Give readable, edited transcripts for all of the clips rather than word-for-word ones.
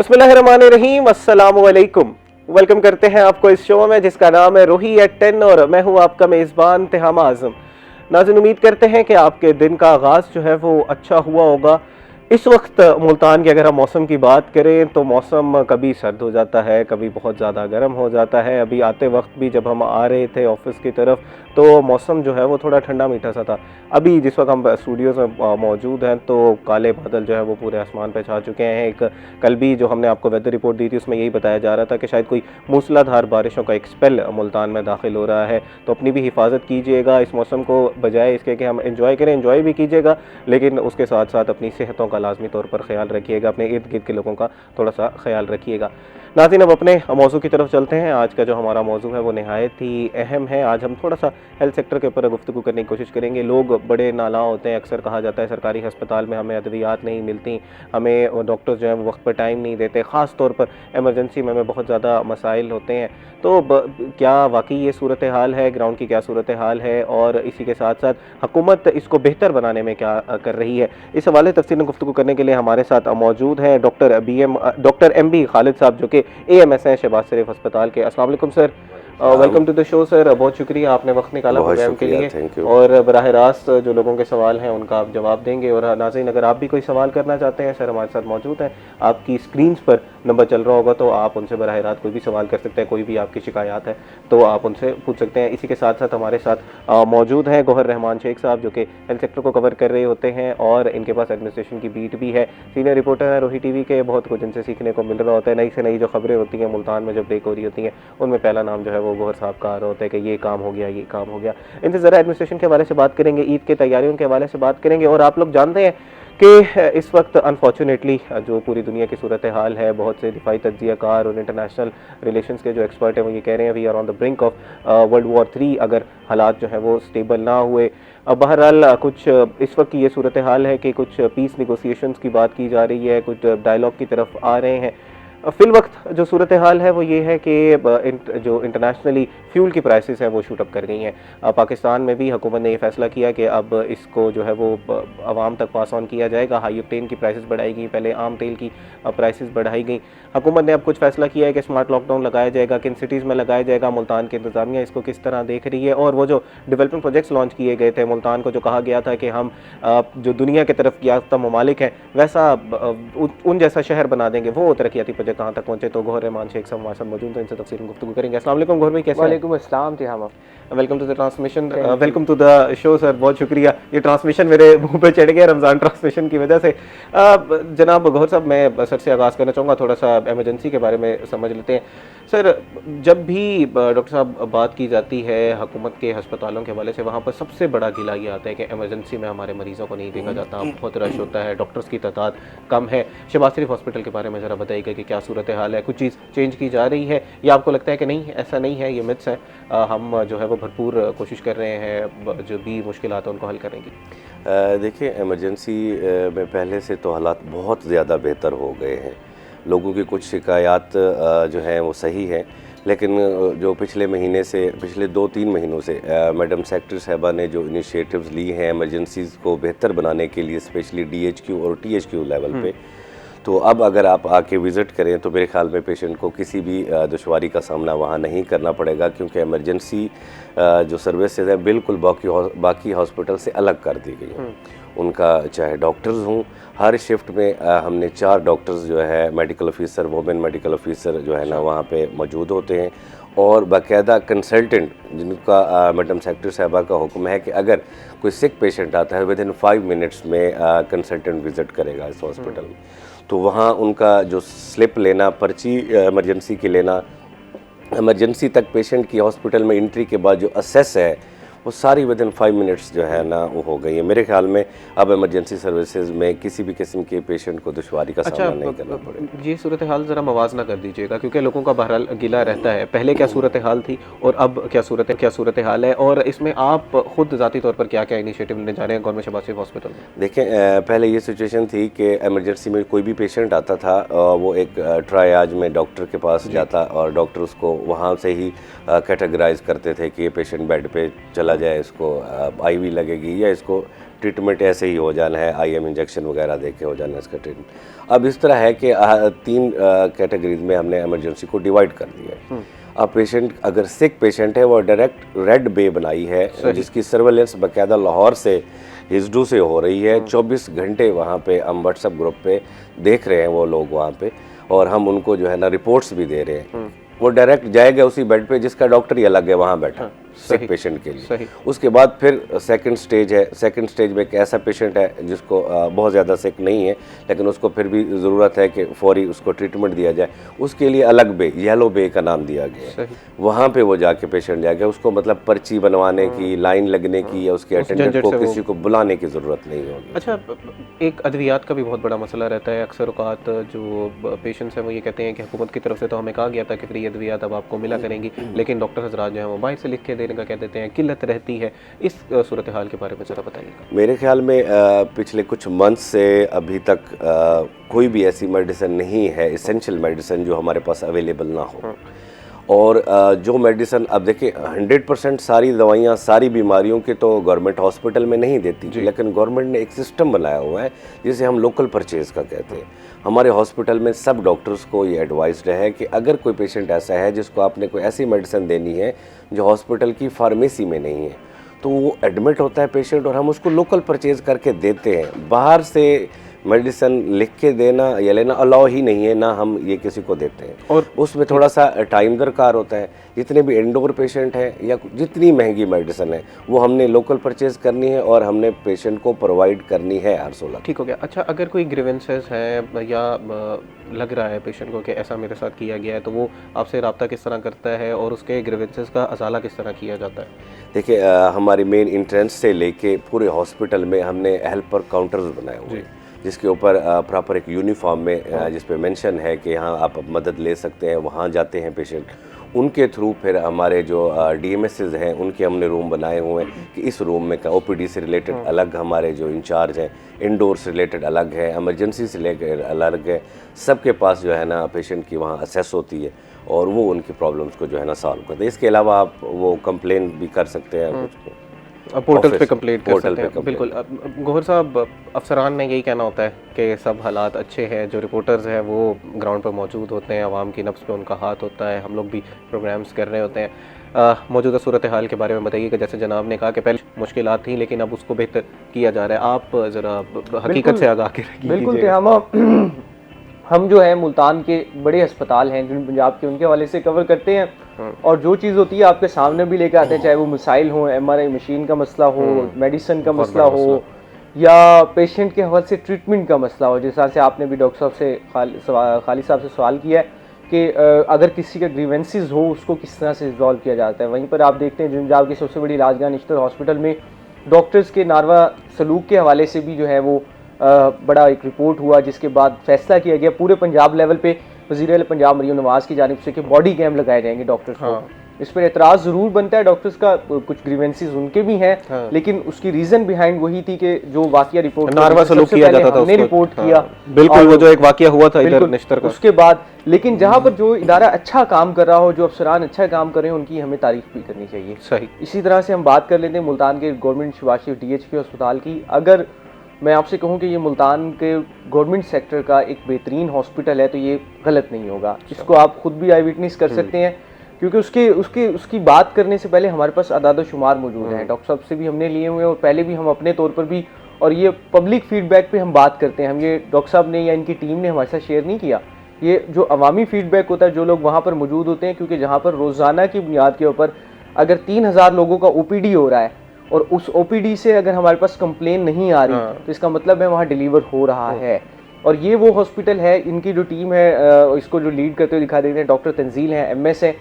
बिस्मिल्लाहिर्रहमानिर्रहीम, अस्सलामु अलैकुम। वेलकम करते हैं आपको इस शो में जिसका नाम है रूही एट 10 और मैं हूं आपका मेज़बान तिहाम आज़म। नाज़रीन, उम्मीद करते हैं कि आपके दिन का आगाज़ जो है वो अच्छा हुआ होगा। इस वक्त मुल्तान की अगर हम मौसम की बात करें तो मौसम कभी सर्द हो जाता है, कभी बहुत ज़्यादा गर्म हो जाता है। अभी आते वक्त भी जब हम आ रहे थे ऑफिस की तरफ तो मौसम जो है वो थोड़ा ठंडा मीठा सा था। अभी जिस वक्त हम स्टूडियोज़ में मौजूद हैं तो काले बादल जो है वो पूरे आसमान पे छा चुके हैं। एक कल भी जो हमने आपको वेदर रिपोर्ट दी थी उसमें यही बताया जा रहा था कि शायद कोई मूसलाधार बारिशों का एक स्पेल मुल्तान में दाखिल हो रहा है। तो अपनी भी हिफाजत कीजिएगा इस मौसम को, बजाय इसके कि हम इंजॉय करें, इंजॉय भी कीजिएगा लेकिन उसके साथ साथ अपनी सेहतों का लाजमी तौर पर ख्याल रखिएगा, अपने इर्द गिर्द के लोगों का थोड़ा सा ख्याल रखिएगा। नाज़रीन, अब अपने मौजू की तरफ चलते हैं। आज का जो हमारा मौजू है वो नहायत ही अहम है। आज हम थोड़ा सा हेल्थ सेक्टर के ऊपर गुफ्तगू करने की कोशिश करेंगे। लोग बड़े नाला होते हैं, अक्सर कहा जाता है सरकारी अस्पताल में हमें अद्वियात नहीं मिलती, हमें डॉक्टर्स जो है वो वक्त पर टाइम नहीं देते, ख़ास तौर पर एमरजेंसी में हमें बहुत ज़्यादा मसाइल होते हैं। तो क्या वाकई ये सूरत हाल है, ग्राउंड की क्या सूरत हाल है और इसी के साथ साथ हुकूमत इसको बेहतर बनाने में क्या कर रही है, इस हवाले तफसील में गुफ्तगू करने के लिए हमारे साथ मौजूद हैं डॉक्टर एम बी खालिद साहब जो कि AMS हैं शहबाज शरीफ अस्पताल के। अस्सलाम वालेकुम sir, welcome to the show sir. बहुत शुक्रिया आपने वक्त निकाला प्रोग्राम के लिए और बराह रास्त जो लोगों के सवाल हैं उनका आप जवाब देंगे। और नाज़रीन, अगर आप भी कोई सवाल करना चाहते हैं, सर हमारे साथ मौजूद हैं, आपकी स्क्रीन पर नंबर चल रहा होगा तो आप उनसे बराह रास्त कोई भी सवाल कर सकते हैं। कोई भी आपकी शिकायत है तो आप उनसे पूछ सकते हैं। इसी के साथ साथ हमारे साथ मौजूद हैं गौहर रहमान शेख साहब जो कि हेल्थ सेक्टर को कवर कर रहे होते हैं और इनके पास एडमिनिस्ट्रेशन की बीट भी है। सीनियर रिपोर्टर हैं रूही TV के, बहुत कुछ इनसे सीखने को मिल रहा होता है। नई से नई जो खबरें होती हैं मुल्तान में जो ब्रेक हो रही होती हैं उनमें पहला नाम जो है वो गौहर साहब का आ रहा होता है कि ये काम हो गया, ये काम हो गया। इनसे ज़रा एडमिनिस्ट्रेशन के हवाले से बात करेंगे, ईद के तैयारियों के हवाले से बात करेंगे। और आप लोग जानते हैं कि इस वक्त अनफॉर्चुनेटली जो पूरी दुनिया की सूरत हाल है, बहुत से दिफाई तज्ज़ियाकार और इंटरनेशनल रिलेशंस के जो एक्सपर्ट हैं वो ये कह रहे हैं we are on the brink of world war 3 अगर हालात जो है वो स्टेबल ना हुए। बहरहाल कुछ इस वक्त की ये सूरत हाल है कि कुछ पीस निगोसिएशंस की बात की जा रही है, कुछ डायलॉग की तरफ आ रहे हैं। फिल वक्त जो सूरत हाल है वो ये है कि जो इंटरनेशनली फ्यूल की प्राइसेस हैं वो शूट अप कर गई हैं। पाकिस्तान में भी हुकूमत ने ये फैसला किया कि अब इसको जो है वो आवाम तक पास ऑन किया जाएगा। हाई ऑक्टेन की प्राइसेस बढ़ाई गई, पहले आम तेल की प्राइसेस बढ़ाई गई। हुकूमत ने अब कुछ फैसला किया है कि स्मार्ट लॉकडाउन लगाया जाएगा, किन सिटीज़ में लगाया जाएगा, मुल्तान की इंतजामिया इसको किस तरह देख रही है। और वो जो डेवलपमेंट प्रोजेक्ट्स लॉन्च किए गए थे मुल्तान को, जो कहा गया था कि हम जो दुनिया की तरफ याफ्ता ममालिक हैं वैसा उन जैसा शहर बना देंगे, वो तरक्याती प्रोजेक्ट कहाँ तक पहुंचे। तो गौहर रहमान शेख साहब हमारे साथ मौजूद हैं, इनसे तफसील गुफ्तगू करेंगे। अस्सलाम वालेकुम गौहर भाई, कैसे हैं? वालेकुम अस्सलाम तिहामा, welcome to the transmission, welcome to the show sir. बहुत शुक्रिया, ये ट्रांसमिशन मेरे मुंह पे चढ़ गया रमज़ान ट्रांसमिशन की वजह से। जनाब गौहर साहब, मैं सर से आगाज़ करना चाहूँगा, थोड़ा सा एमरजेंसी के बारे में समझ लेते हैं। सर, जब भी डॉक्टर साहब बात की जाती है हुकूमत के अस्पतालों के हवाले से, वहाँ पर सबसे बड़ा गिला ये आता है कि एमरजेंसी में हमारे मरीज़ों को नहीं देखा जाता, बहुत रश होता है, डॉक्टर्स की तादाद कम है। शहबाज शरीफ हॉस्पिटल के बारे में ज़रा बताइएगा कि क्या सूरत हाल है, कुछ चीज़ चेंज की जा रही है या आपको लगता है कि नहीं ऐसा नहीं है, ये मिथ्स है, हम जो है वो भरपूर कोशिश कर रहे हैं जो भी मुश्किलात हैं उनको हल करने की? देखिए, इमरजेंसी में पहले से तो हालात बहुत ज़्यादा बेहतर हो गए हैं। लोगों की कुछ शिकायत जो हैं वो सही है, लेकिन जो पिछले 2-3 महीनों से मैडम सेक्रेटरी साहबा ने जो इनिशिएटिव्स ली हैं इमरजेंसीज़ को बेहतर बनाने के लिए, स्पेशली DHQ और THQ लेवल पे, तो अब अगर आप आके विज़िट करें तो मेरे ख्याल में पेशेंट को किसी भी दुश्वारी का सामना वहाँ नहीं करना पड़ेगा, क्योंकि इमरजेंसी जो सर्विसेज हैं बिल्कुल बाकी हॉस्पिटल से अलग कर दी गई हैं। उनका चाहे डॉक्टर्स हों, हर शिफ्ट में हमने 4 डॉक्टर्स जो है medical officer, women medical officer जो है ना वहाँ पे मौजूद होते हैं और बाकायदा कंसल्टेंट जिनका मैडम सेक्रेटरी साहबा का हुक्म है कि अगर कोई सिक पेशेंट आता है विदिन 5 मिनट्स में कंसल्टेंट विज़िट करेगा इस हॉस्पिटल में। तो वहाँ उनका जो स्लिप लेना, पर्ची इमरजेंसी की लेना, इमरजेंसी तक पेशेंट की हॉस्पिटल में एंट्री के बाद जो असेस है वो सारी विदिन 5 मिनट्स जो है ना वो हो गई है। मेरे ख्याल में अब इमरजेंसी सर्विसेज में किसी भी किस्म के पेशेंट को दुश्वारी का सामना नहीं करना पड़ेगा। ये सूरत हाल ज़रा मवाजना कर दीजिएगा, क्योंकि लोगों का बहरहाल गिला रहता है, पहले क्या सूरत हाल थी और अब क्या सूरत हाल है, और इसमें आप खुद ज़ाती तौर पर क्या क्या इनिशिएटिव लेने जा रहे हैं गवर्नमेंट शहबाज शरीफ हॉस्पिटल में? देखें, पहले ये सिचुएशन थी कि इमरजेंसी में कोई भी पेशेंट आता था वो एक ट्रायाज में डॉक्टर के पास जाता और डॉक्टर उसको वहाँ से ही कैटेगराइज करते थे कि ये पेशेंट बेड पे चला बोला जाए इसको आईवी लगेगी या इसको ट्रीटमेंट ऐसे ही हो जाना है, आईएम इंजेक्शन वगैरह दे के हो जाना है इसका ट्रीटमेंट। अब इस तरह है कि 3 कैटेगरीज में हमने इमरजेंसी को डिवाइड कर दिया है। अब पेशेंट अगर सिक पेशेंट है वो डायरेक्ट रेड बे बनाई है जिसकी सर्वेलेंस बाकायदा लाहौर से हिजडू से हो रही है। 24 घंटे वहाँ पे हम व्हाट्सएप ग्रुप पे देख रहे हैं वो लोग वहाँ पे, और हम उनको जो है ना रिपोर्ट्स भी दे रहे हैं। वो डायरेक्ट जाएगा उसी बेड पे जिसका डॉक्टर ही अलग है वहाँ बैठा सिक पेशेंट के लिए। उसके बाद फिर सेकंड स्टेज है। सेकंड स्टेज में एक ऐसा पेशेंट है जिसको बहुत ज़्यादा सिक नहीं है लेकिन उसको फिर भी ज़रूरत है कि फौरी उसको ट्रीटमेंट दिया जाए, उसके लिए अलग बे, येलो बे का नाम दिया गया है। वहाँ पे वो जाके पेशेंट जाएगा, उसको मतलब पर्ची बनवाने की, लाइन लगने की या उसके अटेंडेंट को किसी को बुलाने की ज़रूरत नहीं होगी। अच्छा, एक अद्वियात का भी बहुत बड़ा मसला रहता है। अक्सर औकात जो पेशेंट्स हैं वो ये कहते हैं कि हुकूमत की तरफ से तो हमें कहा गया था कि फ्री अद्वियात अब आपको मिला करेंगी, लेकिन डॉक्टर हजरात जो है वो बाहर से लिख के देने का कह देते हैं, किल्लत रहती है। इस सूरत हाल के बारे में ज़रा बताइएगा। मेरे ख्याल में पिछले कुछ मंथ से अभी तक कोई भी ऐसी मेडिसिन नहीं है, एसेंशियल मेडिसिन जो हमारे पास अवेलेबल ना हो। और जो मेडिसिन अब देखिए 100% सारी दवाइयाँ सारी बीमारियों के तो गवर्नमेंट हॉस्पिटल में नहीं देती, लेकिन गवर्नमेंट ने एक सिस्टम बनाया हुआ है जिसे हम लोकल परचेज का कहते हैं। हमारे हॉस्पिटल में सब डॉक्टर्स को ये एडवाइस्ड है कि अगर कोई पेशेंट ऐसा है जिसको आपने कोई ऐसी मेडिसिन देनी है जो हॉस्पिटल की फार्मेसी में नहीं है, तो वो एडमिट होता है पेशेंट और हम उसको लोकल परचेज करके देते हैं। बाहर से मेडिसिन लिख के देना या लेना अलाउ ही नहीं है, ना हम ये किसी को देते हैं। और उसमें थोड़ा सा टाइम दरकार होता है। जितने भी इंडोर पेशेंट हैं या जितनी महंगी मेडिसिन है वो हमने लोकल परचेज करनी है और हमने पेशेंट को प्रोवाइड करनी है हर 16। ठीक हो गया। अच्छा, अगर कोई ग्रीवेंसेस है या लग रहा है पेशेंट को कि ऐसा मेरे साथ किया गया है, तो वो आपसे रब्ता किस तरह करता है और उसके ग्रीवेंसेस का अजाला किस तरह किया जाता है? देखिए, हमारी मेन एंट्रेंस से लेके पूरे हॉस्पिटल में हमने हेल्पर काउंटर्स बनाए हुए हैं जिसके ऊपर प्रॉपर एक यूनिफॉर्म में जिस पे मेंशन है कि यहाँ आप मदद ले सकते हैं, वहाँ जाते हैं पेशेंट। उनके थ्रू फिर हमारे जो DMSs हैं उनके हमने रूम बनाए हुए हैं कि इस रूम में OPD से रिलेटेड अलग हमारे जो इंचार्ज हैं, इंडोर से रिलेटेड अलग है, इमरजेंसी से लेकर अलग है। सबके पास जो है ना पेशेंट की वहाँ असेस होती है और वो उनकी प्रॉब्लम्स को जो है ना सॉल्व करते हैं। इसके अलावा आप वो कंप्लेन भी कर सकते हैं, पोर्टल पे कंप्लीट कर सकते हैं। बिल्कुल। गौहर साहब, अफसरान ने यही कहना होता है कि सब हालात अच्छे हैं, जो रिपोर्टर्स हैं वो ग्राउंड पर मौजूद होते हैं, आवाम की नब्ज़ पे उनका हाथ होता है, हम लोग भी प्रोग्राम्स कर रहे होते हैं। मौजूदा सूरत हाल के बारे में बताइए कि जैसे जनाब ने कहा कि पहले मुश्किलात थी लेकिन अब उसको बेहतर किया जा रहा है। आप ज़रा हकीकत से आगाह कीजिए। बिल्कुल तिहामा, हम जो है मुल्तान के बड़े अस्पताल हैं जिन पंजाब के, उनके हवाले से कवर करते हैं और जो चीज़ होती है आपके सामने भी लेकर आते हैं, चाहे वो मिसाइल हो, MRI मशीन का मसला हो, मेडिसिन का मसला हो या पेशेंट के हवाले से ट्रीटमेंट का मसला हो। जिस तरह से आपने भी डॉक्टर साहब से खालिद साहब से सवाल किया है कि अगर किसी का ग्रीवेंसेस हो उसको किस तरह से रिजॉल्व किया जाता है। वहीं पर आप देखते हैं पंजाब की सबसे बड़ी इलाजगाह निश्तर हॉस्पिटल में डॉक्टर्स के नारवा सलूक के हवाले से भी जो है वो बड़ा एक रिपोर्ट हुआ, जिसके बाद फैसला किया गया पूरे पंजाब लेवल पे वज़ीर पंजाब मरीम नवाज़ की जानिब से कि बॉडी कैम लगाए जाएंगे डॉक्टर्स को। इस पर एतराज़ ज़रूर बनता है डॉक्टर्स का, कुछ ग्रीवेंसेस उनके भी हैं, लेकिन उसकी रीज़न बिहाइंड वही थी कि जो वाकया रिपोर्ट नारवा सलूक किया जाता था, हमने रिपोर्ट किया। बिल्कुल, वो जो एक वाकया हुआ था इधर निश्तर का, उसके बाद लेकिन जहाँ पर जो इदारा अच्छा काम कर रहा हो, जो अफसरान अच्छा काम कर रहे हैं, उनकी हमें तारीफ भी करनी चाहिए। सही। इसी तरह से हम बात कर लेते हैं मुल्तान के गवर्नमेंट शिवाशी DHQ अस्पताल की। अगर मैं आपसे कहूं कि ये मुल्तान के गवर्नमेंट सेक्टर का एक बेहतरीन हॉस्पिटल है तो ये गलत नहीं होगा। इसको आप खुद भी आई विटनेस कर सकते हैं, क्योंकि उसकी बात करने से पहले हमारे पास अदाद शुमार मौजूद हैं, डॉक्टर साहब से भी हमने लिए हुए हैं और पहले भी हम अपने तौर पर भी, और ये पब्लिक फीडबैक पे हम बात करते हैं। हम ये डॉक्टर साहब ने या इनकी टीम ने हमारे साथ शेयर नहीं किया, ये जो अवामी फीडबैक होता है, जो लोग वहाँ पर मौजूद होते हैं, क्योंकि जहाँ पर रोज़ाना की बुनियाद के ऊपर अगर 3000 लोगों का OPD हो रहा है और उस OPD से अगर हमारे पास कंप्लेन नहीं आ रही तो इसका मतलब है वहाँ डिलीवर हो रहा है। और ये वो हॉस्पिटल है, इनकी जो टीम है इसको जो लीड करते हुए दिखा देते हैं डॉक्टर तंजील हैं, MS है।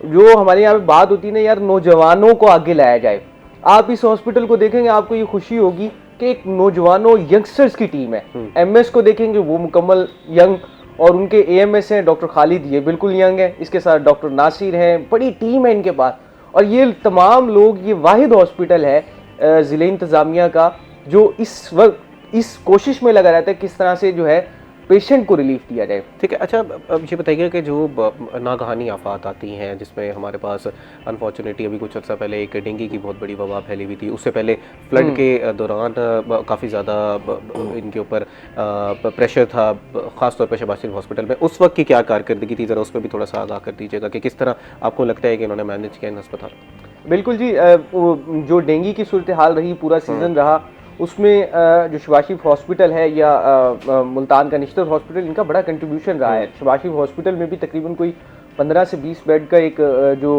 जो हमारे यहाँ पे बात होती है ना यार, नौजवानों को आगे लाया जाए। आप इस हॉस्पिटल को देखेंगे आपको ये खुशी होगी कि एक नौजवानों यंगस्टर्स की टीम है। MS को देखेंगे वो मुकम्मल यंग, और उनके AMS हैं डॉक्टर खालिद, ये बिल्कुल यंग है, इसके साथ डॉक्टर नासिर हैं, बड़ी टीम है इनके पास। और ये तमाम लोग, ये वाहिद हॉस्पिटल है ज़िले इंतज़ामिया का जो इस वक्त इस कोशिश में लगा रहता है किस तरह से जो है पेशेंट को रिलीफ दिया जाए। ठीक है। अच्छा, अब ये बताइए कि जो नागहानी आफात आती हैं जिसमें हमारे पास अनफॉर्चुनेटली अभी कुछ अर्सा पहले एक डेंगू की बहुत बड़ी वबा फैली हुई थी, उससे पहले फ्लड के दौरान काफ़ी ज़्यादा इनके ऊपर प्रेशर था, ख़ास तौर पर शहबाज शरीफ हॉस्पिटल में। उस वक्त की क्या कारकर्दगी थी, ज़रा उस पर भी थोड़ा सा आगाह कर दीजिएगा कि किस तरह आपको लगता है कि इन्होंने मैनेज किया इन अस्पताल। बिल्कुल जी, जो डेंगू की सूरत हाल रही, पूरा सीज़न रहा, उसमें जो शहबाज शरीफ हॉस्पिटल है या मुल्तान का निश्चित हॉस्पिटल, इनका बड़ा कंट्रीब्यूशन रहा है। शहबाज शरीफ हॉस्पिटल में भी तकरीबन कोई 15 से 20 बेड का एक जो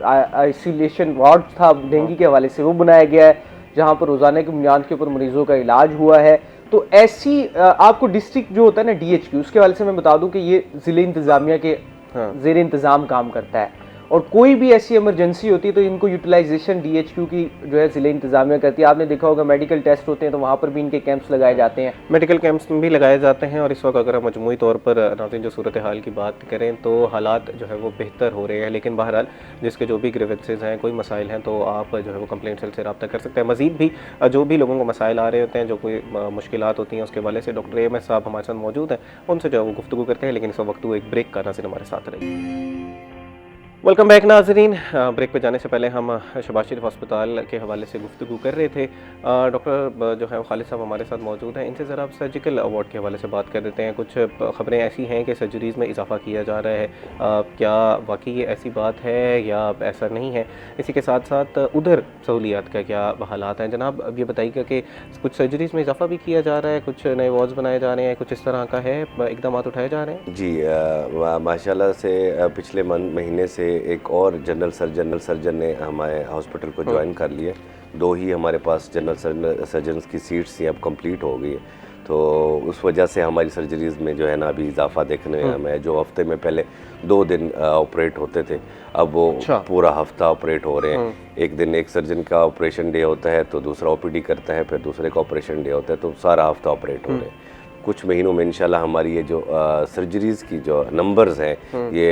आइसोलेशन वार्ड था डेंगू के हवाले से, वो बनाया गया है, जहाँ पर रोज़ाना की बुनियाद के ऊपर मरीजों का इलाज हुआ है। तो ऐसी आपको डिस्ट्रिक्ट जो होता है ना DHQ, उसके हवाले से मैं बता दूं कि ये ज़िले इंतज़ामिया के ज़ेर इंतज़ाम काम करता है, और कोई भी ऐसी इमरजेंसी होती है तो इनको यूटिलाइजेशन DHQ की जो है ज़िले इंतज़ामिया करती है। आपने देखा होगा मेडिकल टेस्ट होते हैं तो वहाँ पर भी इनके कैंप्स लगाए जाते हैं, मेडिकल कैंप्स भी लगाए जाते हैं। और इस वक्त अगर हम मजमूई तौर पर नाज़रीन जो सूरत हाल की बात करें तो हालात जो है वो बेहतर हो रहे हैं, लेकिन बहरहाल जिसके जो भी ग्रीवेंसेस हैं, कोई मसाइल हैं, तो आप जो है वो कंप्लेंट सेल से रब्ता कर सकते हैं। मज़ीद भी जो भी लोगों को मसाइल आ रहे होते हैं, जो कोई मुश्किलात होती हैं, उसके हवाले से डॉक्टर AMS साहब हमारे साथ मौजूद हैं, उनसे जो है वो गुफ्तगू करते हैं। लेकिन इस वक्त वो एक ब्रेक का नाज़रीन हमारे साथ रही। वेलकम बैक नाजरीन। ब्रेक पे जाने से पहले हम शहबाज शरीफ हस्पताल के हवाले से गुफ्तगू कर रहे थे। डॉक्टर जो है खालिद साहब हमारे साथ मौजूद हैं, इनसे ज़रा आप सर्जिकल अवार्ड के हवाले से बात कर देते हैं। कुछ ख़बरें ऐसी हैं कि सर्जरीज़ में इजाफा किया जा रहा है, क्या वाकई ये ऐसी बात है या ऐसा नहीं है? इसी के साथ साथ उधर सहूलियात का क्या हालात हैं जनाब? अब ये बताइएगा कि कुछ सर्जरीज़ में इजाफा भी किया जा रहा है, कुछ नए वार्ड्स बनाए जा रहे हैं, कुछ इस तरह का है, इकदाम उठाए जा रहे हैं? जी, माशाल्लाह से पिछले महीने से एक और जनरल सर्जन ने हमारे हॉस्पिटल को ज्वाइन कर लिया। 2 ही हमारे पास जनरल सर्जन की सीट्स थी, अब कंप्लीट हो गई है, तो उस वजह से हमारी सर्जरीज़ में जो है ना अभी इजाफा देखने में, जो हफ्ते में पहले 2 दिन ऑपरेट होते थे, अब वो पूरा हफ्ता ऑपरेट हो रहे हैं। एक दिन एक सर्जन का ऑपरेशन डे होता है तो दूसरा OPD करता है, फिर दूसरे का ऑपरेशन डे होता है, तो सारा हफ्ता ऑपरेट हो रहे हैं। कुछ महीनों में इंशाल्लाह हमारी ये जो सर्जरीज़ की जो नंबर्स हैं, ये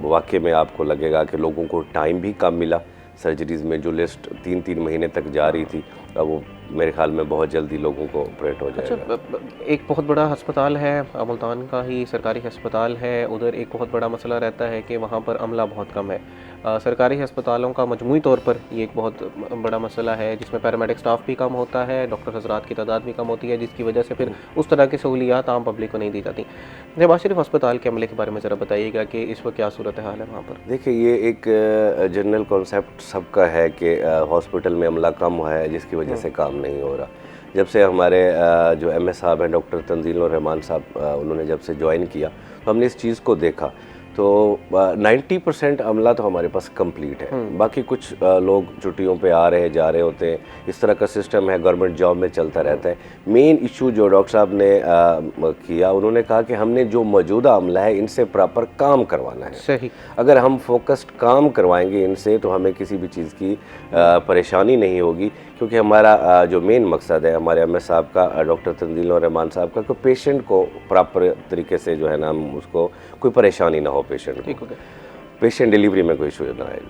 वाकई में आपको लगेगा कि लोगों को टाइम भी कम मिला। सर्जरीज़ में जो लिस्ट 3-3 महीने तक जा रही थी, अब वो मेरे ख्याल में बहुत जल्दी लोगों को ऑपरेट हो जाएगा। अच्छा, एक बहुत बड़ा अस्पताल है, मुल्तान का ही सरकारी अस्पताल है, उधर एक बहुत बड़ा मसला रहता है कि वहाँ पर अमला बहुत कम है। सरकारी अस्पतालों का मजमूई तौर पर ये एक बहुत बड़ा मसला है, जिसमें पैरामेडिक स्टाफ भी कम होता है, डॉक्टर हजरात की तादाद भी कम होती है, जिसकी वजह से फिर उस तरह की सहूलियात आम पब्लिक को नहीं दी जाती। शहबाज शरीफ अस्पताल के अमले के बारे में ज़रा बताइएगा कि इस वक्त क्या सूरत हाल है वहाँ पर? देखिए, ये एक जनरल कॉन्सेप्ट सबका है कि हॉस्पिटल में अमला कम है, जिसकी वजह से काम नहीं हो रहा। जब से हमारे जो MS साहब हैं, डॉक्टर तंजील और रहमान साहब, उन्होंने जब से ज्वाइन किया तो हमने इस चीज़ को देखा, तो 90% अमला तो हमारे पास कंप्लीट है। बाकी कुछ लोग छुट्टियों पे आ रहे जा रहे होते हैं, इस तरह का सिस्टम है, गवर्नमेंट जॉब में चलता रहता है। मेन इशू जो डॉक्टर साहब ने किया, उन्होंने कहा कि हमने जो मौजूदा अमला है इनसे प्रॉपर काम करवाना है। सही। अगर हम फोकस्ड काम करवाएंगे इनसे तो हमें किसी भी चीज़ की परेशानी नहीं होगी, क्योंकि हमारा जो मेन मकसद है हमारे MS साहब का, डॉक्टर तंजील और रहमान साहब का, कि पेशेंट को प्रॉपर तरीके से जो है ना उसको कोई परेशानी ना हो, पेशेंट डिलीवरी में कोई इशू ना आए।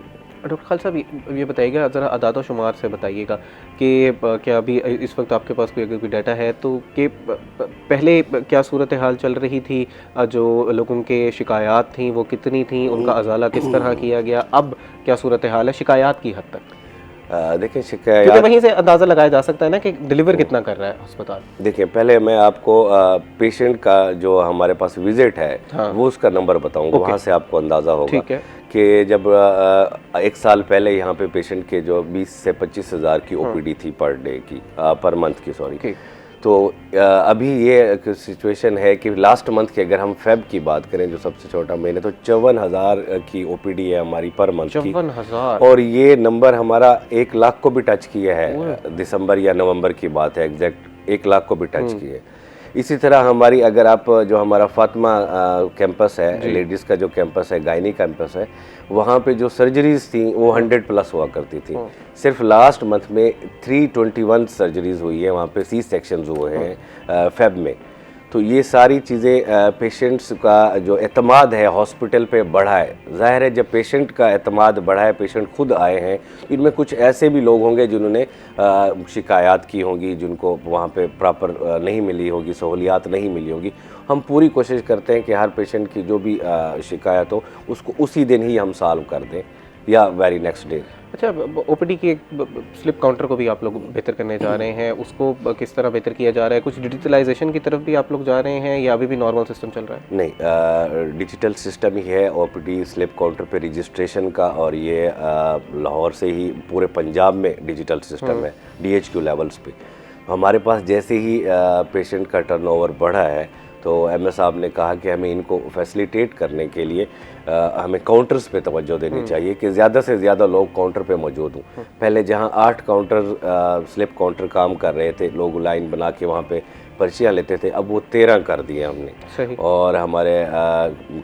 डॉक्टर खालिद साहब ये बताइएगा, ज़रा अदाद शुमार से बताइएगा कि क्या अभी इस वक्त आपके पास कोई अगर कोई डाटा है तो कि पहले क्या सूरत हाल चल रही थी, जो लोगों के शिकायत थी वो कितनी थी, उनका अजाला किस तरह किया गया, अब क्या सूरत हाल है शिकायत की हद तक? देखिए, शिकायत क्योंकि वहीं से अंदाज़ा लगाया जा सकता है ना कि डिलीवर कितना कर रहा है अस्पताल। देखिए, पहले मैं आपको पेशेंट का जो हमारे पास विजिट है, वो उसका नंबर बताऊंगा, वहाँ से आपको अंदाज़ा होगा कि जब 1 साल पहले यहाँ पे पेशेंट के जो 20 से 25 हज़ार की OPD थी पर डे की, पर मंथ की, सॉरी, तो अभी ये सिचुएशन है कि लास्ट मंथ की अगर हम फेब की बात करें, जो सबसे छोटा महीने, तो 54,000 की OPD है हमारी पर मंथ की। 54,000, और ये नंबर हमारा 1 लाख को भी टच किया है। दिसंबर या नवंबर की बात है, एग्जैक्ट 1 लाख को भी टच किए है। इसी तरह हमारी, अगर आप जो हमारा फातिमा कैंपस है, लेडीज़ का जो कैंपस है, गायनी कैंपस है, वहाँ पे जो सर्जरीज़ थी वो 100+ हुआ करती थी। सिर्फ लास्ट मंथ में 321 सर्जरीज़ हुई है, वहाँ पे C सेक्शंस हुए हैं फेब में। तो ये सारी चीज़ें पेशेंट्स का जो एतमाद है हॉस्पिटल पे बढ़ा है। ज़ाहिर है जब पेशेंट का एतमाद बढ़ा है, पेशेंट खुद आए हैं, इनमें कुछ ऐसे भी लोग होंगे जिन्होंने शिकायत की होंगी, जिनको वहाँ पे प्रॉपर नहीं मिली होगी, सहूलियात नहीं मिली होगी। हम पूरी कोशिश करते हैं कि हर पेशेंट की जो भी शिकायत हो उसको उसी दिन ही हम सॉल्व कर दें या वेरी नेक्स्ट डे। अच्छा, ओपीडी की एक स्लिप काउंटर को भी आप लोग बेहतर करने जा रहे हैं, उसको किस तरह बेहतर किया जा रहा है? कुछ डिजिटलाइजेशन की तरफ भी आप लोग जा रहे हैं या अभी भी नॉर्मल सिस्टम चल रहा है? नहीं, डिजिटल सिस्टम ही है ओपीडी स्लिप काउंटर पे रजिस्ट्रेशन का, और ये लाहौर से ही पूरे पंजाब में डिजिटल सिस्टम है DHQ लेवल्स पे। हमारे पास जैसे ही पेशेंट का टर्नओवर बढ़ा है तो MS साहब ने कहा कि हमें इनको फैसिलिटेट करने के लिए हमें काउंटर्स पे तवज्जो देनी चाहिए कि ज़्यादा से ज़्यादा लोग काउंटर पे मौजूद हों। पहले जहां 8 काउंटर स्लिप काउंटर काम कर रहे थे, लोग लाइन बना के वहां पे पर्चियाँ लेते थे, अब वो 13 कर दिए हमने। सही। और हमारे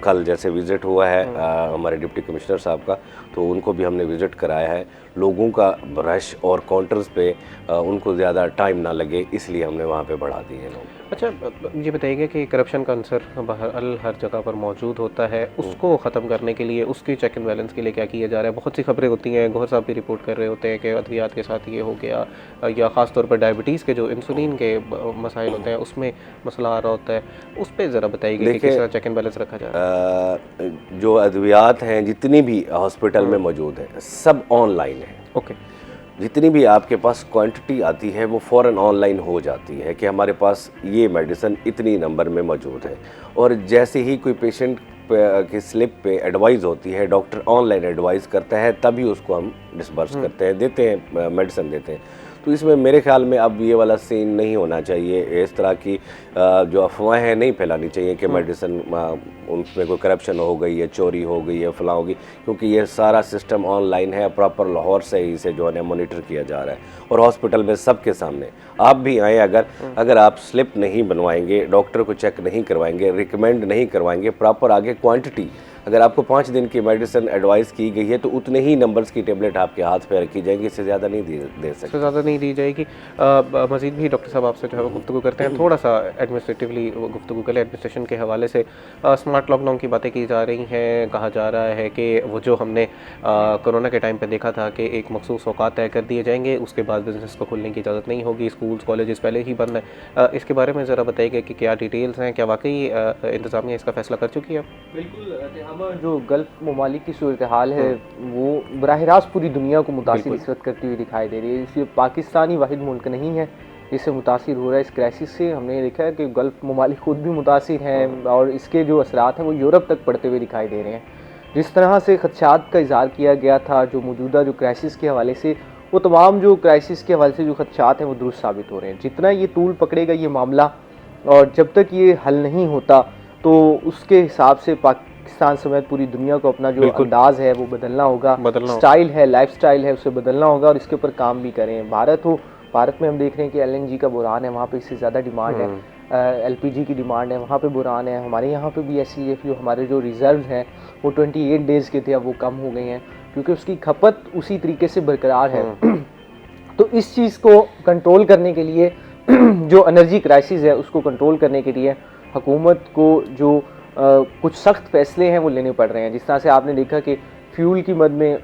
कल जैसे विज़िट हुआ है हमारे डिप्टी कमिश्नर साहब का, तो उनको भी हमने विज़िट कराया है। लोगों का रश और काउंटर्स पे उनको ज़्यादा टाइम ना लगे, इसलिए हमने वहाँ पे बढ़ा दिए लोग। अच्छा, ये बताइएगा कि करप्शन का अंसर बहरहाल हर जगह पर मौजूद होता है, उसको ख़त्म करने के लिए, उसकी चेक एंड बैलेंस के लिए क्या किया जा रहा है? बहुत सी खबरें होती हैं, गौहर साहब भी रिपोर्ट कर रहे होते हैं कि अद्वियात के साथ ये हो गया, या ख़ास तौर पर डायबिटीज़ के जो इंसुलिन के मसाइल होते हैं उसमें मसला आ रहा होता है, उस पर ज़रा बताइएगा कि किस तरह चेक एंड बैलेंस रखा जा रहा है? जो अद्वियात हैं जितनी भी हॉस्पिटल में मौजूद हैं सब ऑनलाइन है। ओके। जितनी भी आपके पास क्वांटिटी आती है वो फ़ौरन ऑनलाइन हो जाती है कि हमारे पास ये मेडिसिन इतनी नंबर में मौजूद है, और जैसे ही कोई पेशेंट की स्लिप पे एडवाइस होती है, डॉक्टर ऑनलाइन एडवाइस करता है, तभी उसको हम डिस्बर्स करते हैं, देते हैं, मेडिसिन देते हैं। तो इसमें मेरे ख्याल में अब ये वाला सीन नहीं होना चाहिए, इस तरह की जो अफवाहें नहीं फैलानी चाहिए कि मेडिसिन उनमें कोई करप्शन हो गई है, चोरी हो गई है, फलां होगी, क्योंकि ये सारा सिस्टम ऑनलाइन है, प्रॉपर लाहौर से ही इसे जो है मॉनिटर किया जा रहा है और हॉस्पिटल में सबके सामने। आप भी आएँ, अगर आप स्लिप नहीं बनवाएंगे, डॉक्टर को चेक नहीं करवाएंगे, रिकमेंड नहीं करवाएंगे, प्रॉपर आगे क्वान्टिटी, अगर आपको 5 दिन की मेडिसिन एडवाइस की गई है तो उतने ही नंबर्स की टेबलेट आपके हाथ पे रखी जाएंगी, इससे ज़्यादा नहीं दे सकते, इससे ज़्यादा नहीं दी जाएगी। मज़ीद भी डॉक्टर साहब आपसे जो है वो गुफ्तगू करते हैं, थोड़ा सा एडमिनिस्ट्रेटिवली गुफ्तगू करें। एडमिनिस्ट्रेशन के हवाले से स्मार्ट लॉकडाउन की बातें की जा रही हैं, कहा जा रहा है कि वो जो हमने कोरोना के टाइम पर देखा था कि एक मखसूस औकात तय कर दिए जाएंगे, उसके बाद बिजनेस को खुलने की इजाज़त नहीं होगी, स्कूल्स कॉलेजेस पहले ही बंद है। इसके बारे में ज़रा बताइएगा कि क्या डिटेल्स हैं, क्या वाकई इंतज़ामिया इसका फैसला कर चुकी है? बिल्कुल, जो गल्फ़ ममालिक की सूरत हाल है वो बराह रास्त पूरी दुनिया को मुतासिर इस वक्त करती हुई दिखाई दे रही है। इसलिए पाकिस्तानी वाहिद मुल्क नहीं है जिससे मुतासिर हो रहा है इस क्राइसिस से। हमने देखा है कि गल्फ़ ममालिक खुद भी मुतासिर हैं और इसके जो असरात हैं वो यूरोप तक पड़ते हुए दिखाई दे रहे हैं। जिस तरह से खदशात का इज़हार किया गया था जो मौजूदा जो क्राइसिस के हवाले से, वो तमाम जो क्राइसिस के हवाले से जो खदशात हैं वो दुरुस्त साबित हो रहे हैं। जितना ये तूल पकड़ेगा ये मामला, और जब तक ये हल नहीं होता तो उसके हिसाब से पाकिस्तान समेत पूरी दुनिया को अपना जो अंदाज है वो बदलना होगा, स्टाइल है, लाइफ स्टाइल है, उसे बदलना होगा और इसके ऊपर काम भी करें। भारत में हम देख रहे हैं कि LNG का बुरान है, वहाँ पे इससे ज़्यादा डिमांड है, LPG की डिमांड है, वहाँ पे बुरान है। हमारे यहाँ पे भी ऐसी जो हमारे जो रिज़र्व हैं वो 28 डेज़ के थे, अब वो कम हो गए हैं क्योंकि उसकी खपत उसी तरीके से बरकरार है। तो इस चीज़ को कंट्रोल करने के लिए जो एनर्जी क्राइसिस है उसको कंट्रोल करने के लिए हुकूमत को जो कुछ सख्त फैसले हैं वो लेने पड़ रहे हैं। जिस तरह से आपने देखा कि फ्यूल की मद में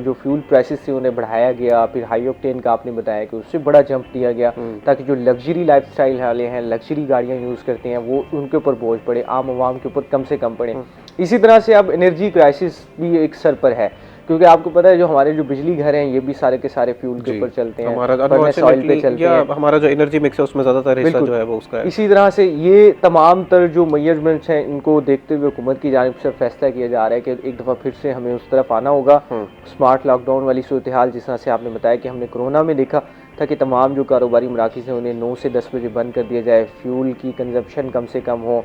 जो फ्यूल प्राइसेस थे उन्हें बढ़ाया गया, फिर हाई ऑक्टेन का आपने बताया कि उससे बड़ा जंप दिया गया ताकि जो लग्जरी लाइफस्टाइल वाले हैं, लग्जरी गाड़ियां यूज़ करते हैं, वो उनके ऊपर बोझ पड़े, आम आवाम के ऊपर कम से कम पड़े। इसी तरह से अब एनर्जी क्राइसिस भी एक सर पर है क्योंकि आपको पता है जो हमारे जो बिजली घर हैं ये भी सारे के सारे फ्यूल के ऊपर चलते हैं, सॉइल पे चलते हैं। हमारा जो एनर्जी मिक्स है उसमें ज़्यादातर हिस्सा जो है वो उसका है। इसी तरह से ये तमाम तर जो मेजरमेंट्स हैं इनको देखते हुए हुकूमत की जानिब से फैसला किया जा रहा है कि एक दफ़ा फिर से हमें उस तरफ आना होगा। स्मार्ट लॉकडाउन वाली सूरत हाल जिस तरह से आपने बताया कि हमने कोरोना में देखा था कि तमाम जो कारोबारी मराकिज़ हैं उन्हें 9 से 10 बजे बंद कर दिया जाए, फ्यूल की कंजप्शन कम से कम हो।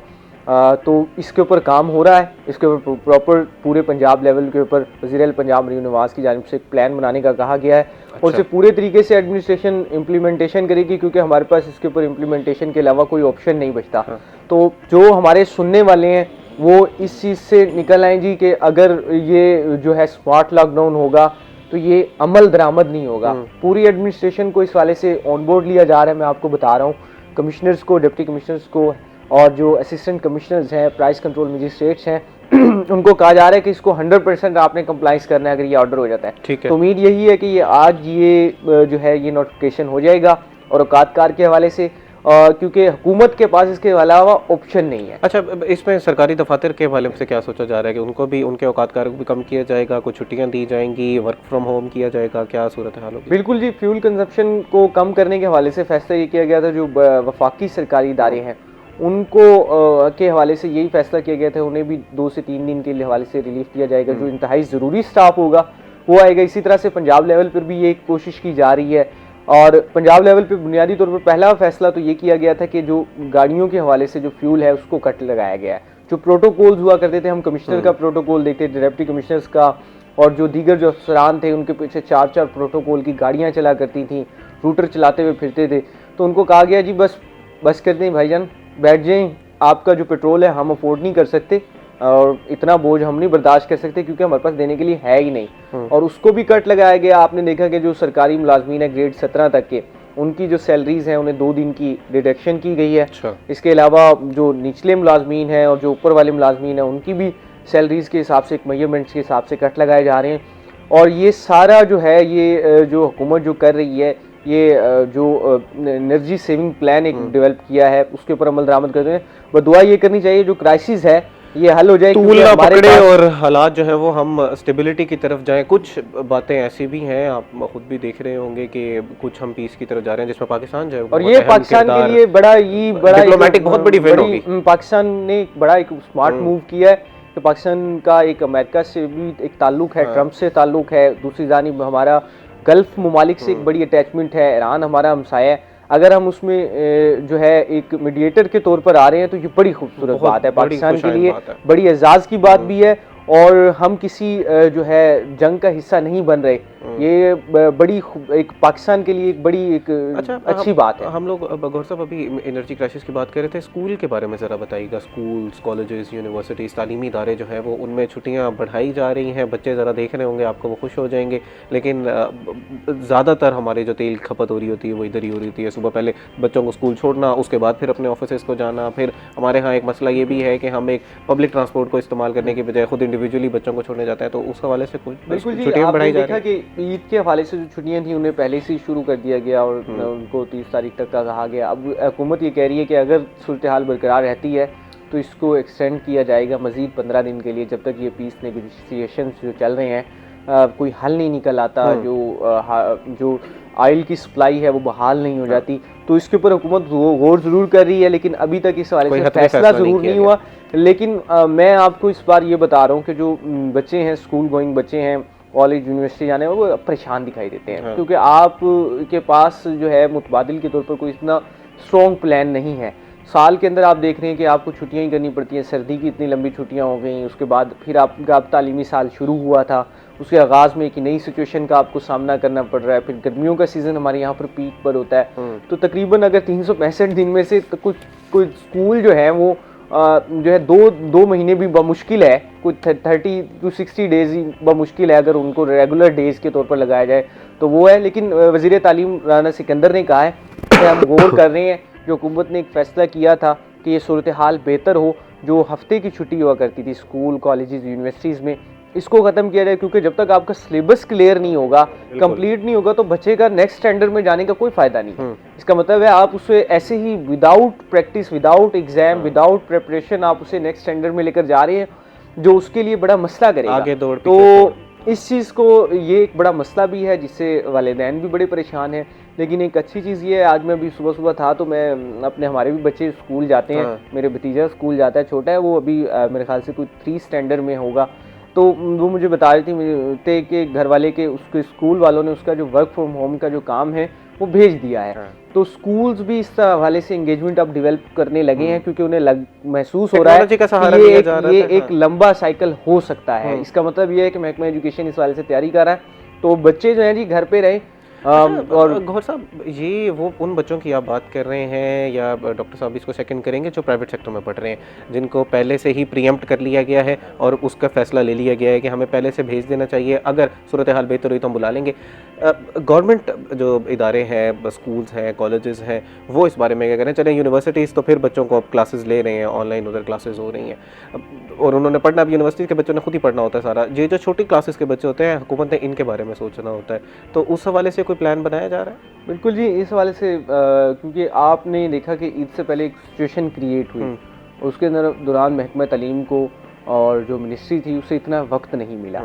तो इसके ऊपर काम हो रहा है, इसके ऊपर प्रॉपर पूरे पंजाब लेवल के ऊपर वज़ीर पंजाब मरीम नवाज़ की जानिब से एक प्लान बनाने का कहा गया है। और इसे पूरे तरीके से एडमिनिस्ट्रेशन इम्प्लीमेंटेशन करेगी क्योंकि हमारे पास इसके ऊपर इम्प्लीमेंटेशन के अलावा कोई ऑप्शन नहीं बचता। तो जो हमारे सुनने वाले हैं वो इस चीज़ से निकल आए जी कि अगर ये जो है स्मार्ट लॉकडाउन होगा तो ये अमल दरामद नहीं होगा। पूरी एडमिनिस्ट्रेशन को इस वाले से ऑन बोर्ड लिया जा रहा है। मैं आपको बता रहा हूँ, कमिश्नर्स को, डिप्टी कमिश्नर्स को, और जो असिस्टेंट कमिश्नर्स हैं, प्राइस कंट्रोल मजिस्ट्रेट्स हैं, उनको कहा जा रहा है कि इसको 100% आपने कंप्लाइंस करना है अगर ये ऑर्डर हो जाता है। ठीक है। तो उम्मीद यही है कि ये आज ये जो है ये नोटिफिकेशन हो जाएगा और औकातकार के हवाले से, क्योंकि हुकूमत के पास इसके अलावा ऑप्शन नहीं है। अच्छा, इसमें सरकारी दफातर के हवाले से क्या सोचा जा रहा है कि उनको भी, उनके औकातकार को भी कम किया जाएगा, कुछ छुट्टियां दी जाएंगी, वर्क फ्रॉम होम किया जाएगा, क्या सूरत हाल होगी? बिल्कुल जी, फ्यूल कंजप्शन को कम करने के हवाले से फैसला ये किया गया था। जो वफाकी सरकारी इदारे हैं उनको के हवाले से यही फैसला किया गया था, उन्हें भी 2 से 3 दिन के हवाले से रिलीफ दिया जाएगा। जो इंतहाई ज़रूरी स्टाफ होगा वो आएगा। इसी तरह से पंजाब लेवल पर भी ये कोशिश की जा रही है और पंजाब लेवल पे बुनियादी तौर पर पहला फैसला तो ये किया गया था कि जो गाड़ियों के हवाले से जो फ्यूल है उसको कट लगाया गया है। जो प्रोटोकॉल्स हुआ करते थे, हम कमिश्नर का प्रोटोकॉल देखते थे, डिप्टी कमिश्नर्स का, और जो दीगर जो अफसरान थे उनके पीछे 4-4 प्रोटोकॉल की गाड़ियाँ चला करती थी, रूटर चलाते हुए फिरते थे। तो उनको कहा गया जी बस कर दें भाईजान, बैठ जाएं, आपका जो पेट्रोल है हम अफोर्ड नहीं कर सकते और इतना बोझ हम नहीं बर्दाश्त कर सकते क्योंकि हमारे पास देने के लिए है ही नहीं। और उसको भी कट लगाया गया। आपने देखा कि जो सरकारी मुलाजमीन है ग्रेड 17 तक के, उनकी जो सैलरीज हैं उन्हें 2 दिन की डिडक्शन की गई है। अच्छा। इसके अलावा जो निचले मुलाजमीन हैं और जो ऊपर वाले मुलाजमीन हैं उनकी भी सैलरीज के हिसाब से, एक मेजरमेंट्स के हिसाब से कट लगाए जा रहे हैं। और ये सारा जो है ये जो हुकूमत जो कर रही है, ये जो एनर्जी सेविंग प्लान एक डेवलप किया है उसके ऊपर अमल दरामद कर रहे हैं। बस दुआ ये करनी चाहिए जो क्राइसिस है ये हल हो जाए, टूल ना पकड़े और हालात जो है वो हम स्टेबिलिटी की तरफ जाएं। कुछ बातें ऐसी भी हैं, आप खुद भी देख रहे होंगे कि कुछ हम पीस की तरफ जा रहे हैं जिसमें पाकिस्तान जो है और ये पाकिस्तान के लिए बड़ा डिप्लोमेटिक बहुत बड़ी विन होगी। पाकिस्तान ने बड़ा एक स्मार्ट मूव किया है कि पाकिस्तान का एक अमेरिका से भी एक ताल्लुक है, ट्रंप से ताल्लुक है, दूसरी जानिब हमारा गल्फ ममालिक से एक बड़ी अटैचमेंट है, ईरान हमारा हमसाया है। अगर हम उसमें जो है एक मीडिएटर के तौर पर आ रहे हैं तो ये बड़ी खूबसूरत बात है, पाकिस्तान के लिए बड़ी एजाज की बात भी है और हम किसी जो है जंग का हिस्सा नहीं बन रहे। ये बड़ी एक पाकिस्तान के लिए एक बड़ी एक अच्छी बात है। हम लोग गौर साहब अभी एनर्जी क्राइसिस की बात कर रहे थे, स्कूल के बारे में ज़रा बताइएगा। स्कूल्स, कॉलेजेस, यूनिवर्सिटीज़, तालीमी इदारे जो हैं वो उनमें छुट्टियां बढ़ाई जा रही हैं। बच्चे ज़रा देख रहे होंगे, आपको वो खुश हो जाएंगे, लेकिन ज़्यादातर हमारे जो तेल खपत हो रही होती है वो इधर ही हो रही होती है। सुबह पहले बच्चों को स्कूल छोड़ना, उसके बाद फिर अपने ऑफिस को जाना। फिर हमारे यहाँ एक मसला ये भी है कि हम एक पब्लिक ट्रांसपोर्ट को इस्तेमाल करने की बजाय खुद इंडिविजुअली बच्चों को छोड़ने जाते हैं, तो उस हवाले से कुछ छुट्टियां बढ़ाई जा रही हैं। ईद के हवाले से जो छुट्टियां थी उन्हें पहले से शुरू कर दिया गया और उनको 30 तारीख तक का कहा गया। अब हुकूमत ये कह रही है कि अगर सूरत हाल बरकरार रहती है तो इसको एक्सटेंड किया जाएगा मज़ीद 15 दिन के लिए, जब तक ये पीस नेगोशिएशंस जो चल रहे हैं कोई हल नहीं निकल आता, जो ऑयल की सप्लाई है वो बहाल नहीं हो जाती। तो इसके ऊपर हुकूमत गौर ज़रूर कर रही है, लेकिन अभी तक इस हवाले से फैसला ज़रूर नहीं हुआ। लेकिन मैं आपको इस बार ये बता रहा हूँ कि जो बच्चे हैं, स्कूल गोइंग बच्चे हैं, कॉलेज यूनिवर्सिटी जाने में, वो परेशान दिखाई देते हैं। क्योंकि आप के पास जो है मुतबादिल के तौर पर कोई इतना स्ट्रॉन्ग प्लान नहीं है। साल के अंदर आप देख रहे हैं कि आपको छुट्टियां ही करनी पड़ती हैं, सर्दी की इतनी लंबी छुट्टियां हो गई, उसके बाद फिर आपका तालीमी साल शुरू हुआ था, उसके आगाज़ में एक नई सिचुएशन का आपको सामना करना पड़ रहा है। फिर गर्मियों का सीज़न हमारे यहाँ पर पीक पर होता है, तो तकरीबन अगर 365 दिन में से कुछ स्कूल जो है वो जो है दो महीने भी बमुश्किल है, कुछ 30 to 60 डेज ही बमुश्किल है अगर उनको रेगुलर डेज के तौर पर लगाया जाए तो वो है। लेकिन वज़ीर तालीम राना सिकंदर ने कहा है कि हम गौर कर रहे हैं, जो हुकूमत ने एक फ़ैसला किया था कि ये सूरत हाल बेहतर हो, जो हफ्ते की छुट्टी हुआ करती थी स्कूल, कॉलेजेस, यूनिवर्सिटीज़ में, इसको ख़त्म किया जाए। क्योंकि जब तक आपका सिलेबस क्लियर नहीं होगा, कंप्लीट नहीं होगा, तो बच्चे का नेक्स्ट स्टैंडर्ड में जाने का कोई फ़ायदा नहीं। इसका मतलब है आप उसे ऐसे ही without practice, without exam, without preparation आप उसे नेक्स्ट स्टैंडर्ड में लेकर जा रहे हैं, जो उसके लिए बड़ा मसला करेगा आगे दौड़। तो इस चीज़ को, ये एक बड़ा मसला भी है जिससे वालिदैन भी बड़े परेशान हैं। लेकिन एक अच्छी चीज़ ये है, आज मैं अभी सुबह था तो मैं अपने, हमारे भी बच्चे स्कूल जाते हैं, मेरे भतीजा स्कूल जाता है, छोटा है वो, अभी मेरे ख्याल से कोई 3 स्टैंडर्ड में होगा। तो वो मुझे बता रही थी कि घर वाले के उसके स्कूल वालों ने उसका जो वर्क फ्रॉम होम का जो काम है वो भेज दिया है। तो स्कूल्स भी इस हवाले से एंगेजमेंट अब डेवलप करने लगे हैं, क्योंकि उन्हें महसूस हो रहा है कि ये एक लंबा साइकिल हो सकता है। इसका मतलब ये है कि महकमा एजुकेशन इस वाले से तैयारी कर रहा है। तो बच्चे जो हैं जी घर पे रहे, और गौहर साहब, ये वो उन बच्चों की आप बात कर रहे हैं या डॉक्टर साहब इसको सेकंड करेंगे जो प्राइवेट सेक्टर में पढ़ रहे हैं, जिनको पहले से ही प्रीएम्प्ट कर लिया गया है और उसका फैसला ले लिया गया है कि हमें पहले से भेज देना चाहिए, अगर सूरत हाल बेहतर हुई तो हम बुला लेंगे। गवर्नमेंट जो इदारे हैं, स्कूल्स हैं, कॉलेजेस हैं, वो इस बारे में क्या करें? चलें यूनिवर्सिटीज़ तो फिर बच्चों को अब क्लासेस ले रहे हैं, ऑनलाइन उधर क्लासेस हो रही हैं और उन्होंने पढ़ना, अब यूनिवर्सिटी के बच्चों ने खुद ही पढ़ना होता है सारा। ये जो छोटी क्लासेस के बच्चे होते हैं, हुकूमत ने इनके बारे में सोचना होता है, तो उस हवाले से कोई प्लान बनाया जा रहा है? बिल्कुल जी, इस हवाले से क्योंकि आपने देखा कि ईद से पहले एक सिचुएशन क्रिएट हुई, उसके दौरान महकमा तालीम को और जो मिनिस्ट्री थी उसे इतना वक्त नहीं मिला।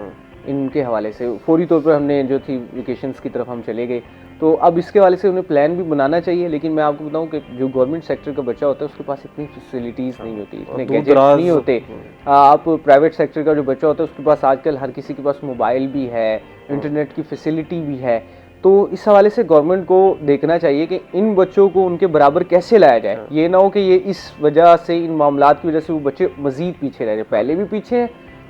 इनके हवाले से फौरी तौर पर हमने जो थी वेकेशंस की तरफ हम चले गए, तो अब इसके हवाले से उन्हें प्लान भी बनाना चाहिए। लेकिन मैं आपको बताऊं कि जो गवर्नमेंट सेक्टर का बच्चा होता है उसके पास इतनी फैसिलिटीज़ नहीं होती, इतने गैजेट्स नहीं होते। आप प्राइवेट सेक्टर का जो बच्चा होता है उसके पास आजकल हर किसी के पास मोबाइल भी है, इंटरनेट की फैसिलिटी भी है। तो इस हवाले से गवर्नमेंट को देखना चाहिए कि इन बच्चों को उनके बराबर कैसे लाया जाए। ये ना हो कि ये इस वजह से, इन मामलात की वजह से वो बच्चे मजीद पीछे रह जाए, पहले भी पीछे हैं,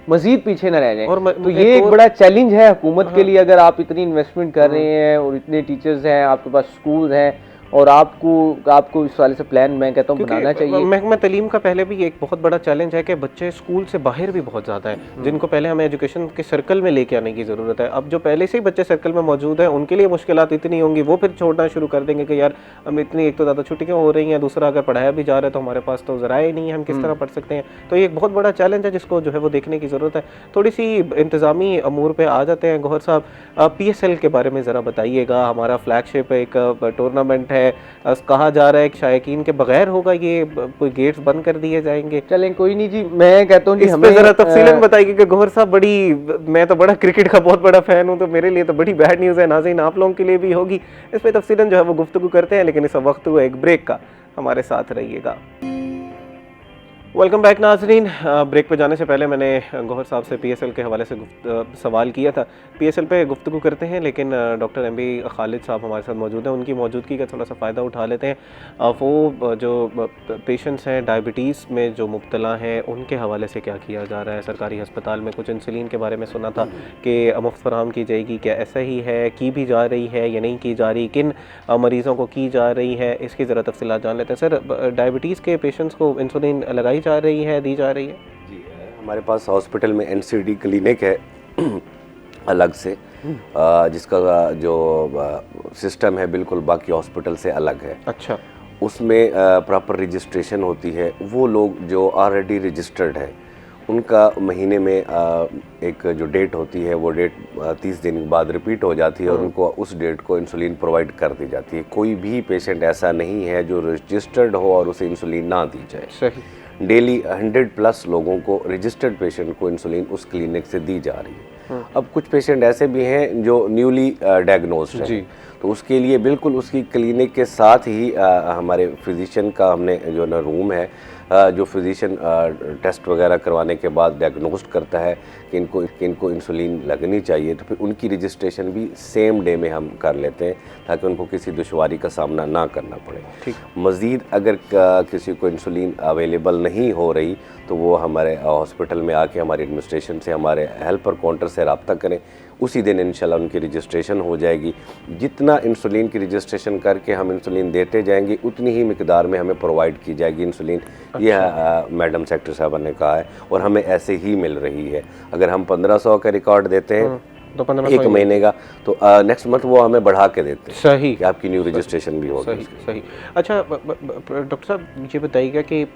मजीद पीछे न रह जाए। तो ये एक बड़ा चैलेंज है हुकूमत के लिए, अगर आप इतनी इन्वेस्टमेंट कर रहे हैं और इतने टीचर्स हैं, आपके पास स्कूल हैं और आपको इस वाले से प्लान मैं कहता हूँ बनाना चाहिए। महकमा तालीम का पहले भी एक बहुत बड़ा चैलेंज है कि बच्चे स्कूल से बाहर भी बहुत ज़्यादा हैं, जिनको पहले हमें एजुकेशन के सर्कल में लेके आने की ज़रूरत है। अब जो पहले से ही बच्चे सर्कल में मौजूद हैं उनके लिए मुश्किलात इतनी होंगी, वो फिर छोड़ना शुरू कर देंगे कि यार हम इतनी, एक तो ज़्यादा छुट्टियाँ हो रही हैं, दूसरा अगर पढ़ाया भी जा रहा है तो हमारे पास तो ज़राए नहीं है, हम किस तरह पढ़ सकते हैं। तो ये एक बहुत बड़ा चैलेंज है जिसको जो है वो देखने की ज़रूरत है। थोड़ी सी इंतज़ामी अमूर पे आ जाते हैं। गौहर साहब, PSL के बारे में ज़रा बताइएगा। हमारा फ्लैगशिप एक टूर्नामेंट है, कहा जा रहा है कि शायकीन के बगैर होगा, ये कोई गेट्स बंद कर दिए जाएंगे। चलें कोई नहीं जी, मैं कहता हूँ जी हमें जरा तफसीलन बताइए कि गौहर साहब, मैं तो बड़ा क्रिकेट का बहुत बड़ा फैन हूँ, तो मेरे लिए तो बड़ी बैड न्यूज़ है, नाज़रीन आप लोगों के लिए भी होगी। इस पर तफसीलन जो है वो गुफ्तगू करते हैं, लेकिन इस वक्त हुआ एक ब्रेक का, हमारे साथ रहिएगा। वेलकम बैक नाजरीन। ब्रेक पे जाने से पहले मैंने गौहर साहब से PSL के हवाले से सवाल किया था। PSL पे गुफ्तगू करते हैं, लेकिन डॉक्टर MB खालिद साहब हमारे साथ मौजूद हैं, उनकी मौजूदगी का थोड़ा सा फ़ायदा उठा लेते हैं। वो जो पेशेंट्स हैं डायबिटीज़ में जो मुब्तला हैं, उनके हवाले से क्या किया जा रहा है? सरकारी हस्पताल में कुछ इंसुलिन के बारे में सुना था कि मुफ्त फराहम की जाएगी, क्या ऐसा ही है? की भी जा रही है या नहीं की जा रही? किन मरीज़ों को की जा रही है? इसकी ज़रा तफसीलात जान लेते हैं। सर, डायबिटीज़ के पेशेंट्स को इंसुलिन लगाई जा रही है, दी जा रही है? जी, हमारे पास हॉस्पिटल में NCD क्लिनिक है अलग से, जिसका जो सिस्टम है बिल्कुल बाकी हॉस्पिटल से अलग है। अच्छा। उसमें प्रॉपर रजिस्ट्रेशन होती है। वो लोग जो ऑलरेडी रजिस्टर्ड है उनका महीने में एक जो डेट होती है वो डेट 30 दिन बाद रिपीट हो जाती है और उनको उस डेट को इंसुलिन प्रोवाइड कर दी जाती है। कोई भी पेशेंट ऐसा नहीं है जो रजिस्टर्ड हो और उसे इंसुलिन ना दी जाए। सही। डेली 100+ लोगों को, रजिस्टर्ड पेशेंट को इंसुलिन उस क्लिनिक से दी जा रही है। अब कुछ पेशेंट ऐसे भी हैं जो न्यूली डायग्नोस्ड हैं, तो उसके लिए बिल्कुल उसकी क्लिनिक के साथ ही हमारे फिजिशियन का हमने जो ना रूम है, जो फिजिशियन टेस्ट वगैरह करवाने के बाद डायग्नोस्ट करता है कि इनको इंसुलिन लगनी चाहिए, तो फिर उनकी रजिस्ट्रेशन भी सेम डे में हम कर लेते हैं ताकि उनको किसी दुश्वारी का सामना ना करना पड़े। ठीक। मज़ीद अगर किसी को इंसुलिन अवेलेबल नहीं हो रही तो वो हमारे हॉस्पिटल में आके हमारी एडमिनिस्ट्रेशन से, हमारे हेल्पर काउंटर से रब्ता करें, उसी दिन इंशाल्लाह उनकी रजिस्ट्रेशन हो जाएगी। जितना इंसुलिन की रजिस्ट्रेशन करके हम इंसुलिन देते जाएंगे उतनी ही मिकदार में हमें प्रोवाइड की जाएगी इंसुलिन। अच्छा। यह मैडम सेक्रेटरी साहब ने कहा है और हमें ऐसे ही मिल रही है। अगर हम 1500 का रिकॉर्ड देते हैं तो 1500 एक महीने का, तो नेक्स्ट मंथ वो हमें बढ़ा के देते हैं। सही। कि आपकी न्यू रजिस्ट्रेशन भी होगी। सही सही। अच्छा डॉक्टर साहब, ये बताइएगा कि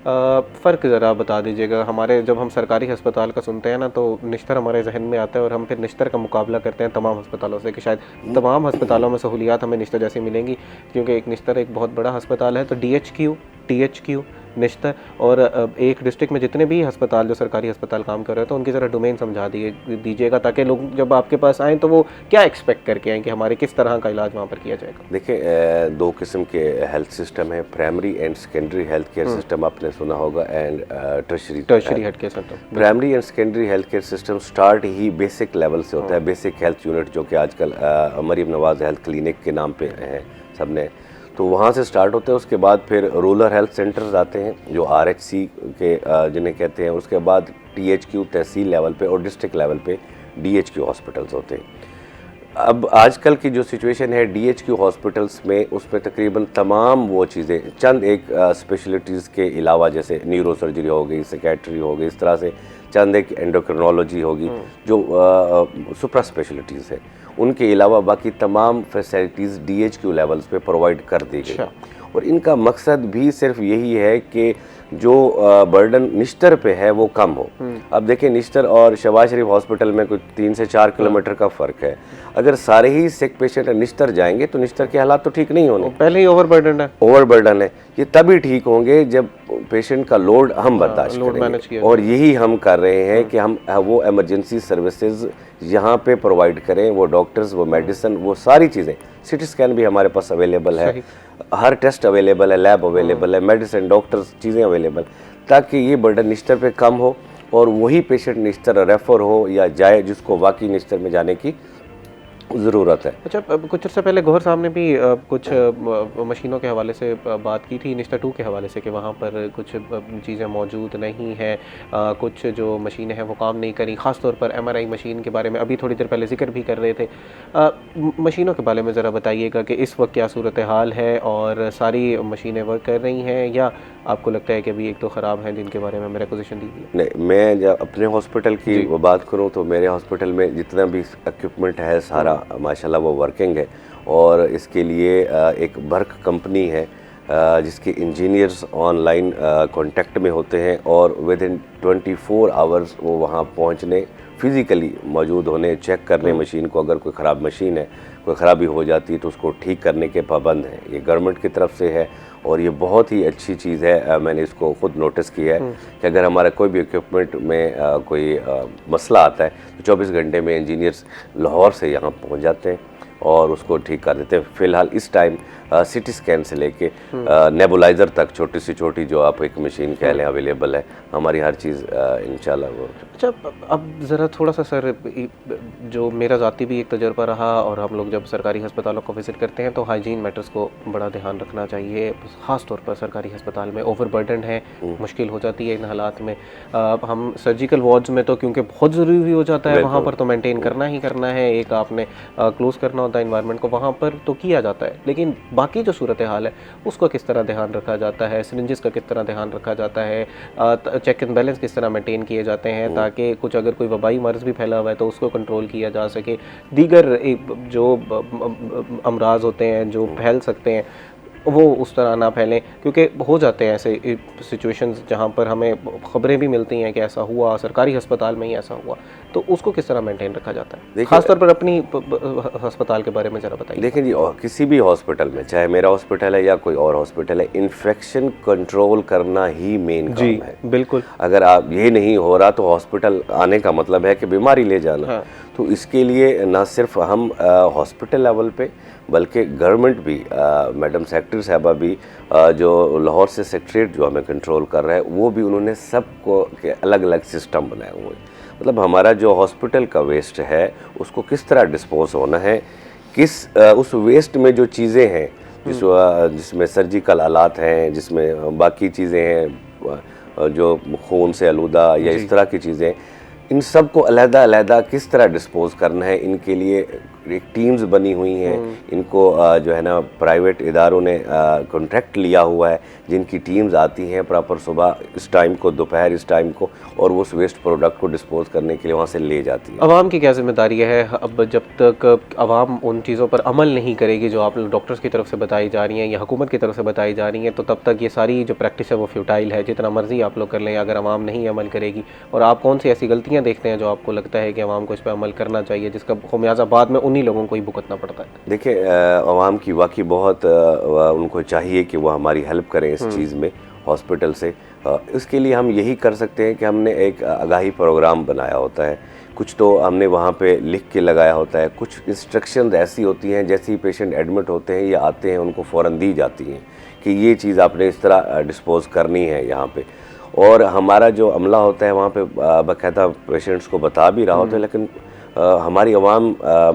फ़र्क ज़रा बता दीजिएगा। हमारे जब हम सरकारी अस्पताल का सुनते हैं ना तो निश्तर हमारे जहन में आता है और हम फिर निश्तर का मुकाबला करते हैं तमाम अस्पतालों से कि शायद तमाम अस्पतालों में सहूलियात हमें निश्तर जैसी मिलेंगी, क्योंकि एक निश्तर एक बहुत बड़ा अस्पताल है। तो DHQ, THQ, निश्तर और एक डिस्ट्रिक्ट में जितने भी अस्पताल जो सरकारी अस्पताल काम कर रहे हैं, तो उनकी ज़रा डोमेन समझा दीजिएगा ताकि लोग जब आपके पास आएँ तो वो क्या एक्सपेक्ट करके आएँ कि हमारे किस तरह का इलाज वहाँ पर किया जाएगा। देखिए, दो किस्म के हेल्थ सिस्टम है, primary and secondary health care system आपने सुना होगा, and tertiary health care system. Primary and secondary health care system start he basic level से होता है, बेसिक हेल्थ यूनिट, जो कि आजकल मरीम नवाज हेल्थ क्लिनिक के नाम पे हैं सबने, तो वहाँ से स्टार्ट होता है। उसके बाद फिर रूरल हेल्थ सेंटर्स आते हैं जो RHC के जिन्हें कहते हैं। उसके बाद THQ तहसील लेवल पे और डिस्ट्रिक्ट लेवल पे DHQ हॉस्पिटल्स होते हैं। अब आजकल की जो सिचुएशन है DHQ हॉस्पिटल्स में, उसमें तकरीबन तमाम वो चीज़ें, चंद एक स्पेशलिटीज़ के अलावा, जैसे न्यूरो सर्जरी हो गई, साइकेट्री हो गई, इस तरह से चंद एक एंडोक्रिनोलॉजी होगी जो सुपर स्पेशलिटीज़ है, उनके अलावा बाकी तमाम फैसिलिटीज़ DHQ लेवल्स पे प्रोवाइड कर दी गई। और इनका मकसद भी सिर्फ यही है कि जो बर्डन निश्तर पे है वो कम हो। अब देखिए, निश्तर और शहबाज शरीफ हॉस्पिटल में कुछ 3 से 4 किलोमीटर का फ़र्क है। अगर सारे ही सिक पेशेंट निश्तर जाएंगे तो निश्तर के हालात तो ठीक नहीं होने, पहले ही ओवरबर्डन है। ओवरबर्डन है। ये तभी ठीक होंगे जब पेशेंट का लोड हम बर्दाश्त करेंगे, और यही हम कर रहे हैं कि हम वो इमरजेंसी सर्विसेज यहाँ पे प्रोवाइड करें, वो डॉक्टर्स, वो मेडिसिन, वो सारी चीज़ें। CT स्कैन भी हमारे पास अवेलेबल है, हर टेस्ट अवेलेबल है, लैब अवेलेबल है, मेडिसिन, डॉक्टर्स, चीज़ें अवेलेबल, ताकि ये बर्डन निश्तर पे कम हो और वही पेशेंट निश्तर रेफ़र हो या जाए जिसको वाकई निश्तर में जाने की ज़रूरत है। अच्छा, कुछ अर्से पहले गौहर साहब ने भी कुछ मशीनों के हवाले से बात की थी, निश्तर 2 के हवाले से, कि वहाँ पर कुछ चीज़ें मौजूद नहीं हैं, कुछ जो मशीनें हैं वो काम नहीं करी। ख़ास तौर पर MRI मशीन के बारे में अभी थोड़ी देर पहले जिक्र भी कर रहे थे। मशीनों के बारे में ज़रा बताइएगा कि इस वक्त क्या सूरत हाल है, और सारी मशीनें वर्क कर रही हैं, या आपको लगता है कि अभी 1-2 ख़राब हैं जिनके बारे में मेरा पोजीशन दीजिए। नहीं, मैं जब अपने हॉस्पिटल की बात करूं तो मेरे हॉस्पिटल में जितना भी इक्विपमेंट है सारा माशाल्लाह वो वर्किंग है, और इसके लिए एक बर्क कंपनी है जिसके इंजीनियर्स ऑनलाइन कांटेक्ट में होते हैं, और विद इन 24 आवर्स वो वहाँ पहुँचने, फिज़िकली मौजूद होने, चेक करने मशीन को। अगर कोई ख़राब मशीन है, कोई ख़राबी हो जाती है तो उसको ठीक करने के पाबंद हैं। ये गवर्नमेंट की तरफ से है और ये बहुत ही अच्छी चीज़ है। मैंने इसको ख़ुद नोटिस किया है कि अगर हमारा कोई भी इक्विपमेंट में कोई मसला आता है तो 24 घंटे में इंजीनियर्स लाहौर से यहाँ पहुँच जाते हैं और उसको ठीक कर देते हैं। फ़िलहाल इस टाइम CT स्कैन से लेके नेबुलाइज़र तक, छोटी से छोटी जो आप एक मशीन कह लें, अवेलेबल है। हमारी हर चीज़ इंशाल्लाह वो। अच्छा, अब ज़रा थोड़ा सा सर, जो मेरा ज़ाती भी एक तजर्बा रहा, और हम लोग जब सरकारी अस्पतालों को विज़िट करते हैं तो हाइजीन मैटर्स को बड़ा ध्यान रखना चाहिए। ख़ास तौर पर सरकारी अस्पताल में ओवरबर्डन है, मुश्किल हो जाती है इन हालात में। हम सर्जिकल वार्ड्स में तो क्योंकि बहुत ज़रूरी हो जाता है, वहाँ पर तो मेंटेन करना ही करना है, एक आपने क्लोज़ करना होता है इन्वायरमेंट को, वहाँ पर तो किया जाता है। लेकिन बाकी जो सूरत हाल है उसको किस तरह ध्यान रखा जाता है, सिरिंजेस का किस तरह ध्यान रखा जाता है, चेक एंड बैलेंस किस तरह मेंटेन किए जाते हैं, ताकि कुछ अगर कोई वबाई मर्ज़ भी फैला हुआ है तो उसको कंट्रोल किया जा सके, दीगर जो अमराज होते हैं जो फैल सकते हैं वो उस तरह ना फैलें, क्योंकि हो जाते हैं ऐसे सिचुएशंस जहाँ पर हमें ख़बरें भी मिलती हैं कि ऐसा हुआ, सरकारी अस्पताल में ही ऐसा हुआ, तो उसको किस तरह मेंटेन रखा जाता है? खासतौर पर अपनी अस्पताल के बारे में ज़रा बताइए। देखिए जी, किसी भी हॉस्पिटल में, चाहे मेरा हॉस्पिटल है या कोई और हॉस्पिटल है, इन्फेक्शन कंट्रोल करना ही मेन काम है। बिल्कुल। अगर आप ये नहीं हो रहा तो हॉस्पिटल आने का मतलब है कि बीमारी ले जाना। तो इसके लिए ना सिर्फ हम हॉस्पिटल लेवल पे, बल्कि गवर्नमेंट भी, मैडम सेक्रेटरी साहबा भी, जो लाहौर से सेक्रेटरीट जो हमें कंट्रोल कर रहा है, वो भी उन्होंने सबको के अलग अलग सिस्टम बनाए हुए हैं। मतलब हमारा जो हॉस्पिटल का वेस्ट है उसको किस तरह डिस्पोज होना है, उस वेस्ट में जो चीज़ें हैं, जिसमें सर्जिकल आलात हैं, जिसमें बाकी चीज़ें हैं जो खून से आलूदा या इस तरह की चीज़ें, इन सब को अलहदा किस तरह डिस्पोज करना है, इनके लिए एक टीम्स बनी हुई हैं। इनको जो है ना प्राइवेट इदारों ने कॉन्ट्रैक्ट लिया हुआ है, जिनकी टीम्स आती हैं प्रॉपर सुबह इस टाइम को, दोपहर इस टाइम को, और वो उस वेस्ट प्रोडक्ट को डिस्पोज करने के लिए वहाँ से ले जाती है। अवाम की क्या जिम्मेदारी है? अब जब तक अवाम उन चीज़ों पर अमल नहीं करेगी जो आप डॉक्टर्स की तरफ से बताई जा रही हैं या हुकूमत की तरफ से बताई जा रही हैं, तो तब तक ये सारी जो प्रैक्टिस है वो फ्यूटाइल है। जितना मर्जी आप लोग कर लें, अगर अवाम नहीं अमल करेगी। और आप कौन सी ऐसी गलतियाँ देखते हैं जो आपको लगता है कि अवाम को इस पर अमल करना चाहिए, जिसका खुमियाजा बाद में उन्हीं लोगों को ही भुगतना पड़ता है? देखिए, अवाम की वाकई बहुत उनको चाहिए कि वो हमारी हेल्प करें इस चीज़ में हॉस्पिटल से। इसके लिए हम यही कर सकते हैं कि हमने एक आगाही प्रोग्राम बनाया होता है। कुछ तो हमने वहाँ पे लिख के लगाया होता है, कुछ इंस्ट्रक्शंस ऐसी होती हैं जैसे ही पेशेंट एडमिट होते हैं या आते हैं उनको फ़ौरन दी जाती हैं कि ये चीज़ आपने इस तरह डिस्पोज़ करनी है यहाँ पे। और हमारा जो अमला होता है वहाँ पे बाकायदा पेशेंट्स को बता भी रहा होता है, लेकिन हमारी आवाम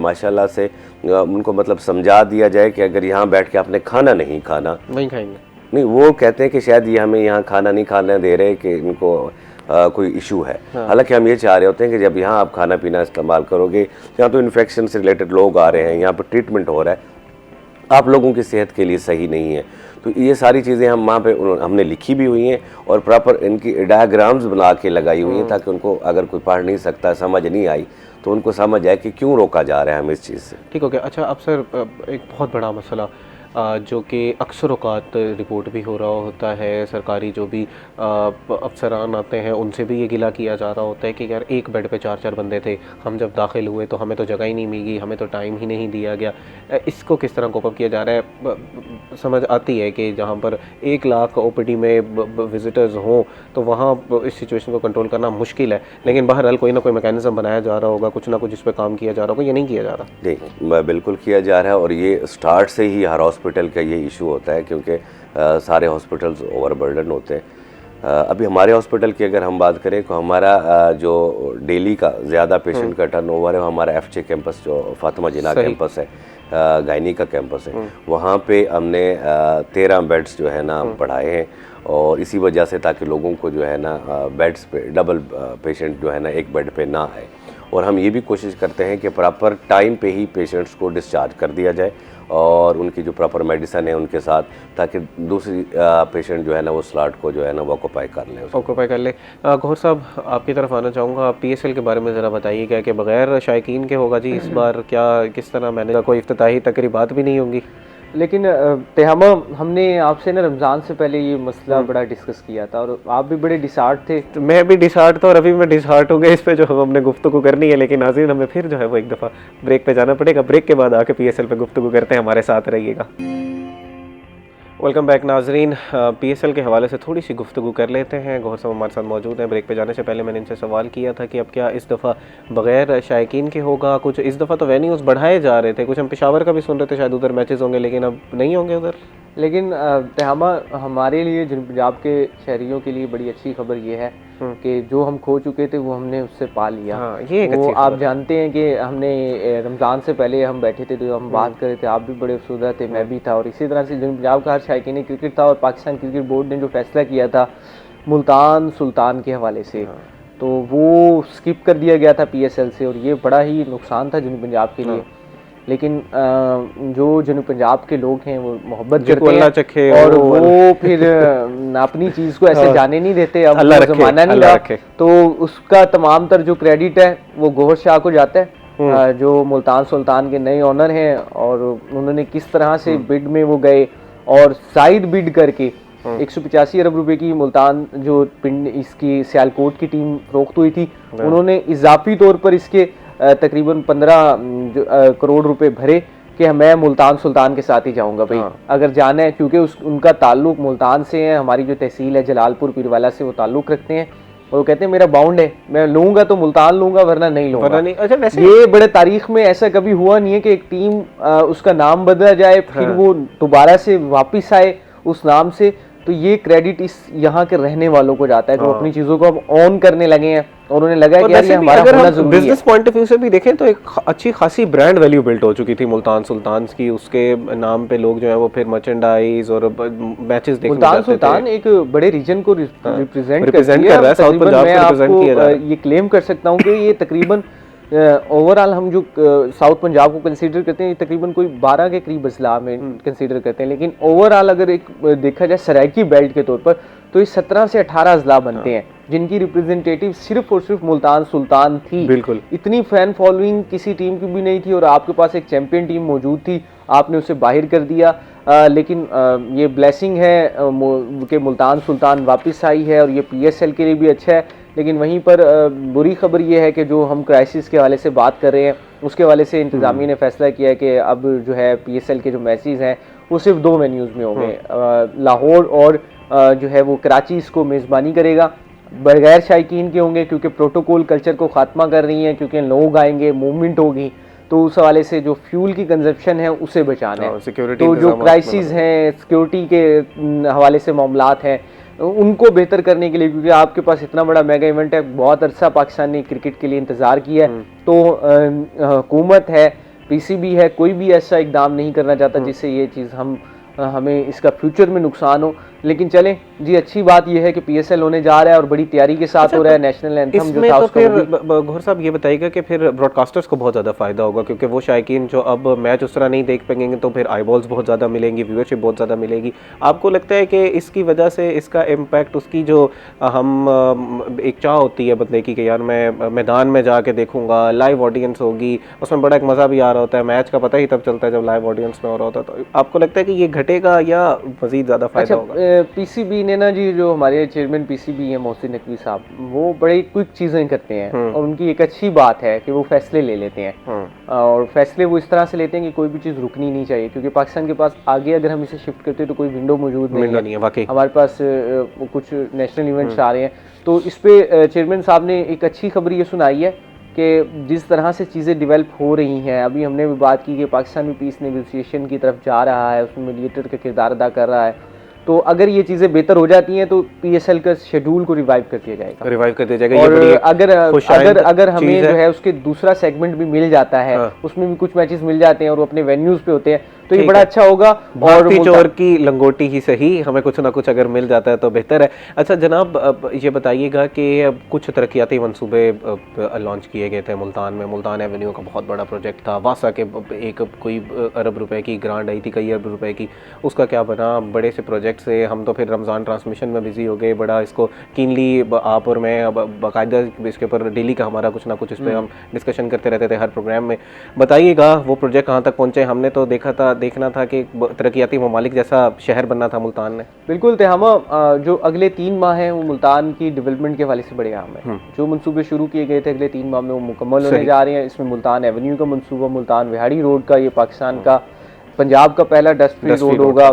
माशाल्लाह से उनको मतलब समझा दिया जाए कि अगर यहाँ बैठ के आपने खाना नहीं खाना, नहीं खाएंगे, नहीं, वो कहते हैं कि शायद ये हमें यहाँ खाना नहीं खाने दे रहे, कि इनको कोई इशू है। हालांकि हम ये चाह रहे होते हैं कि जब यहाँ आप खाना पीना इस्तेमाल करोगे, यहाँ तो इन्फेक्शन से रिलेटेड लोग आ रहे हैं, यहाँ पर ट्रीटमेंट हो रहा है, आप लोगों की सेहत के लिए सही नहीं है। तो ये सारी चीज़ें हम वहाँ पे हमने लिखी भी हुई हैं और प्रॉपर इनकी डायग्राम्स बना के लगाई हुई हैं, ताकि उनको अगर कोई पढ़ नहीं सकता, समझ नहीं आई, तो उनको समझ आए कि क्यों रोका जा रहा है हमें इस चीज़ से। ठीक हो गया। अच्छा, अब सर एक बहुत बड़ा मसला जो कि अक्सर औक़ात रिपोर्ट भी हो रहा होता है, सरकारी जो भी अफसरान आते हैं उनसे भी ये गिला किया जा रहा होता है कि यार एक बेड पे 4-4 बंदे थे, हम जब दाखिल हुए तो हमें तो जगह ही नहीं मिली, हमें तो टाइम ही नहीं दिया गया। इसको किस तरह कोप अप किया जा रहा है? समझ आती है कि जहाँ पर 1 लाख ओपीडी में विजिटर्स हों तो वहाँ इस सिचुएशन को कंट्रोल करना मुश्किल है, लेकिन बहरहाल कोई ना कोई मैकेनिज़्म बनाया जा रहा होगा, कुछ ना कुछ इस पर काम किया जा रहा होगा। ये नहीं किया जा रहा? नहीं, बिल्कुल किया जा रहा है, और ये स्टार्ट से ही हर हॉस्पिटल का ये इशू होता है, क्योंकि सारे हॉस्पिटल्स ओवरबर्डन होते हैं। अभी हमारे हॉस्पिटल की अगर हम बात करें तो हमारा जो डेली का ज़्यादा पेशेंट का टर्नओवर है, हमारा एफजे कैंपस जो फातिमा जिन्ना कैंपस है, गायनी का कैंपस है, वहाँ पे हमने 13 बेड्स जो है ना बढ़ाए हैं, और इसी वजह से ताकि लोगों को जो है ना बेड्स पे डबल पेशेंट जो है ना एक बेड पे ना आए। और हम ये भी कोशिश करते हैं कि प्रॉपर टाइम पे ही पेशेंट्स को डिस्चार्ज कर दिया जाए, और उनकी जो प्रॉपर मेडिसिन है उनके साथ, ताकि दूसरी पेशेंट जो है ना वो स्लॉट को जो है ना वो ऑक्यूपाई कर लें, ऑक्यूपाई कर ले। गौहर साहब, आपकी तरफ आना चाहूँगा। पीएसएल के बारे में ज़रा बताइए, क्या कि बगैर शायकीन के होगा जी इस बार? क्या किस तरह मैंने कोई इफ्तिताही तकरीबात भी नहीं होंगी? लेकिन तेहमा, हमने आपसे ना रमज़ान से पहले ये मसला बड़ा डिस्कस किया था, और आप भी बड़े डिसहार्ट थे। तो मैं भी डिसहार्ट था, और अभी मैं डिसहार्ट हो गया इस पे जो हमने गुफ्तगू करनी है। लेकिन नाज़रीन, हमें फिर जो है वो एक दफ़ा ब्रेक पे जाना पड़ेगा। ब्रेक के बाद आके पीएसएल पे गुफ्तगू करते हैं, हमारे साथ रहिएगा। वेलकम बैक नाजरीन। पीएसएल के हवाले से थोड़ी सी गुफ्तगू कर लेते हैं। गौहर साहब हमारे साथ मौजूद हैं। ब्रेक पे जाने से पहले मैंने इनसे सवाल किया था कि अब क्या इस दफ़ा बग़ैर शायकीन के होगा? कुछ इस दफ़ा तो वेन्यूज़ बढ़ाए जा रहे थे, कुछ हम पेशावर का भी सुन रहे थे, शायद उधर मैचेस होंगे, लेकिन अब नहीं होंगे उधर। लेकिन तेहमा, हमारे लिए जनूब पंजाब के शहरियों के लिए बड़ी अच्छी खबर ये है कि जो हम खो चुके थे वो हमने उससे पा लिया। हाँ, ये एक वो अच्छी आप जानते हैं कि हमने रमज़ान से पहले हम बैठे थे तो हम बात कर रहे थे, आप भी बड़े अफसरदा थे, मैं भी था, और इसी तरह से जनूब पंजाब का हर शायकीन क्रिकेट था, और पाकिस्तान क्रिकेट बोर्ड ने जो फैसला किया था मुल्तान सुल्तान के हवाले से, तो वो स्किप कर दिया गया था पीएसएल से, और ये बड़ा ही नुकसान था जनूब पंजाब के लिए। लेकिन जो जनूब पंजाब के लोग हैं वो मोहब्बत करते हैं, और वो फिर अपनी चीज़ को ऐसे जाने नहीं देते। अब ज़माना नहीं रहा, तो उसका तमाम तर जो क्रेडिट है वो गौहर शाह को जाता है, जो मुल्तान सुल्तान के नए ऑनर हैं, और उन्होंने किस तरह से बिड में वो गए, और साइड बिड करके 185 अरब रुपए की मुल्तान जो पिंड इसकी सियालकोट की टीम फरोख्त हुई थी, उन्होंने इजाफी तौर पर इसके तकरीबन 15 करोड़ रुपए भरे कि मैं मुल्तान सुल्तान के साथ ही जाऊंगा भाई, अगर जाना है, क्योंकि उनका ताल्लुक मुल्तान से है, हमारी जो तहसील है जलालपुर पीरवाला से वो ताल्लुक रखते हैं, और वो कहते हैं मेरा बाउंड है, मैं लूंगा तो मुल्तान लूंगा, वरना नहीं लूंगा। अच्छा, वैसे ये बड़े तारीख में ऐसा कभी हुआ नहीं है कि एक टीम उसका नाम बदला जाए, फिर वो दोबारा से वापिस आए उस नाम से। तो ये क्रेडिट इस यहाँ के रहने वालों को जाता है, जो अपनी चीजों को अब ऑन करने लगे हैं, और उन्हें लगा कि यार ये हमारा होना जरूरी है। बिजनेस पॉइंट ऑफ व्यू से भी देखें तो एक अच्छी खासी ब्रांड वैल्यू बिल्ट हो चुकी थी मुल्तान सुल्तान की, उसके नाम पे लोग जो है वो फिर मर्चेंडाइज और मैचेस देखने मुल्तान सुल्तान एक बड़े रीजन को रिप्रेजेंट कर रहा है, साउथ पंजाब को रिप्रेजेंट किया जा रहा है। ये क्लेम कर सकता हूँ कि ये तकरीबन ओवरऑल हम जो साउथ पंजाब को कंसीडर करते हैं, तकरीबन कोई 12 के करीब अजला में कंसीडर करते हैं, लेकिन ओवरऑल अगर एक देखा जाए सराइकी बेल्ट के तौर पर तो ये 17 से 18 अजला बनते हैं, जिनकी रिप्रेजेंटेटिव सिर्फ और सिर्फ मुल्तान सुल्तान थी। बिल्कुल, इतनी फैन फॉलोइंग किसी टीम की भी नहीं थी, और आपके पास एक चैंपियन टीम मौजूद थी, आपने उसे बाहर कर दिया। लेकिन ये ब्लेसिंग है कि मुल्तान सुल्तान वापस आई है, और ये पीएसएल के लिए भी अच्छा है। लेकिन वहीं पर बुरी खबर ये है कि जो हम क्राइसिस के हवाले से बात कर रहे हैं, उसके हवाले से इंतज़ामिया ने फैसला किया है कि अब जो है पीएसएल के जो मैचेस हैं वो सिर्फ 2 वेन्यूज़ में होंगे, लाहौर और जो है वो कराची इसको मेज़बानी करेगा, बगैर शायकीन के होंगे, क्योंकि प्रोटोकॉल कल्चर को ख़ात्मा कर रही हैं, क्योंकि लोग आएंगे, मूवमेंट होगी, तो उस हवाले से जो फ्यूल की कंजप्शन है उसे बचाना है। तो जो क्राइसिस हैं, सिक्योरिटी के हवाले से मामलात हैं, उनको बेहतर करने के लिए, क्योंकि आपके पास इतना बड़ा मेगा इवेंट है, बहुत अरसा पाकिस्तान ने क्रिकेट के लिए इंतज़ार किया है, तो हुकूमत है, पीसीबी है, कोई भी ऐसा इकदाम नहीं करना चाहता जिससे ये चीज़ हमें इसका फ्यूचर में नुकसान हो। लेकिन चलें जी, अच्छी बात यह है कि पीएसएल होने जा रहा है और बड़ी तैयारी के साथ हो रहा है। नेशनल एंथम जो इसमें था तो उसका फिर वो भी घोर साहब ये बताइएगा कि फिर ब्रॉडकास्टर्स को बहुत ज़्यादा फ़ायदा होगा, क्योंकि वो शायकीन जो अब मैच उस तरह नहीं देख पाएंगे तो फिर आईबॉल्स बहुत ज़्यादा मिलेंगी, व्यूअरशिप बहुत ज़्यादा मिलेगी। आपको लगता है कि इसकी वजह से इसका इम्पैक्ट उसकी जो एक चाह होती है बंदे की कि यार मैं मैदान में जाके देखूंगा, लाइव ऑडियंस होगी, उसमें बड़ा एक मज़ा भी आ रहा होता है, मैच का पता ही तब चलता है जब लाइव ऑडियंस में हो रहा होता है, तो आपको लगता है कि ये घटेगा या मज़ीद ज़्यादा फ़ायदा होगा? पीसीबी ने ना जी, जो हमारे चेयरमैन पीसीबी हैं मोहसिन नकवी साहब, वो बड़ी क्विक चीज़ें करते हैं और उनकी एक अच्छी बात है कि वो फैसले ले लेते हैं और फैसले वो इस तरह से लेते हैं कि कोई भी चीज़ रुकनी नहीं चाहिए, क्योंकि पाकिस्तान के पास आगे अगर हम इसे शिफ्ट करते हैं तो कोई विंडो मौजूद नहीं है वाकई। हमारे पास कुछ नेशनल इवेंट्स आ रहे हैं, तो इस पे चेयरमैन साहब ने एक अच्छी खबर ये सुनाई है कि जिस तरह से चीज़ें डेवलप हो रही हैं, अभी हमने भी बात की कि पाकिस्तान भी पीस नेगोशिएशन की तरफ जा रहा है, उसमें मीडिएटर का किरदार अदा कर रहा है, तो अगर ये चीज़ें बेहतर हो जाती हैं तो पीएसएल का शेड्यूल को रिवाइव कर दिया जाएगा, और अगर हमें जो है उसके दूसरा सेगमेंट भी मिल जाता है, उसमें भी कुछ मैचेस मिल जाते हैं और वो अपने वेन्यूज़ पे होते हैं, तो ये बड़ा अच्छा होगा। और चोर की लंगोटी ही सही, हमें कुछ ना कुछ अगर मिल जाता है तो बेहतर है। अच्छा जनाब, अब ये बताइएगा कि अब कुछ तरक्याती मंसूबे लॉन्च किए गए थे मुल्तान में। मुल्तान एवेन्यू का बहुत बड़ा प्रोजेक्ट था, वासा के एक कोई अरब रुपए की ग्रांट आई थी, कई अरब रुपए की, उसका क्या बना? बड़े से प्रोजेक्ट से हम तो फिर रमज़ान ट्रांसमिशन में बिजी हो गए, बड़ा इसको कीनली आप और मैं बाकायदा इसके ऊपर डेली का हमारा कुछ ना कुछ इस पर हम डिस्कशन करते रहते थे हर प्रोग्राम में। बताइएगा वो प्रोजेक्ट कहाँ तक पहुँचे? हमने तो देखना था कि तरक्याती ममालिक जैसा शहर बनना था मुल्तान ने। बिल्कुल थे। हम जो अगले 3 माह हैं वो मुल्तान की डेवलपमेंट के हवाले से बड़े अहम हैं। जो मंसूबे शुरू किए गए थे अगले 3 माह में वो मुकम्मल होने जा रहे हैं। इसमें मुल्तान एवेन्यू का मंसूबा, मुल्तान विहाड़ी रोड का, ये पाकिस्तान का पंजाब का पहला डस्ट फ्री रोड होगा,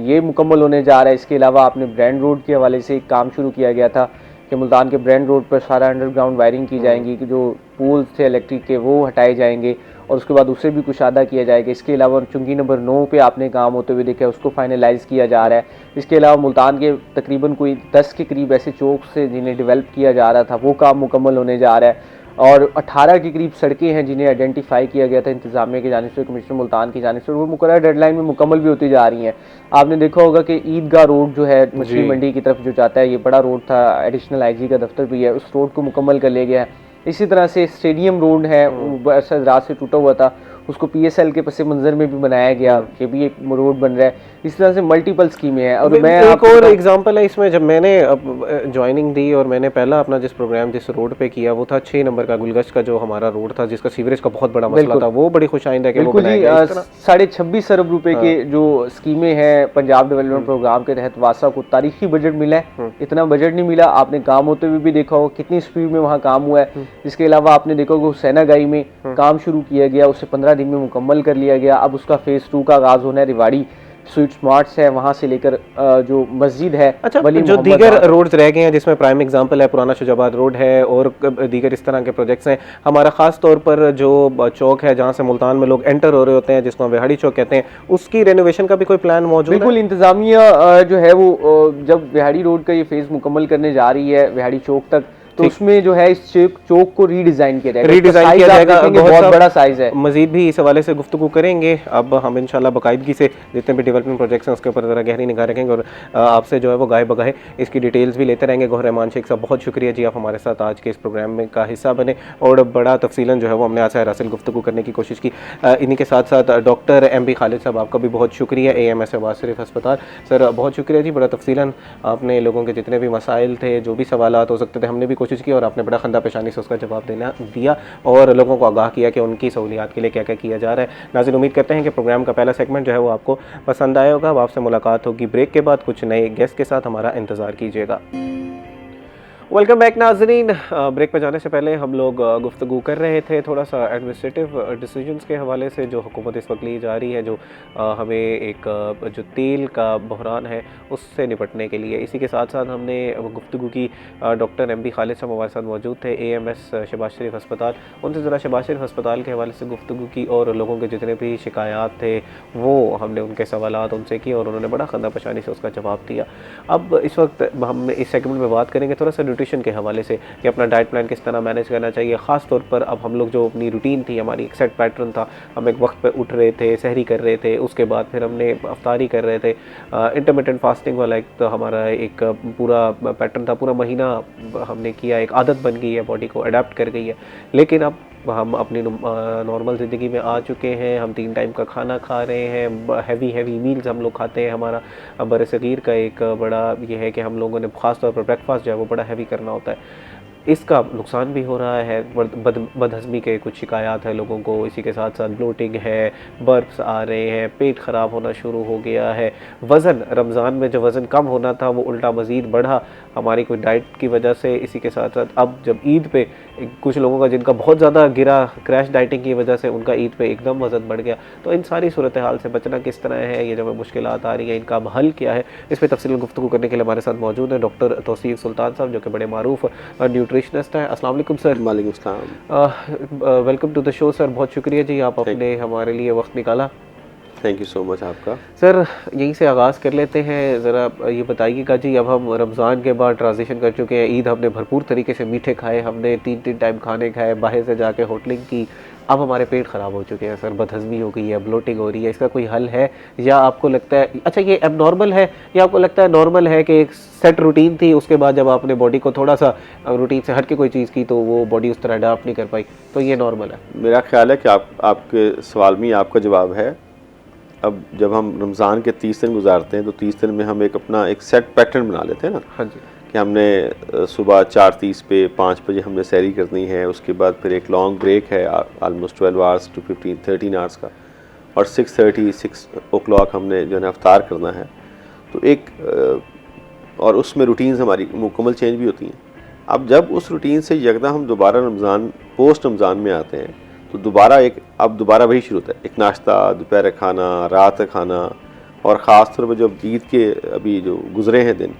ये मुकम्मल होने जा रहा है। इसके अलावा आपने ब्रांड रोड के हवाले से एक काम शुरू किया गया था कि मुल्तान के ब्रांड रोड पर सारा अंडरग्राउंड वायरिंग की जाएंगी, कि जो पोल्स थे इलेक्ट्रिक के वो हटाए जाएंगे और उसके बाद उसे भी कुशादा किया जाएगा। इसके अलावा चुंगी नंबर 9 पे आपने काम होते हुए देखा, उसको फाइनलाइज किया जा रहा है। इसके अलावा मुल्तान के तकरीबन कोई 10 के करीब ऐसे चौक से जिन्हें डेवलप किया जा रहा था, वो काम मुकम्मल होने जा रहा है। और 18 के करीब सड़कें हैं जिन्हें आइडेंटिफाई किया गया था इंतजामिया की जानिब से, कमिश्नर मुल्तान की जानिब से, वो मुकर्रर डेडलाइन में मुकम्मल भी होती जा रही हैं। आपने देखा होगा कि ईदगाह रोड जो है मछली मंडी की तरफ जो जाता है, ये बड़ा रोड था, एडिशनल आईजी का दफ्तर भी है, उस रोड को मुकम्मल कर लिया गया है। इसी तरह से स्टेडियम रोड है, रात से टूटा हुआ था, उसको पीएसएल के पस मंजर में भी बनाया गया, ये भी एक रोड बन रहा है। इस तरह से मल्टीपल स्कीमें हैं। और मैं एक और एग्जांपल है इसमें, जब मैंने ज्वाइनिंग दी और मैंने पहला अपना जिस प्रोग्राम जिस रोड पे किया वो था 6 नंबर का गुलगश्त का जो हमारा रोड था, जिसका सीवरेज का बहुत बड़ा मसला था, वो बड़ी खुश आइंदा है कि वो बनाया गया। 26.5 अरब रुपए के जो स्कीमें हैं पंजाब डेवलपमेंट प्रोग्राम के तहत, वासा को तारीखी बजट मिला है। इतना बजट नहीं मिला, आपने काम होते हुए भी देखा हो कितनी स्पीड में वहाँ काम हुआ है। इसके अलावा आपने देखा होगा हुसैनागाई में काम शुरू किया गया, उसे 15 दिन में मुकम्मल कर लिया गया। अब उसका फेज़ 2 का आगाज़ होना है। रिवाड़ी स्वीट स्मार्ट्स है, वहाँ से लेकर जो मस्जिद है। अच्छा, जो दीगर रोड्स रह गए हैं जिसमें प्राइम एग्जांपल है पुराना शुजाबाद रोड है और दीगर इस तरह के प्रोजेक्ट्स हैं, हमारा ख़ास तौर पर जो चौक है जहाँ से मुल्तान में लोग एंटर हो रहे होते हैं, जिसको हम विहाड़ी चौक कहते हैं, उसकी रेनोवेशन का भी कोई प्लान मौजूद है? बिल्कुल, इंतज़ामिया जो है वो जब विहाड़ी रोड का ये फेज़ मुकम्मल करने जा रही है विहाड़ी चौक तक, तो उसमें जो है इस चौक को रीडिज़ाइन किया जाएगा। बहुत बड़ा साइज है। मजीद भी इस हवाले से गुफ्तगू करेंगे। अब हम इंशाल्लाह बाकायदगी से जितने भी डेवलपमेंट प्रोजेक्ट्स हैं उसके ऊपर ज़रा गहरी निगाह रखेंगे और आपसे जो है वो गाहे बगाहे इसकी डिटेल्स भी लेते रहेंगे। गौहर रहमान शेख साहब, बहुत शुक्रिया जी, आप हमारे साथ आज के इस प्रोग्राम में का हिस्सा बने और बड़ा तफसीलन जो है वो हमने आज से रासिल गुफ्तगू करने की कोशिश की। इन्हीं के साथ साथ डॉक्टर MB खालिद साहब, आपका भी बहुत शुक्रिया, AMS शहबाज शरीफ अस्पताल। सर बहुत शुक्रिया जी, बड़ा तफसीलन आपने लोगों के जितने भी मसाइल थे, जो भी सवालात हो सकते थे, हमने भी कोशिश की और आपने बड़ा खंदा पेशानी से उसका जवाब दिया और लोगों को आगाह किया कि उनकी सहूलियात के लिए क्या क्या किया जा रहा है। नाज़रीन, उम्मीद करते हैं कि प्रोग्राम का पहला सेगमेंट जो है वो आपको पसंद आया होगा। अब आपसे मुलाकात होगी ब्रेक के बाद कुछ नए गेस्ट के साथ, हमारा इंतज़ार कीजिएगा। वेलकम बैक नाज़रीन। ब्रेक पे जाने से पहले हम लोग गुफ्तगू कर रहे थे थोड़ा सा एडमिनिस्ट्रेटिव डिसीजंस के हवाले से जो हुकूमत इस वक्त ली जा रही है, जो हमें एक जो तेल का बहरान है उससे निपटने के लिए। इसी के साथ साथ हमने गुफ्तगू की डॉक्टर MB खालिद साहब हमारे साथ मौजूद थे, AMS शहबाज शरीफ अस्पताल, उनसे ज़रा शहबाज शरीफ अस्पताल के हवाले से गुफ्तगू की और लोगों के जितने भी शिकायत थे वो हमने उनके सवालात उनसे किए और उन्होंने बड़ा खंदा पेशानी से उसका जवाब दिया। अब इस वक्त हम इस सेगमेंट में बात करेंगे थोड़ा सा न्यूट्रिशन के हवाले से कि अपना डाइट प्लान किस तरह मैनेज करना चाहिए। ख़ास तौर पर अब हम लोग जो अपनी रूटीन थी, हमारी एक सेट पैटर्न था, हम एक वक्त पे उठ रहे थे, सहरी कर रहे थे, उसके बाद फिर हमने अफ्तारी कर रहे थे, इंटरमिटेंट फास्टिंग वाला एक तो हमारा एक पूरा पैटर्न था, पूरा महीना हमने किया, एक आदत बन गई है, बॉडी को अडेप्ट कर गई है। लेकिन अब हम अपनी नॉर्मल ज़िंदगी में आ चुके हैं, हम 3 टाइम का खाना खा रहे हैं, हैवी मील्स हम लोग खाते हैं। हमारा बरसगीर का एक बड़ा ये है कि हम लोगों ने ख़ास तौर पर ब्रेकफास्ट जो है वो बड़ा हैवी करना होता है। इसका नुकसान भी हो रहा है, बदहज़मी के कुछ शिकायत है लोगों को, इसी के साथ साथ ब्लोटिंग है, बर्प्स आ रहे हैं, पेट ख़राब होना शुरू हो गया है, वज़न रमज़ान में जो वज़न कम होना था वो उल्टा मज़ीद बढ़ा हमारी कोई डाइट की वजह से। इसी के साथ साथ अब जब ईद पे कुछ लोगों का जिनका बहुत ज़्यादा गिरा क्रैश डाइटिंग की वजह से, उनका ईद पे एकदम वज़न बढ़ गया। तो इन सारी सूरत हाल से बचना किस तरह है, ये जो मुश्किलात आ रही हैं, इनका हल क्या है, इस पर तफसील गुफ्तगू करने के लिए हमारे साथ मौजूद है डॉक्टर तौसीफ सुल्तान साहब, जो कि बड़े मारूफ न्यूट्रिशनिस्ट है। अस्सलाम वालेकुम सर। वालेकुम सलाम। Welcome to the show sir, बहुत शुक्रिया जी, आप अपने हमारे लिए वक्त निकाला। थैंक यू सो मच आपका। सर यहीं से आगाज़ कर लेते हैं, ज़रा ये बताइएगा जी, अब हम रमज़ान के बाद ट्रांजिशन कर चुके हैं, ईद हमने भरपूर तरीके से मीठे खाए, हमने 3 टाइम खाने खाए, बाहर से जाके होटलिंग की, अब हमारे पेट ख़राब हो चुके हैं सर, बदहज़मी हो गई है, ब्लोटिंग हो रही है, इसका कोई हल है या आपको लगता है अच्छा ये एबनॉर्मल है, या आपको लगता है नॉर्मल है कि एक सेट रूटीन थी, उसके बाद जब आपने बॉडी को थोड़ा सा रूटीन से हट के कोई चीज़ की तो वो बॉडी उस तरह अडाप्ट नहीं कर पाई, तो ये नॉर्मल है? मेरा ख्याल है कि आपके सवाल में आपका जवाब है। अब जब हम रमज़ान के 30 दिन गुजारते हैं तो 30 दिन में हम अपना एक सेट पैटर्न बना लेते हैं ना। हाँ जी। कि हमने सुबह 4:30 पे 5 बजे हमने सैरी करनी है, उसके बाद फिर एक लॉन्ग ब्रेक है आलमोस्ट 12 आवर्स टू 13 आवर्स का, और 6 o'clock हमने जो है अफ्तार करना है। तो एक और उसमें रूटीन्स हमारी मुकम्मल चेंज भी होती हैं। अब जब उस रूटीन से यकदम हम दोबारा रमज़ान पोस्ट रमज़ान में आते हैं तो दोबारा वही शुरू होता है, एक नाश्ता, दोपहर खाना, रात का खाना, और ख़ास तौर पर जब ईद के अभी जो गुज़रे हैं दिन,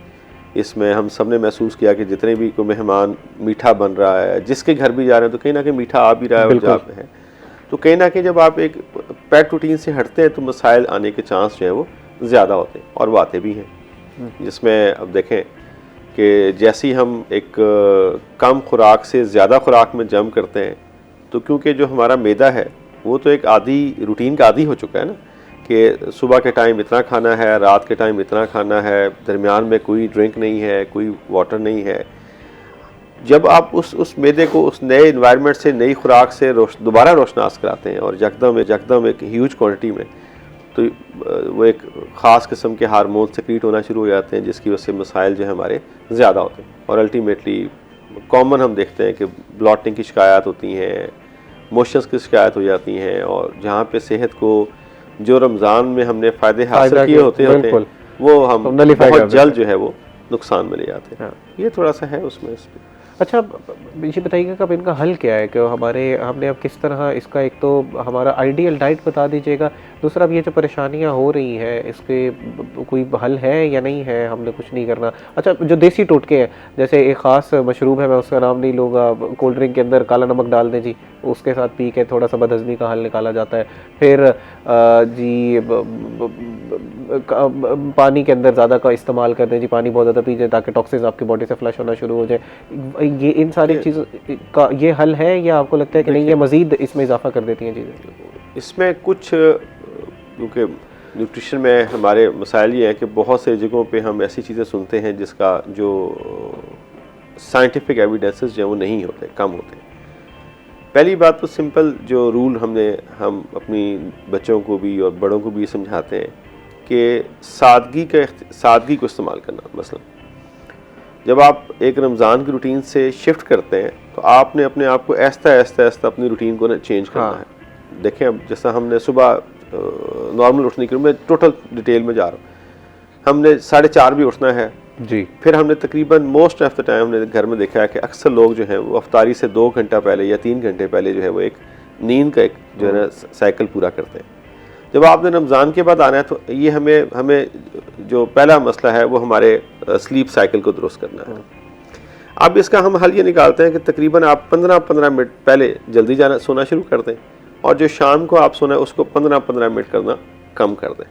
इसमें हम सब ने महसूस किया कि जितने भी कोई मेहमान मीठा बन रहा है, जिसके घर भी जा रहे हैं तो कहीं ना कहीं मीठा आ भी रहा है और जा पे है। तो कहीं ना कहीं जब आप एक पैट रूटीन से हटते हैं तो मसाइल आने के चांस जो है वो ज़्यादा होते हैं, और वो आते भी हैं। जिसमें अब देखें कि जैसे ही हम एक कम खुराक से ज़्यादा खुराक में जम करते हैं, तो क्योंकि जो हमारा मैदा है वो तो एक रूटीन का आदी हो चुका है ना, कि सुबह के टाइम इतना खाना है, रात के टाइम इतना खाना है, दरमियान में कोई ड्रिंक नहीं है, कोई वाटर नहीं है। जब आप उस मैदे को उस नए इन्वायरमेंट से, नई खुराक से दोबारा रोशनास कराते हैं और यकदम एक ह्यूज क्वांटिटी में, तो वो एक ख़ास किस्म के हार्मोन सिक्रीट होना शुरू हो जाते हैं, जिसकी वजह से मसाइल जो है हमारे ज़्यादा होते हैं। और अल्टीमेटली कॉमन हम देखते हैं कि ब्लॉटिंग की शिकायत होती हैं, मोशंस की शिकायत हो जाती हैं, और जहाँ पे सेहत को जो रमज़ान में हमने फ़ायदे हासिल किए होते हैं वो हम बहुत जल्द जो है वो नुकसान में ले जाते हैं। ये थोड़ा सा है उसमें। अच्छा ये बताइएगा कि अब इनका हल क्या है, कि हमने अब किस तरह इसका, एक तो हमारा आइडियल डाइट बता दीजिएगा, दूसरा अब ये जो परेशानियां हो रही हैं इसके कोई हल है या नहीं है, हमने कुछ नहीं करना। अच्छा जो देसी टोटके हैं, जैसे एक ख़ास मशरूब है, मैं उसका नाम नहीं लूँगा, कोल्ड ड्रिंक के अंदर काला नमक डाल दें जी, उसके साथ पी के थोड़ा सा बदहज़मी का हल निकाला जाता है। फिर जी पानी के अंदर ज़्यादा का इस्तेमाल कर दें जी, पानी बहुत ज़्यादा पीजिए ताकि टॉक्सिन्स आपकी बॉडी से फ्लश होना शुरू हो जाए। ये इन सारी चीज़ों का ये हल है, या आपको लगता है कि नहीं ये मज़ीद इसमें इजाफा कर देती हैं चीज़ें? इसमें कुछ, क्योंकि न्यूट्रिशन में हमारे मसाइल ये हैं कि बहुत से जगहों पे हम ऐसी चीज़ें सुनते हैं जिसका जो साइंटिफिक एविडेंसेस जो वो नहीं होते, कम होते। पहली बात तो सिंपल जो रूल हम अपनी बच्चों को भी और बड़ों को भी समझाते हैं कि सादगी को इस्तेमाल करना। मसलन जब आप एक रमज़ान की रूटीन से शिफ्ट करते हैं तो आपने अपने आप को ऐसा अपनी रूटीन को चेंज करना है। देखें अब जैसा हमने सुबह नॉर्मल उठने के लिए, मैं टोटल डिटेल में जा रहा हूँ, हमने 4:30 भी उठना है जी। फिर हमने तकरीबन मोस्ट ऑफ द टाइम हमने घर में देखा है कि अक्सर लोग जो हैं वो अफ्तारी से 2 घंटा पहले या 3 घंटे पहले जो है वो एक नींद का एक जो है ना साइकिल पूरा करते हैं। जब आपने रमज़ान के बाद आना है तो ये हमें जो पहला मसला है वो हमारे स्लीप साइकिल को दुरुस्त करना है। अब इसका हम हल ये निकालते हैं कि तकरीबन आप 15-15 मिनट पहले जल्दी सोना शुरू कर दें, और जो शाम को आप सोना है उसको 15-15 मिनट करना कम कर दें।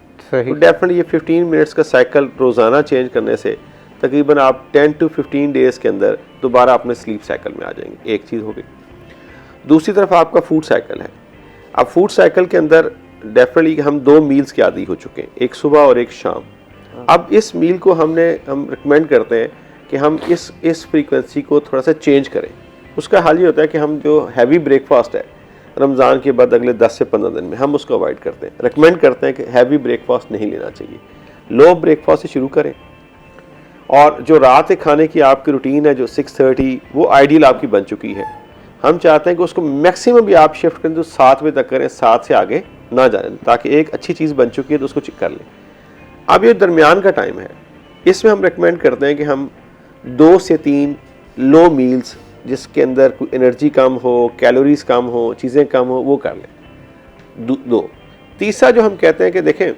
तो डेफिनेटली ये 15 मिनट्स का साइकिल रोज़ाना चेंज करने से तकरीबन आप 10 to 15 डेज़ के अंदर दोबारा अपने स्लीप साइकिल में आ जाएंगे। एक चीज़ हो गई। दूसरी तरफ आपका फूड साइकिल है। अब फूड साइकिल के अंदर डेफिनेटली हम 2 मील्स के आदी हो चुके हैं, एक सुबह और एक शाम। अब इस मील को हम रिकमेंड करते हैं कि हम इस फ्रीक्वेंसी को थोड़ा सा चेंज करें। उसका हाल ये होता है कि हम जो हैवी ब्रेकफास्ट है रमज़ान के बाद अगले 10 से 15 दिन में हम उसको अवॉइड करते हैं, रिकमेंड करते हैं कि हैवी ब्रेकफास्ट नहीं लेना चाहिए, लो ब्रेकफास्ट से शुरू करें। और जो रात के खाने की आपकी रूटीन है जो 6:30 वो आइडियल आपकी बन चुकी है। हम चाहते हैं कि उसको मैक्सिमम भी आप शिफ्ट करें तो 7 बजे तक करें, 7 से आगे ना जाएं, ताकि एक अच्छी चीज़ बन चुकी है तो उसको चेक कर लें। अब ये दरमियान का टाइम है, इसमें हम रिकमेंड करते हैं कि हम 2 से 3 लो मील्स जिसके अंदर कोई एनर्जी कम हो, कैलोरीज कम हो, चीज़ें कम हो, वो कर लें। 2 तीसरा जो हम कहते हैं कि देखें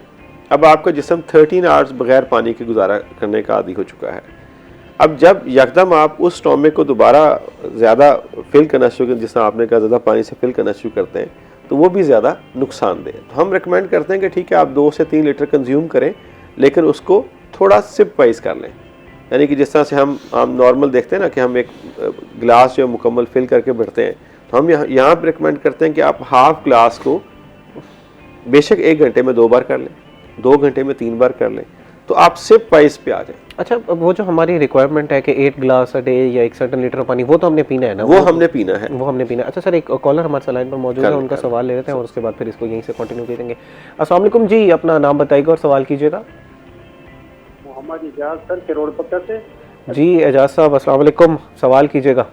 अब आपका जिस्म 13 आवर्स बगैर पानी के गुजारा करने का आदी हो चुका है। अब जब यकदम आप उस स्टोमक को दोबारा ज़्यादा फिल करना शुरू करें, जिसमें आपने कहा ज़्यादा पानी से फिल करना शुरू करते हैं, तो वो भी ज़्यादा नुकसानदेह है। तो हम रिकमेंड करते हैं कि ठीक है आप 2 से 3 लीटर कंज्यूम करें, लेकिन उसको थोड़ा सिप वाइज कर लें। यानी कि जिस तरह से हम नॉर्मल देखते हैं ना कि हम एक गिलास जो मुकम्मल फिल करके भरते हैं, तो हम यहाँ पर रिकमेंड करते हैं कि आप हाफ ग्लास को बेशक 1 घंटे में 2 बार कर लें, 2 घंटे में 3 बार कर लें, तो आप सिप वाइज पे आ जाए। अच्छा, वो जो हमारी रिक्वायरमेंट है कि 8 ग्लास अ डे या एक सर्टेन लीटर पानी, वो तो हमने पीना है ना? वो हमने पीना है, वो हमने पीना है। अच्छा सर, एक कॉलर हमारे लाइन पर मौजूद है, उनका सवाल ले लेते हैं और उसके बाद फिर इसको यहीं से कंटिन्यू करेंगे। अस्सलाम वालेकुम जी, अपना नाम बताइएगा और सवाल कीजिएगा। मोहम्मद एजाज सर, करोड़ पक्का से। जी एजाज साहब, अस्सलाम वालेकुम, सवाल कीजिएगा।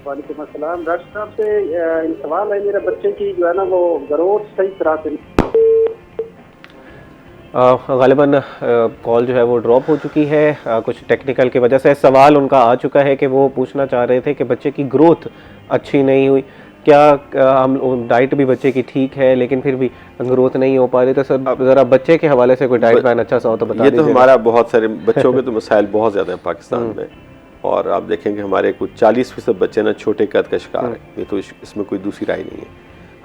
वालेकुम अस्सलाम। डॉक्टर साहब से सवाल है, मेरे बच्चे की जो है ना वो ग्रोथ सही तरह से ग़ालिबन कॉल जो है वो ड्रॉप हो चुकी है कुछ टेक्निकल की वजह से। सवाल उनका आ चुका है कि वो पूछना चाह रहे थे कि बच्चे की ग्रोथ अच्छी नहीं हुई, क्या हम डाइट भी बच्चे की ठीक है लेकिन फिर भी ग्रोथ नहीं हो पा रही, तो सर ज़रा बच्चे के हवाले से कोई डाइट प्लान अच्छा सा हो तो बता ये दीजिए। तो हमारा बहुत सारे बच्चों के तो मसाइल बहुत ज़्यादा हैं पाकिस्तान में, और आप देखेंगे हमारे कुछ 40% बच्चे ना छोटे कद का शिकार हैं। ये तो इसमें कोई दूसरी राय नहीं है।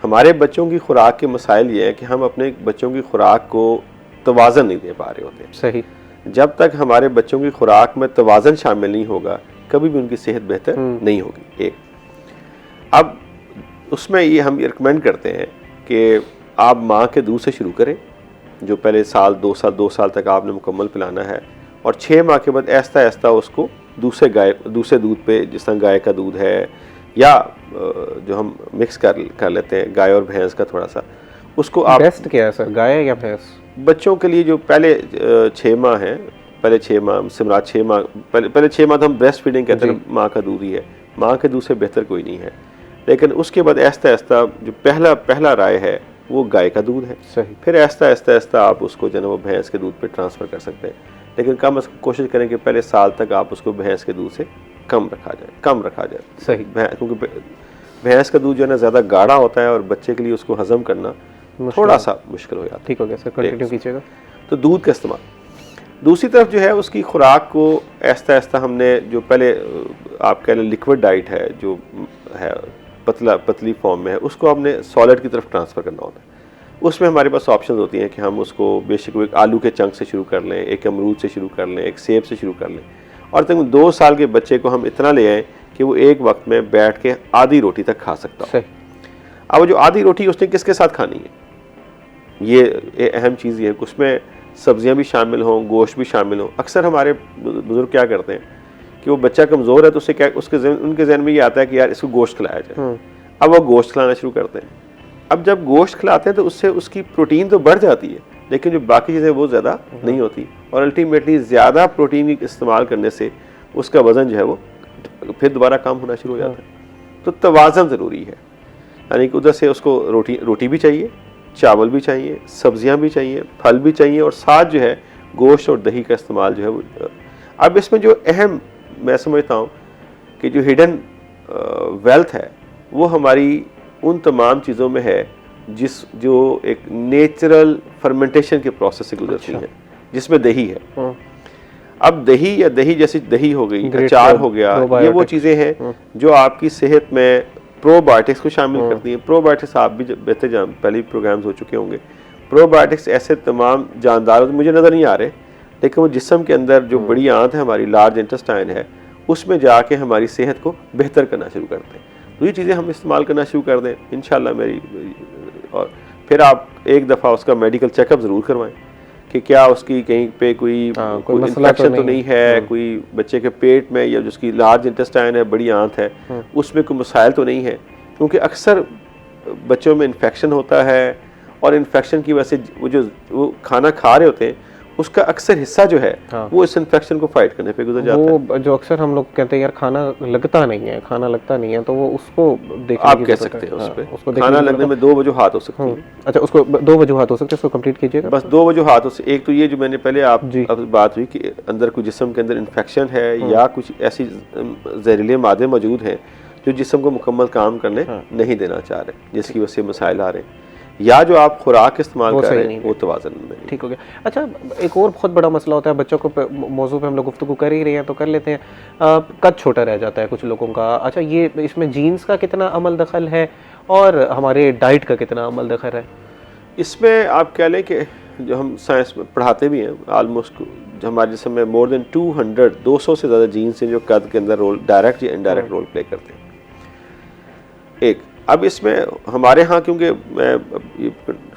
हमारे बच्चों की खुराक के मसाइल ये हैं कि हम अपने बच्चों की खुराक को तवाज़न नहीं दे पा रहे होते। सही। जब तक हमारे बच्चों की खुराक में तवाज़न शामिल नहीं होगा, कभी भी उनकी सेहत बेहतर नहीं होगी। एक अब उसमें ये हम रिकमेंड करते हैं कि आप माँ के दूध से शुरू करें, जो पहले साल 2 साल तक आपने मुकम्मल पिलाना है, और 6 माह के बाद ऐसा ऐसा उसको दूसरे दूध पे, जिस तरह गाय का दूध है या जो हम मिक्स कर लेते हैं गाय और भैंस का थोड़ा सा, उसको आप बेस्ट क्या है सर, गाय या भैंस? बच्चों के लिए जो पहले 6 माह है, पहले 6 माह सिमरात 6 माह पहले 6 माह तो हम ब्रेस्ट फीडिंग कहते हैं, माँ का दूध ही है, माँ के दूध से बेहतर कोई नहीं है। लेकिन उसके बाद ऐसा ऐसा जो पहला राय है वो गाय का दूध है। सही। फिर ऐसा आप उसको जो है वो भैंस के दूध पे ट्रांसफ़र कर सकते हैं, लेकिन कोशिश करें कि पहले साल तक आप उसको भैंस के दूध से कम रखा जाए। सही। क्योंकि भैंस का दूध जो है ना ज़्यादा गाढ़ा होता है और बच्चे के लिए उसको हज़म करना थोड़ा सा मुश्किल हो जाता है। ठीक हो गया सर, कंटिन्यू कीजिएगा। तो दूध का इस्तेमाल। दूसरी तरफ जो है उसकी खुराक को ऐसा हमने जो पहले आप कह लें लिक्विड डाइट है जो है पतली फॉर्म में है, उसको हमने सॉलिड की तरफ ट्रांसफ़र करना होता है। उसमें हमारे पास ऑप्शन होती हैं कि हम उसको बेशक एक आलू के चंक से शुरू कर लें, एक अमरूद से शुरू कर लें, एक सेब से शुरू कर लें, और तक 2 साल के बच्चे को हम इतना ले आएँ कि वो एक वक्त में बैठ के आधी रोटी तक खा सकता हो। अब जो आधी रोटी उसने किसके साथ खानी है, ये अहम चीज़ ये है। उसमें सब्जियां भी शामिल हों, गोश्त भी शामिल हों। अक्सर हमारे बुजुर्ग क्या करते हैं कि वो बच्चा कमज़ोर है तो उसे क्या उनके जहन में ये आता है कि यार इसको गोश्त खिलाया जाए। अब वो गोश्त खिलाना शुरू करते हैं। अब जब गोश्त खिलाते हैं तो उससे उसकी प्रोटीन तो बढ़ जाती है, लेकिन जो बाकी चीज़ें वो ज़्यादा नहीं होती, और अल्टीमेटली ज़्यादा प्रोटीन इस्तेमाल करने से उसका वज़न जो है वो फिर दोबारा कम होना शुरू हो जाता है। तो तवाज़न ज़रूरी है, यानी कि उधर से उसको रोटी भी चाहिए, चावल भी चाहिए, सब्जियां भी चाहिए, फल भी चाहिए, और साथ जो है गोश्त और दही का इस्तेमाल जो है वो। अब इसमें जो अहम मैं समझता हूँ कि जो हिडन वेल्थ है वो हमारी उन तमाम चीज़ों में है जो एक नेचुरल फर्मेंटेशन के प्रोसेस से गुजरती हैं, जिसमें दही है। अब दही जैसी दही हो गई, अचार हो गया, ये वो चीज़ें हैं जो आपकी सेहत में प्रोबायोटिक्स को शामिल करती हैं। प्रोबायोटिक्स आप भी बेहतर पहले प्रोग्राम्स हो चुके होंगे। प्रोबायोटिक्स ऐसे तमाम जानदार मुझे नज़र नहीं आ रहे, लेकिन वो जिस्म के अंदर जो बड़ी आंत है हमारी, लार्ज इंटेस्टाइन है, उसमें जाके हमारी सेहत को बेहतर करना शुरू करते हैं। तो ये चीज़ें हम इस्तेमाल करना शुरू कर दें इंशाल्लाह और फिर आप एक दफ़ा उसका मेडिकल चेकअप ज़रूर करवाएं कि क्या उसकी कहीं पे कोई इन्फेक्शन तो नहीं है, कोई बच्चे के पेट में या जिसकी लार्ज इंटेस्टाइन है, बड़ी आंत है, उसमें कोई मसाइल तो नहीं है। क्योंकि अक्सर बच्चों में इन्फेक्शन होता है और इन्फेक्शन की वजह से वो खाना खा रहे होते हैं, उसका अक्सर हिस्सा जो है वो इस इन्फेक्शन को फाइट करने पे गुजर जाता है। वो जो अक्सर हम लोग कहते हैं यार खाना लगता नहीं है, तो वो उसको देखने आप कह सकते हैं उस पे खाना लगने में 2 वजूहात हो सकती हैं। अच्छा, उसको 2 वजूहात हो सकते हैं, उसको कंप्लीट कीजिएगा। बस 2 वजूहात से, एक तो ये जो मैंने पहले आप बात हुई कि अंदर कोई जिस्म के अंदर इन्फेक्शन है या कुछ ऐसी जहरीले मादे मौजूद हैं जो जिस्म को मुकम्मल काम करने नहीं देना चाह रहे, जिसकी वजह से मसाइल आ रहे हैं, या जो आप खुराक इस्तेमाल कर रहे हैं वो तवाज़ुन में नहीं। ठीक हो गया। अच्छा, एक और बहुत बड़ा मसला होता है बच्चों को, मौजू पे हम लोग गुफ्तगू कर ही रहे हैं तो कर लेते हैं, कद छोटा रह जाता है कुछ लोगों का। अच्छा, ये इसमें जीन्स का कितना अमल दखल है और हमारे डाइट का कितना अमल दखल है? इसमें आप कह लें कि जो हम साइंस में पढ़ाते भी हैं, ऑलमोस्ट हमारे जिसमें में मोर देन 200 से ज़्यादा जीन्स हैं जो कद के अंदर रोल, डायरेक्ट या इनडायरेक्ट रोल प्ले करते हैं। एक अब इसमें हमारे यहाँ, क्योंकि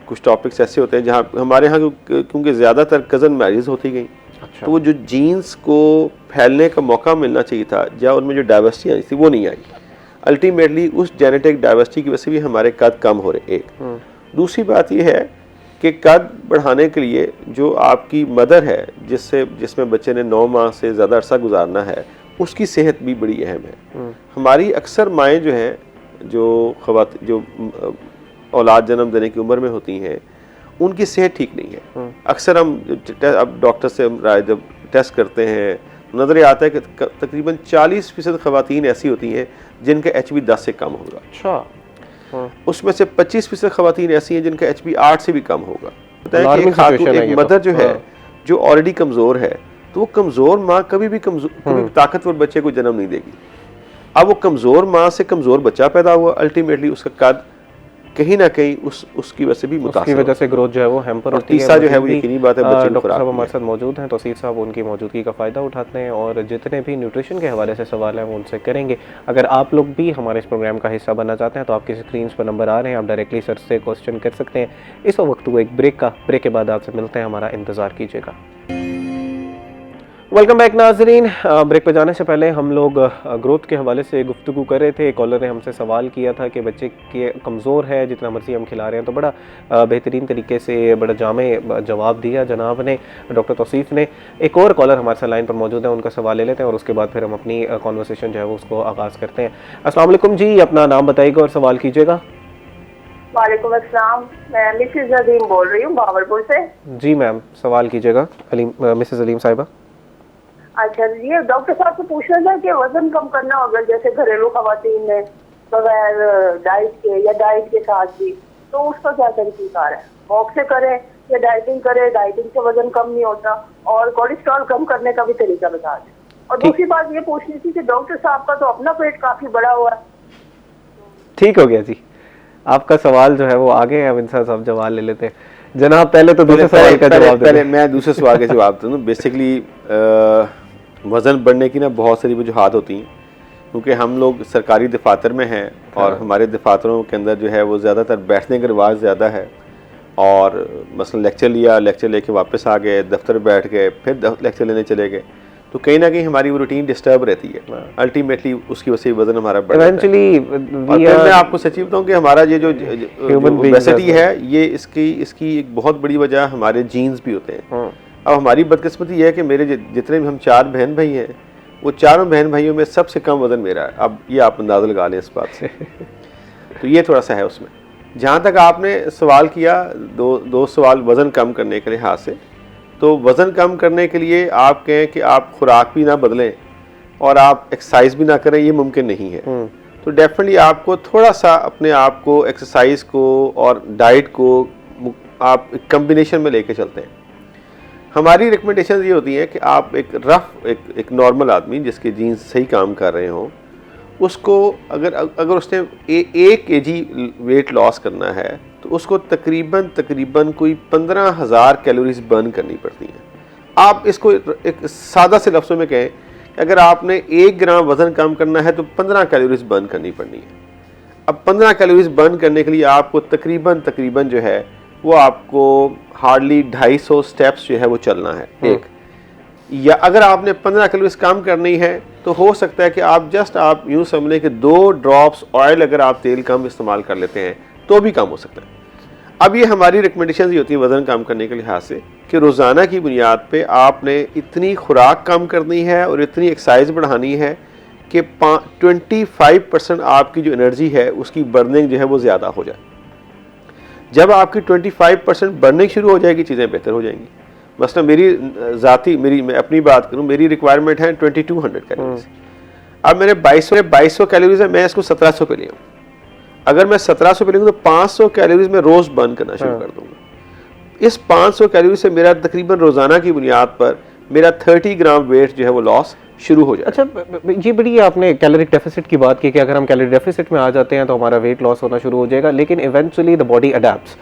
कुछ टॉपिक्स ऐसे होते हैं जहाँ हमारे यहाँ क्योंकि ज़्यादातर कज़न मैरिज होती गई, अच्छा। तो वो जो जीन्स को फैलने का मौका मिलना चाहिए था या उनमें जो डाइवर्सिटी आई थी वो नहीं आई। अल्टीमेटली उस जेनेटिक डाइवर्सिटी की वजह से भी हमारे कद कम हो रहे। एक दूसरी बात ये है कि कद बढ़ाने के लिए जो आपकी मदर है, जिसमें बच्चे ने 9 माह से ज़्यादा अरसा गुजारना है, उसकी सेहत भी बड़ी अहम है। हमारी अक्सर माएँ जो हैं, जो औलाद जन्म देने की उम्र में होती हैं, उनकी सेहत ठीक नहीं है। अक्सर हम अब डॉक्टर से राय जब टेस्ट करते हैं, नज़र आता है कि तकरीबन 40% ख़वातीन ऐसी होती हैं जिनका HB 10 से कम होगा। अच्छा। उसमें से 25% ख़वातीन ऐसी हैं जिनका HB 8 से भी कम होगा। बताया कि एक मदर जो है जो ऑलरेडी कमज़ोर है, तो वो कमज़ोर माँ कभी भी ताकतवर बच्चे को जन्म नहीं देगी। अब वो कमज़ोर माँ से कमज़ोर बच्चा पैदा हुआ, अल्टीमेटली उसका कद कहीं ना कहीं उसकी वजह से भी मुतासिर, उसकी वजह से ग्रोथ जो है वो हैम्पर होती है। तीसरा जो है वो यकीनी बात है, बच्चे डॉक्टर साहब हमारे साथ मौजूद हैं, तौसीफ साहब उनकी मौजूदगी का फ़ायदा उठाते हैं और जितने भी न्यूट्रिशन के हवाले से सवाल हैं वो उनसे करेंगे। अगर आप लोग भी हमारे इस प्रोग्राम का हिस्सा बनना चाहते हैं तो आपकी स्क्रीन पर नंबर आ रहे हैं, आप डायरेक्टली सर से क्वेश्चन कर सकते हैं। इस वक्त वो एक ब्रेक के बाद आपसे मिलते हैं, हमारा इंतज़ार कीजिएगा। वेलकम बैक नाजरीन। ब्रेक पे जाने से पहले हम लोग ग्रोथ के हवाले से गुफ्तगू कर रहे थे। कॉलर ने हमसे सवाल किया था कि बच्चे के कमज़ोर है, जितना मर्ज़ी हम खिला रहे हैं, तो बड़ा बेहतरीन तरीके से बड़ा जामे जवाब दिया जनाब ने, डॉक्टर तौसीफ ने। एक और कॉलर हमारे साथ लाइन पर मौजूद है, उनका सवाल ले लेते हैं और उसके बाद फिर हम अपनी कॉन्वर्सेशन जो है वो उसको आगाज़ करते हैं। अस्सलाम वालेकुम जी, अपना नाम बताइएगा और सवाल कीजिएगा। वालेकुम अस्सलाम, मैं मिसेज अलीम बोल रही हूँ बाबरपुर से। जी मैम, सवाल कीजिएगा। मिसेज अलीम साहिबा। अच्छा, ये डॉक्टर साहब से पूछना था कि वजन कम करना होगा जैसे घरेलू खवातीन में बगैर डाइट के या डाइट के साथ भी, तो उसका क्या तरीक़ाकार है? वॉक से करें या डाइटिंग करें? डाइटिंग से वजन कम नहीं होता, और कोलेस्ट्रॉल कम करने का भी तरीका बता दें। और दूसरी बात ये पूछनी थी कि डॉक्टर साहब का तो अपना पेट काफी बड़ा हुआ है। ठीक हो गया जी, आपका सवाल जो है वो आगे है, अब इनसा सब जवाब ले लेते हैं। जनाब पहले तो दूसरे सवाल का जवाब दे। पहले मैं दूसरे सवाल का जवाब दूँ। बेसिकली वज़न बढ़ने की ना बहुत सारी वजूहात होती हैं, क्योंकि हम लोग सरकारी दफातर में हैं और हमारे दफातरों के अंदर जो है वो ज़्यादातर बैठने का रिवाज ज़्यादा है, और मसलन लेक्चर लिया, लेक्चर लेके वापस आ गए, दफ्तर बैठ गए, फिर लेक्चर लेने चले गए, तो कहीं ना कहीं हमारी वो रूटीन डिस्टर्ब रहती है। अल्टीमेटली उसकी वजह से वज़न हमारा बढ़ जाता है। और मैं आपको सच्ची बताऊँ कि हमारा ये जो ओबेसिटी है, ये इसकी एक बहुत बड़ी वजह हमारे जीन्स भी होते हैं। अब हमारी बदकिस्मती यह है कि मेरे जितने भी हम 4 बहन भाई हैं, वो चारों बहन भाइयों में सबसे कम वज़न मेरा है। अब ये आप अंदाज़ा लगा लें इस बात से। तो ये थोड़ा सा है उसमें। जहाँ तक आपने सवाल किया, दो सवाल वज़न कम करने के लिहाज से, तो वज़न कम करने के लिए आप कहें कि आप खुराक भी ना बदलें और आप एक्सरसाइज भी ना करें, ये मुमकिन नहीं है। तो डेफिनेटली आपको थोड़ा सा अपने आप को, एक्सरसाइज को और डाइट को आप कम्बिनेशन में लेके चलते हैं। हमारी रिकमेंडेशन ये होती है कि आप एक नॉर्मल आदमी जिसके जीन्स सही काम कर रहे हों, उसको अगर उसने 1 kg वेट लॉस करना है, तो उसको तकरीबन कोई 15,000 कैलोरीज बर्न करनी पड़ती हैं। आप इसको एक सादा से लफ्ज़ों में कहें, अगर आपने 1 ग्राम वज़न कम करना है तो 15 कैलोरीज बर्न करनी पड़नी है। अब 15 कैलोरीज बर्न करने के लिए आपको तकरीबन जो है वो आपको हार्डली 250 स्टेप्स जो है वो चलना है एक। या अगर आपने 15 कैलोरीज कम करनी है तो हो सकता है कि आप यूँ समझ लें कि 2 ड्रॉप्स ऑयल अगर आप तेल कम इस्तेमाल कर लेते हैं तो भी कम हो सकता है। अब ये हमारी रिकमेंडेशन होती है वज़न कम करने के लिहाज से कि रोज़ाना की बुनियाद पे आपने इतनी खुराक कम करनी है और इतनी एक्सरसाइज बढ़ानी है कि 25% आपकी जो एनर्जी है उसकी बर्निंग जो है वो ज़्यादा हो जाए। जब आपकी 25% बर्निंग शुरू हो जाएगी चीज़ें बेहतर हो जाएंगी। मसलन मैं अपनी बात करूं, मेरी रिक्वायरमेंट है 2200 कैलोरीज। अब मेरे 2200 कैलोरीज है, मैं इसको 1700 पे लिया। अगर मैं 1700 पे लूँगा तो 500 कैलोरीज में रोज़ बर्न करना शुरू कर दूंगा। इस 500 कैलोरी से मेरा तकरीबन रोज़ाना की बुनियाद पर मेरा 30 ग्राम वेट जो है वो लॉस शुरू हो जाए। अच्छा, ये बड़ी आपने कैलोरी डेफिसिट की बात की कि अगर हम कैलोरी डेफिसिट में आ जाते हैं तो हमारा वेट लॉस होना शुरू हो जाएगा, लेकिन इवेंचुअली द बॉडी अडेप्ट्स।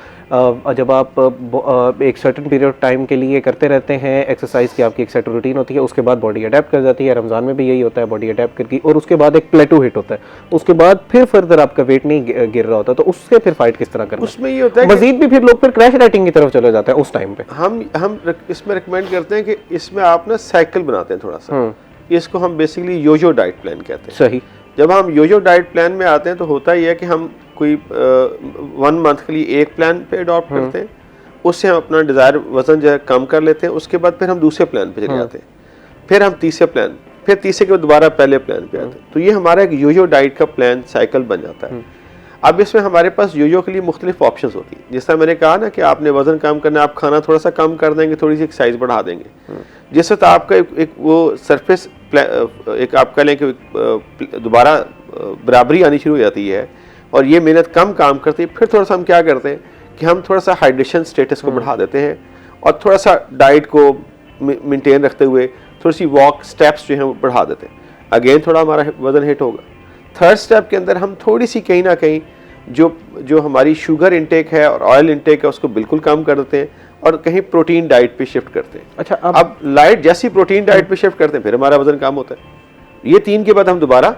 जब आप एक सर्टेन पीरियड ऑफ टाइम के लिए करते रहते हैं एक्सरसाइज की, आपकी एक सेट रूटीन होती है, उसके बाद बॉडी अडेप्ट कर जाती है। रमज़ान में भी यही होता है, बॉडी अडेप्ट करके, और उसके बाद एक प्लेटू हिट होता है, उसके बाद फिर फर्दर आपका वेट नहीं गिर रहा होता, तो उससे फिर फाइट किस तरह करना? उसमें ये होता है मजीद भी फिर लोग फिर क्रैश डाइटिंग की तरफ चले जाते हैं उस टाइम पे। हम इसमें रिकमेंड करते हैं कि इसमें आप ना साइकिल बनाते हैं थोड़ा सा। इसको हम बेसिकली योजो डाइट प्लान कहते हैं। सही। जब हम योजो डाइट प्लान में आते हैं तो होता ही है कि हम कोई 1 मंथ के लिए एक प्लान पे अडॉप्ट करते हैं, उससे हम अपना डिज़ायर वज़न जो है कम कर लेते हैं, उसके बाद फिर हम दूसरे प्लान पे चले जाते हैं, फिर हम तीसरे के बाद दोबारा पहले प्लान पे आते हैं। तो ये हमारा एक योजो डाइट का प्लान साइकिल बन जाता है। अब इसमें हमारे पास योजो के लिए मुख्तलिफ ऑप्शंस होती है। जिस तरह मैंने कहा ना कि आपने वज़न कम करना है, आप खाना थोड़ा सा कम कर देंगे, थोड़ी सी एक्सरसाइज बढ़ा देंगे, जिस वक्त आपका एक वो सरफेस एक आप कह लें कि दोबारा बराबरी आनी शुरू हो जाती है और ये मेहनत कम काम करती है, फिर थोड़ा सा हम क्या करते हैं कि हम थोड़ा सा हाइड्रेशन स्टेटस को बढ़ा देते हैं और थोड़ा सा डाइट को मेंटेन रखते हुए थोड़ी सी वॉक स्टेप्स जो हैं वो बढ़ा देते हैं। अगेन थोड़ा हमारा वज़न हिट होगा। थर्ड स्टेप के अंदर हम थोड़ी सी कहीं ना कहीं जो हमारी शुगर इंटेक है और ऑयल इंटेक है उसको बिल्कुल कम कर देते हैं और कहीं प्रोटीन डाइट पे शिफ्ट करते हैं। अच्छा, अब लाइट जैसी प्रोटीन डाइट पे शिफ्ट करते हैं फिर हमारा वज़न कम होता है। ये 3 के बाद हम दोबारा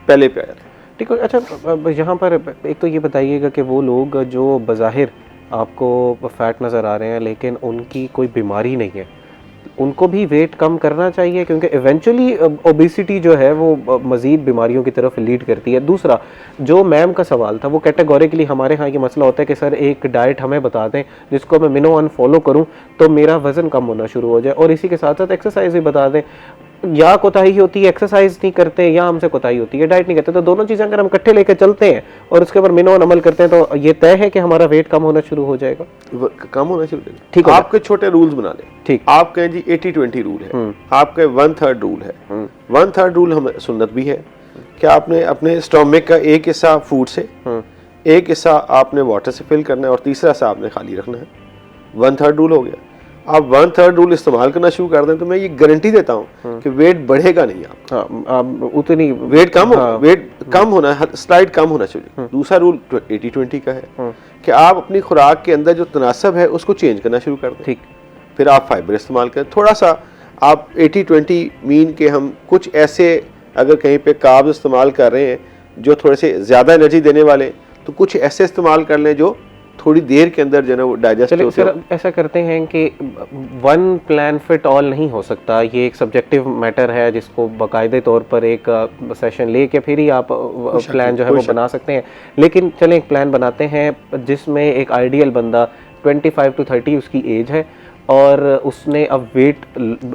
पहले पे आ जाते हैं। ठीक है। अच्छा, यहाँ पर एक तो ये बताइएगा कि वो लोग जो बज़ाहिर आपको फैट नज़र आ रहे हैं लेकिन उनकी कोई बीमारी नहीं है, उनको भी वेट कम करना चाहिए? क्योंकि इवेंचुअली ओबेसिटी जो है वो मज़ीद बीमारियों की तरफ लीड करती है। दूसरा, जो मैम का सवाल था, वो कैटेगोरिकली हमारे यहाँ ये मसला होता है कि सर एक डाइट हमें बता दें जिसको मैं मिनो वन फॉलो करूँ तो मेरा वज़न कम होना शुरू हो जाए, और इसी के साथ साथ एक्सरसाइज भी बता दें। या कोताही होती है, एक्सरसाइज नहीं करते, या हमसे कोताही होती है, डाइट नहीं करते, तो दोनों चीज़ें अगर हम इकट्ठे लेकर चलते हैं और उसके ऊपर मिनो अमल करते हैं तो ये तय है कि हमारा वेट कम होना शुरू हो जाएगा। कम होना शुरू हो जाएगा। ठीक है, आपके छोटे रूल्स बना लें। ठीक, आप कहें जी 80-20 रूल है, आपके 1/3 रूल है। 1/3 रूल हम सुन्नत भी है कि आपने अपने स्टोमक का एक हिस्सा फूड से, एक हिस्सा आपने वाटर से फिल करना है और तीसरा हिस्सा आपने खाली रखना है। 1/3 रूल हो गया। आप 1/3 रूल इस्तेमाल करना शुरू कर दें तो मैं ये गारंटी देता हूँ कि वेट बढ़ेगा नहीं आपका। उतनी वेट कम होना, स्लाइड कम होना चाहिए। दूसरा रूल 80-20 का है कि आप अपनी खुराक के अंदर जो तनासब है उसको चेंज करना शुरू कर दें। ठीक, फिर आप फाइबर इस्तेमाल करें थोड़ा सा। आप 80-20 मीन के हम कुछ ऐसे अगर कहीं पे कार्ब्स इस्तेमाल कर रहे हैं जो थोड़े से ज़्यादा एनर्जी देने वाले, तो कुछ ऐसे इस्तेमाल कर लें जो थोड़ी देर के अंदर जो है वो डाइजेस्ट होते हैं। सर ऐसा करते हैं कि वन प्लान फिट ऑल नहीं हो सकता, ये एक सब्जेक्टिव मैटर है जिसको बाकायदे तौर पर एक सेशन लेके फिर ही आप प्लान जो है वो बना सकते हैं। लेकिन चलें एक प्लान बनाते हैं जिसमें एक आइडियल बंदा 25 to 30 उसकी एज है और उसने अब वेट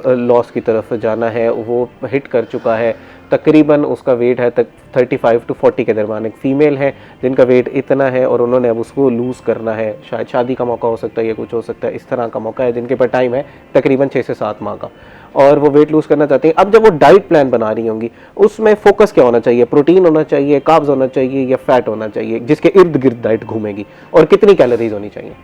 लॉस की तरफ जाना है, वो हिट कर चुका है, तकरीबन उसका वेट है 35 to 40 के दरमियान। एक फ़ीमेल है जिनका वेट इतना है और उन्होंने अब उसको लूज़ करना है, शायद शादी का मौका हो सकता है या कुछ हो सकता है, इस तरह का मौका है, जिनके पास टाइम है तकरीबन 6 से 7 माह का, और वो वेट लूज़ करना चाहते हैं। अब जब वो डाइट प्लान बना रही होंगी उसमें फोकस क्या होना चाहिए? प्रोटीन होना चाहिए, कार्ब्स होना चाहिए, या फैट होना चाहिए जिसके इर्द गिर्द डाइट घूमेगी, और कितनी कैलोरीज होनी चाहिए?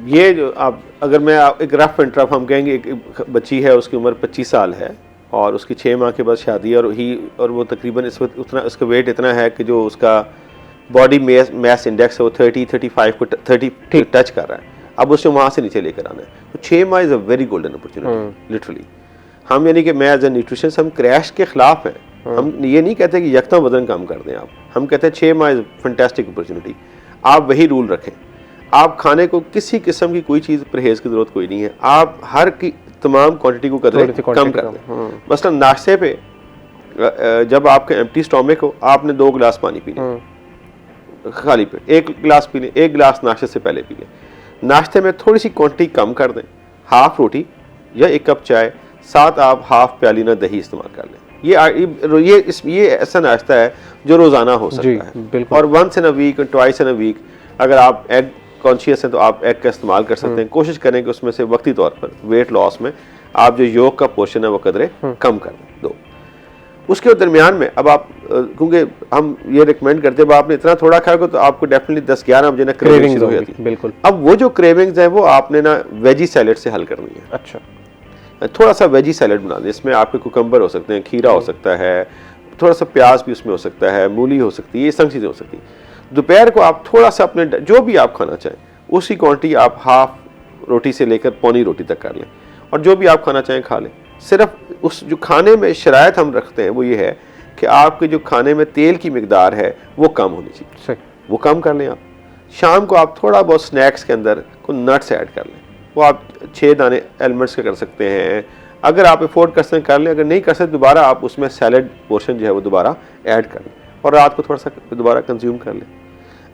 ये जो आप अगर मैं एक रफ एंड टफ हम कहेंगे, एक बच्ची है उसकी उम्र 25 साल है और उसकी 6 माह के बाद शादी है और वो तकरीबन इस वक्त उतना उसका वेट इतना है कि जो उसका बॉडी मास इंडेक्स है वो 30-35 को 30 टच कर रहा है। अब उसे वहाँ से नीचे लेकर आना है। तो 6 माह is a very golden opportunity literally. हम यानी कि मैं एज ए न्यूट्रिशनिस्ट हम क्रैश के खिलाफ हैं। हम ये नहीं कहते कि यकदम वजन कम कर दें आप, हम कहते हैं 6 माह इज़ फैंटास्टिक अपॉर्चुनिटी। आप वही रूल रखें, आप खाने को किसी किस्म की कोई चीज़ परहेज़ की ज़रूरत कोई नहीं है, आप हर की तमाम क्वांटिटी को कम कर दें। मसलन नाश्ते पे जब आपका एम्प्टी स्टोमक हो आपने 2 गिलास पानी पी लें, खाली पेट 1 गिलास पी लें, 1 गिलास नाश्ते से पहले पी लें। नाश्ते में थोड़ी सी क्वांटिटी कम कर दें, हाफ रोटी या 1 कप चाय, साथ आप हाफ प्याली ना दही इस्तेमाल कर लें। ये ऐसा नाश्ता है जो रोज़ाना हो सकता है, और once in a week, twice in a week अगर आप एग कॉन्शियस हैं तो आप एग का इस्तेमाल कर सकते हैं। कोशिश करें कि उसमें से वक्ती तौर पर वेट लॉस में आप जो योग का पोर्शन है वो कदरे कम कर दो। उसके दरमियान में अब आप क्योंकि हम ये रिकमेंड करते हैं आपने इतना थोड़ा खाया तो आपको डेफिनेटली 10-11 बजे ना क्रेविंग शुरू हो जाती है। बिल्कुल। अब वो जो क्रेविंग्स हैं वो आपने ना वेजी सैलेड से हल करनी है। अच्छा, थोड़ा सा वेजी सैलेड बना दें, इसमें आपके कुकम्बर हो सकते हैं, खीरा हो सकता है, थोड़ा सा प्याज भी उसमें हो सकता है, मूली हो सकती है, ये सब चीज़ें हो सकती हैं। दोपहर को आप थोड़ा सा अपने जो भी आप खाना चाहें उसी क्वांटिटी आप हाफ रोटी से लेकर पौनी रोटी तक कर लें, और जो भी आप खाना चाहें खा लें। सिर्फ उस जो खाने में शरायत हम रखते हैं वो ये है कि आपके जो खाने में तेल की मिकदार है वो कम होनी चाहिए, वो कम कर लें आप। शाम को आप थोड़ा बहुत स्नैक्स के अंदर को नट्स ऐड कर लें, वो आप 6 दाने एलमंड्स के कर सकते हैं, अगर आप अफोर्ड कर सकते कर लें, अगर नहीं कर सकते दोबारा आप उसमें सैलड पोर्शन जो है वो दोबारा ऐड कर लें, और रात को थोड़ा सा दोबारा कंज्यूम कर लें।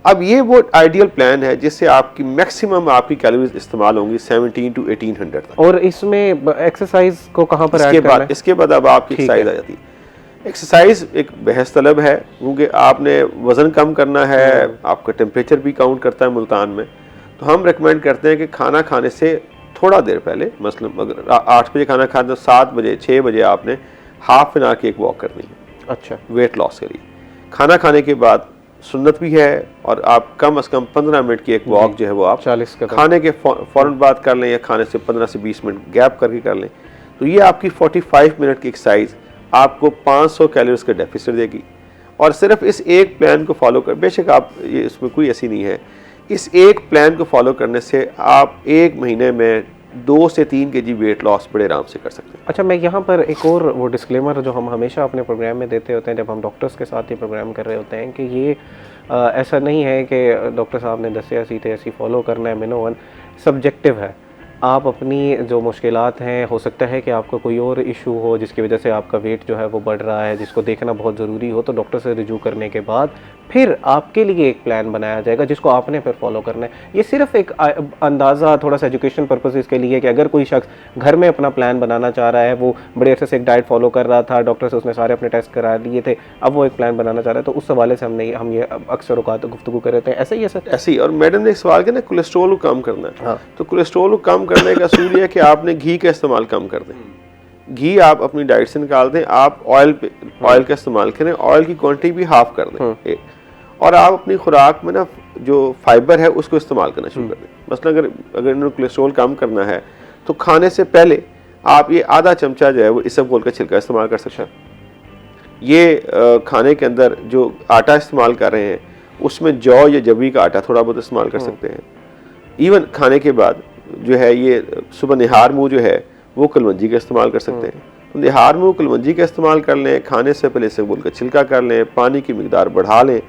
अब ये वो आइडियल प्लान है जिससे आपकी मैक्सिमम आपकी कैलोरीज इस्तेमाल होंगी 1700 to 1800 तक। और इसमें एक्सरसाइज को कहाँ पर ऐड करना है? इसके बाद अब आपकी एक्सरसाइज आ जाती है। एक्सरसाइज एक बहस तलब है क्योंकि आपने वज़न कम करना है, आपका टेम्परेचर भी काउंट करता है मुल्तान में। तो हम रिकमेंड करते हैं कि खाना खाने से थोड़ा देर पहले, मसलन अगर 8 बजे खाना खाते तो 7 बजे 6 बजे आपने हाफ एन आवर की एक वॉक करनी है। अच्छा, वेट लॉस के लिए खाना खाने के बाद सुन्नत भी है, और आप कम से कम 15 मिनट की एक वॉक जो है वो आप 40 कदम खाने के फ़ौरन बाद कर लें, या खाने से 15 से 20 मिनट गैप करके कर लें। तो ये आपकी 45 मिनट की एक्सरसाइज आपको 500 कैलोरीज का डेफिसिट देगी। और सिर्फ इस एक प्लान को फॉलो कर, बेशक आप ये इसमें कोई ऐसी नहीं है, इस एक प्लान को फॉलो करने से आप 1 महीने में 2 से 3 kg वेट लॉस बड़े आराम से कर सकते हैं। अच्छा, मैं यहाँ पर एक और वो डिस्क्लेमर जो हम हमेशा अपने प्रोग्राम में देते होते हैं जब हम डॉक्टर्स के साथ ये प्रोग्राम कर रहे होते हैं कि ये ऐसा नहीं है कि डॉक्टर साहब ने दसे ऐसी फॉलो करना है, मिनो वन सब्जेक्टिव है। आप अपनी जो मुश्किलात हैं, हो सकता है कि आपको कोई और इशू हो जिसकी वजह से आपका वेट जो है वो बढ़ रहा है, जिसको देखना बहुत ज़रूरी हो, तो डॉक्टर से रिव्यू करने के बाद फिर आपके लिए एक प्लान बनाया जाएगा जिसको आपने फिर फॉलो करना है। ये सिर्फ एक अंदाज़ा, थोड़ा सा एजुकेशन पर्पसेस के लिए कि अगर कोई शख्स घर में अपना प्लान बनाना चाह रहा है, वो बड़े अरसे से एक डाइट फॉलो कर रहा था, डॉक्टर से उसने सारे अपने टेस्ट करा लिए थे, अब वो एक प्लान बनाना चाह रहा है, तो उस हवाले से हम ये अक्सर औकात गुफ्तगू कर रहे थे। ऐसा ही है सर? ऐसे ही। और मैडम ने एक सवाल किया ना, कोलेस्ट्रॉल को कम करना है। तो कोलेस्ट्रॉल को कम करने का असूल है कि आपने घी का इस्तेमाल कम कर दें। घी आप अपनी डाइट से निकाल दें, आप ऑयल का इस्तेमाल करें, ऑयल की क्वांटिटी भी हाफ कर दें, और आप अपनी खुराक में ना जो फाइबर है उसको इस्तेमाल करना शुरू कर दें। मसलन अगर इन्होंने कोलेस्ट्रॉल कम करना है तो खाने से पहले आप ये आधा चमचा जो है वो इसबगोल का छिलका इस्तेमाल कर सकते हैं। ये खाने के अंदर जो आटा इस्तेमाल कर रहे हैं उसमें जौ या जवी का आटा थोड़ा बहुत इस्तेमाल कर सकते हैं। इवन खाने के बाद जो है ये सुबह निहार मुँह जो है वो कलवंजी का इस्तेमाल कर सकते हैं। तो निहार मुँह कलवंजी का इस्तेमाल कर लें, खाने से पहले इसबगोल का छिलका कर लें, पानी की मिकदार बढ़ा लें,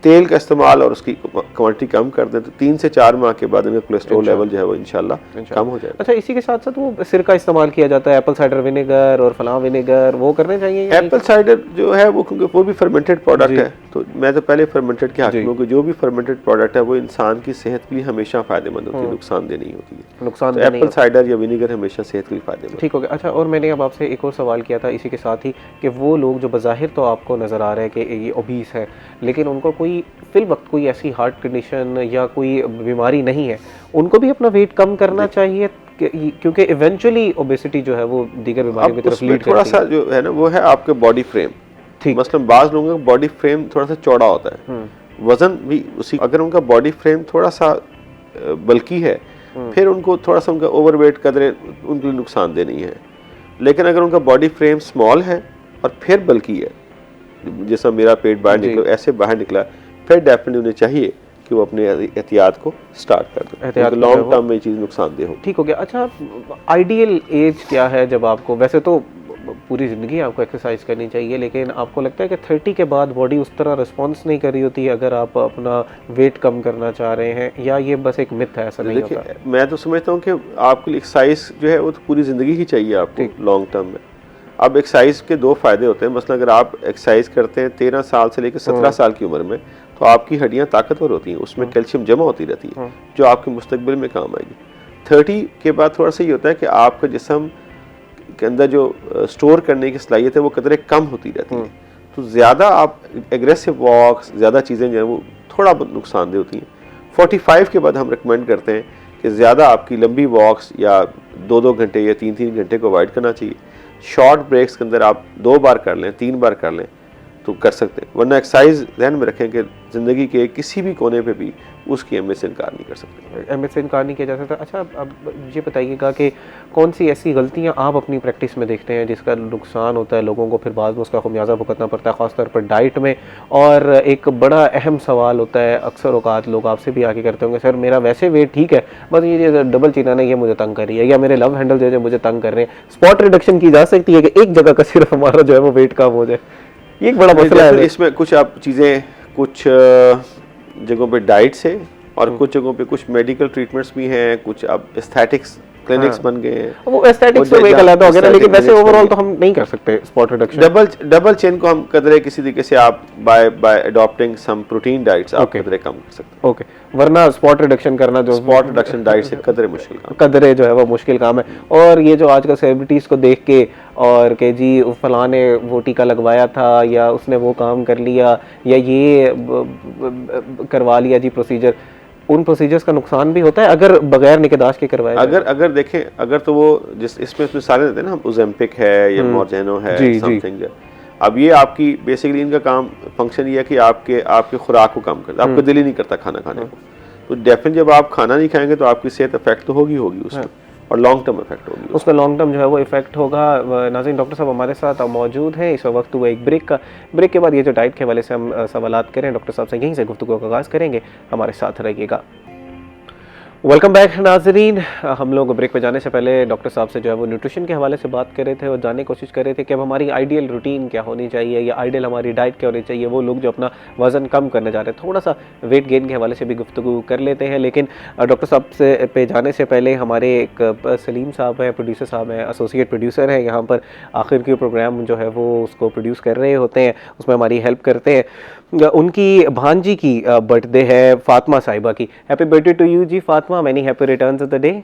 तेल का इस्तेमाल और उसकी क्वांटिटी कम कर दें, तो 3 से 4 माह के बाद इनका कोलेस्ट्रॉल लेवल जो है वो इंशाल्लाह कम हो जाएगा। अच्छा, इसी के साथ साथ वो सिरका इस्तेमाल किया जाता है, एप्पल साइडर विनेगर और फलां विनेगर, वो करने चाहिए? एप्पल साइडर जो है वो क्योंकि वो भी फर्मेंटेड प्रोडक्ट है, तो मैं तो पहले फर्मेंटेड के हाकिम हूं कि जो भी फर्मेंटेड प्रोडक्ट है वो इंसान की सेहत के लिए हमेशा फायदेमंद होती है, नुकसानदेह नहीं होती है। नुकसान एप्पल साइडर या विनेगर हमेशा सेहत के लिए फायदेमंद। ठीक हो गया। अच्छा, और मैंने अब आपसे एक और सवाल किया था इसी के साथ ही कि वो लोग जो बज़ाहिर तो आपको नज़र आ रहा है कि ये ओबीस है, लेकिन उनको कोई फिल वक्त कोई ऐसी हार्ट कंडीशन या कोई बीमारी नहीं है, उनको भी अपना वेट कम करना चाहिए क्योंकि इवेंचुअली ओबेसिटी जो है वो दीगर बीमारियों की तरफ लीड करती है। थोड़ा सा जो है ना वो है आपके बॉडी फ्रेम। ठीक, मसलन बाज़ लोगों का बॉडी फ्रेम थोड़ा सा चौड़ा होता है, वजन भी उसी, अगर उनका बॉडी फ्रेम थोड़ा सा बल्कि है फिर उनको थोड़ा सा उनका ओवरवेट कदरे उनके लिए नुकसानदेह नहीं है। लेकिन अगर उनका बॉडी फ्रेम स्मॉल है और फिर बल्कि है, जैसा मेरा पेट बाहर निकला ऐसे बाहर निकला, फिर डेफिनेटली उन्हें चाहिए कि वो अपने एहतियात को स्टार्ट कर दें, एहतियात तो को जो है लॉन्ग वो- टर्म में ये चीज़ नुकसानदेह होगी। ठीक हो गया। अच्छा, आइडियल एज क्या है जब आपको, वैसे तो पूरी ज़िंदगी आपको एक्सरसाइज करनी चाहिए, लेकिन आपको लगता है कि 30 के बाद बॉडी उस तरह रिस्पॉन्स नहीं कर रही होती अगर आप अपना वेट कम करना चाह रहे हैं, या ये बस एक मिथ है, ऐसा नहीं होता? देखिए, मैं तो समझता हूँ कि आपके लिए एक्सरसाइज जो है वो तो पूरी ज़िंदगी ही चाहिए आपको लॉन्ग टर्म में। अब एक्सरसाइज के दो फ़ायदे होते हैं। मसलन अगर आप एक्सरसाइज करते हैं 13 साल से लेकर 17 साल की उम्र में, तो आपकी हड्डियाँ ताकतवर होती हैं, उसमें कैल्शियम जमा होती रहती है जो आपके मुस्तकबिल में काम आएगी। 30 के बाद थोड़ा सा ये होता है कि आपका जिस्म के अंदर जो स्टोर करने की सलाहियत है वो कदरे कम होती रहती है, तो ज़्यादा आप एग्रेसिव वॉक्स, ज़्यादा चीज़ें जो हैं वो थोड़ा बहुत नुकसानदेह होती हैं। 45 के बाद हम रिकमेंड करते हैं कि ज़्यादा आपकी लंबी वॉक्स या 2-2 घंटे या 3-3 घंटे को अवॉइड करना चाहिए। शॉर्ट ब्रेक्स के अंदर आप 2 बार कर लें, 3 बार कर लें तो कर सकते हैं, वरना एक्सरसाइज ध्यान में रखें कि ज़िंदगी के किसी भी कोने पे भी उसकी अहमियत से इनकार नहीं कर सकते। अहमियत से इनकार नहीं किया जा सकता। अच्छा, अब ये बताइएगा कि कौन सी ऐसी गलतियां आप अपनी प्रैक्टिस में देखते हैं जिसका नुकसान होता है लोगों को, फिर बाद में उसका खमियाजा भुगतना पड़ता है, ख़ासतौर पर डाइट में। और एक बड़ा अहम सवाल होता है, अक्सर औकात लोग आपसे भी आके करते होंगे, सर मेरा वैसे वेट ठीक है, बस ये डबल चिनाना ये मुझे तंग कर रही है, या मेरे लव हैंडल जो है मुझे तंग कर रहे हैं। स्पॉट रिडक्शन की जा सकती है कि एक जगह का सिर्फ हमारा जो है वो वेट कम हो जाए? ये एक बड़ा मसला है। इसमें कुछ आप चीज़ें, कुछ जगहों पे डाइट से, और कुछ जगहों पे कुछ मेडिकल ट्रीटमेंट्स भी हैं, कुछ अब एस्थेटिक्स क्लिनिक्स बन गए हैं। वो एस्थेटिक्स तो एक अलग हो गया, लेकिन वैसे ओवरऑल तो हम नहीं कर सकते स्पॉट रिडक्शन। डबल चेन को हम कदरे किसी तरीके से आप by adopting some protein diets आप कदरे कम कर सकते हैं। ओके, वरना स्पॉट रिडक्शन करना जो स्पॉट रिडक्शन डाइट से कदरे मुश्किल काम, कदरे जो है वो मुश्किल काम है। और ये जो आजकल सेलिब्रिटीज़ को देख के और कि जी फलां ने वो टीका लगवाया था, या उसने वो काम कर लिया, या ये करवा लिया जी प्रोसीजर, उन प्रोसीजर्स का नुकसान भी होता है अगर बगैर निकेदाश के करवाए जाए? अगर देखें, अगर तो वो जिस इसमें सारे देते हैं ना, हम ओजेम्पिक है या मॉर्जेनो है, समथिंग। अब ये आपकी बेसिकली इनका काम फंक्शन ये है कि आपके खुराक को कम करता है, आपका दिल ही नहीं करता खाना खाने को, तो डेफिनेटली जब आप खाना नहीं खाएंगे तो आपकी सेहत इफेक्ट तो होगी उसमें, और लॉन्ग टर्म इफेक्ट होगी उसका, लॉन्ग टर्म जो है वो इफेक्ट होगा। नाज़रीन, डॉक्टर साहब हमारे साथ मौजूद हैं। इस वक्त हुआ एक ब्रेक के बाद ये जो डाइट के हवाले से हम सवालात करें डॉक्टर साहब से, यहीं से गुफ्तगू का आगाज़ करेंगे। हमारे साथ रहिएगा। वेलकम बैक नाजरीन। हम लोग ब्रेक पे जाने से पहले डॉक्टर साहब से जो है वो न्यूट्रिशन के हवाले से बात कर रहे थे और जानने की कोशिश कर रहे थे कि अब हमारी आइडियल रूटीन क्या होनी चाहिए, या आइडियल हमारी डाइट क्या होनी चाहिए। वो लोग जो अपना वज़न कम करने जा रहे हैं, थोड़ा सा वेट गेन के हवाले से भी गुफ्तगू कर लेते हैं। लेकिन डॉक्टर साहब से पे जाने से पहले हमारे एक सलीम साहब हैं, प्रोड्यूसर साहब हैं, एसोसिएट प्रोड्यूसर हैं यहाँ पर, आखिर के प्रोग्राम जो है वो उसको प्रोड्यूस कर रहे होते हैं, उसमें हमारी हेल्प करते हैं। उनकी भांजी की बर्थडे है, फातिमा साहिबा की। Happy birthday to you ji Fatima, many happy returns of the day.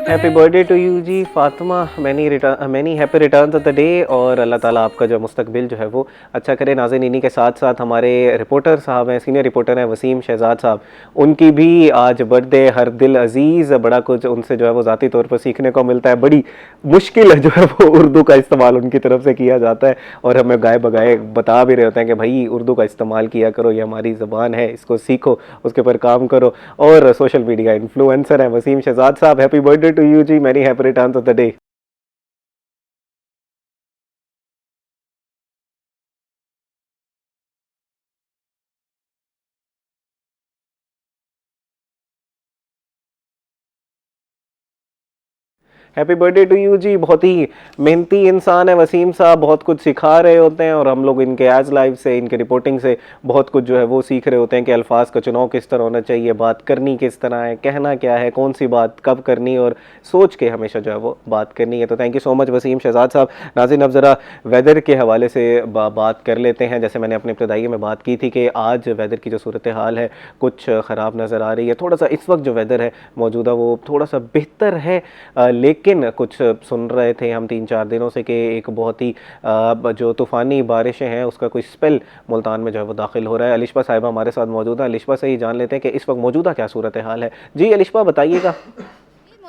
Happy birthday to you ji Fatima, many happy returns of the day, और अल्लाह ताला आपका जो मुस्तकबिल जो है वो अच्छा करे। नाज़रीन, इन्हीं के साथ साथ हमारे रिपोर्टर साहब हैं, सीनियर रिपोर्टर हैं वसीम शहजाद साहब, उनकी भी आज बर्थडे। हर दिल अजीज़, बड़ा कुछ उनसे जो है वो ज़ाती तौर पर सीखने को मिलता है। बड़ी मुश्किल जो है वो उर्दू का इस्तेमाल उनकी तरफ से किया जाता है, और हमें गाए बगाए बता भी रहे होते हैं कि भाई उर्दू का इस्तेमाल किया करो, ये हमारी ज़बान है, इसको सीखो, उसके ऊपर काम करो। और सोशल मीडिया इन्फ्लुएंसर हैं वसीम शहजाद साहब। हैप्पी बर्थडे टू यू जी, many happy returns of the day. Happy birthday to you जी। बहुत ही मेहनती इंसान है वसीम साहब, बहुत कुछ सिखा रहे होते हैं, और हम लोग इनके एज लाइव से, इनके रिपोर्टिंग से बहुत कुछ जो है वो सीख रहे होते हैं कि अल्फाज का चुनाव किस तरह होना चाहिए, बात करनी किस तरह है, कहना क्या है, कौन सी बात कब करनी, और सोच के हमेशा जो है वो बात करनी है। तो thank you so much Waseem Shahzad साहब। नाज़रीन, अब ज़रा वेदर के हवाले से बात कर लेते हैं। जैसे मैंने अपने इब्तदाई में बात की थी कि आज वेदर की जो सूरत हाल है कुछ ख़राब नज़र आ रही है। थोड़ा सा इस वक्त जो वेदर है मौजूदा वो थोड़ा सा बेहतर है, लेकिन कुछ सुन रहे थे हम 3-4 दिनों से कि एक बहुत ही जो तूफ़ानी बारिशें हैं उसका कोई स्पेल मुल्तान में जो है वो दाखिल हो रहा है। अलिशबा साहिबा हमारे साथ मौजूद है। अलिशबा से ही जान लेते हैं कि इस वक्त मौजूदा क्या सूरत हाल है। जी अलिशबा, बताइएगा।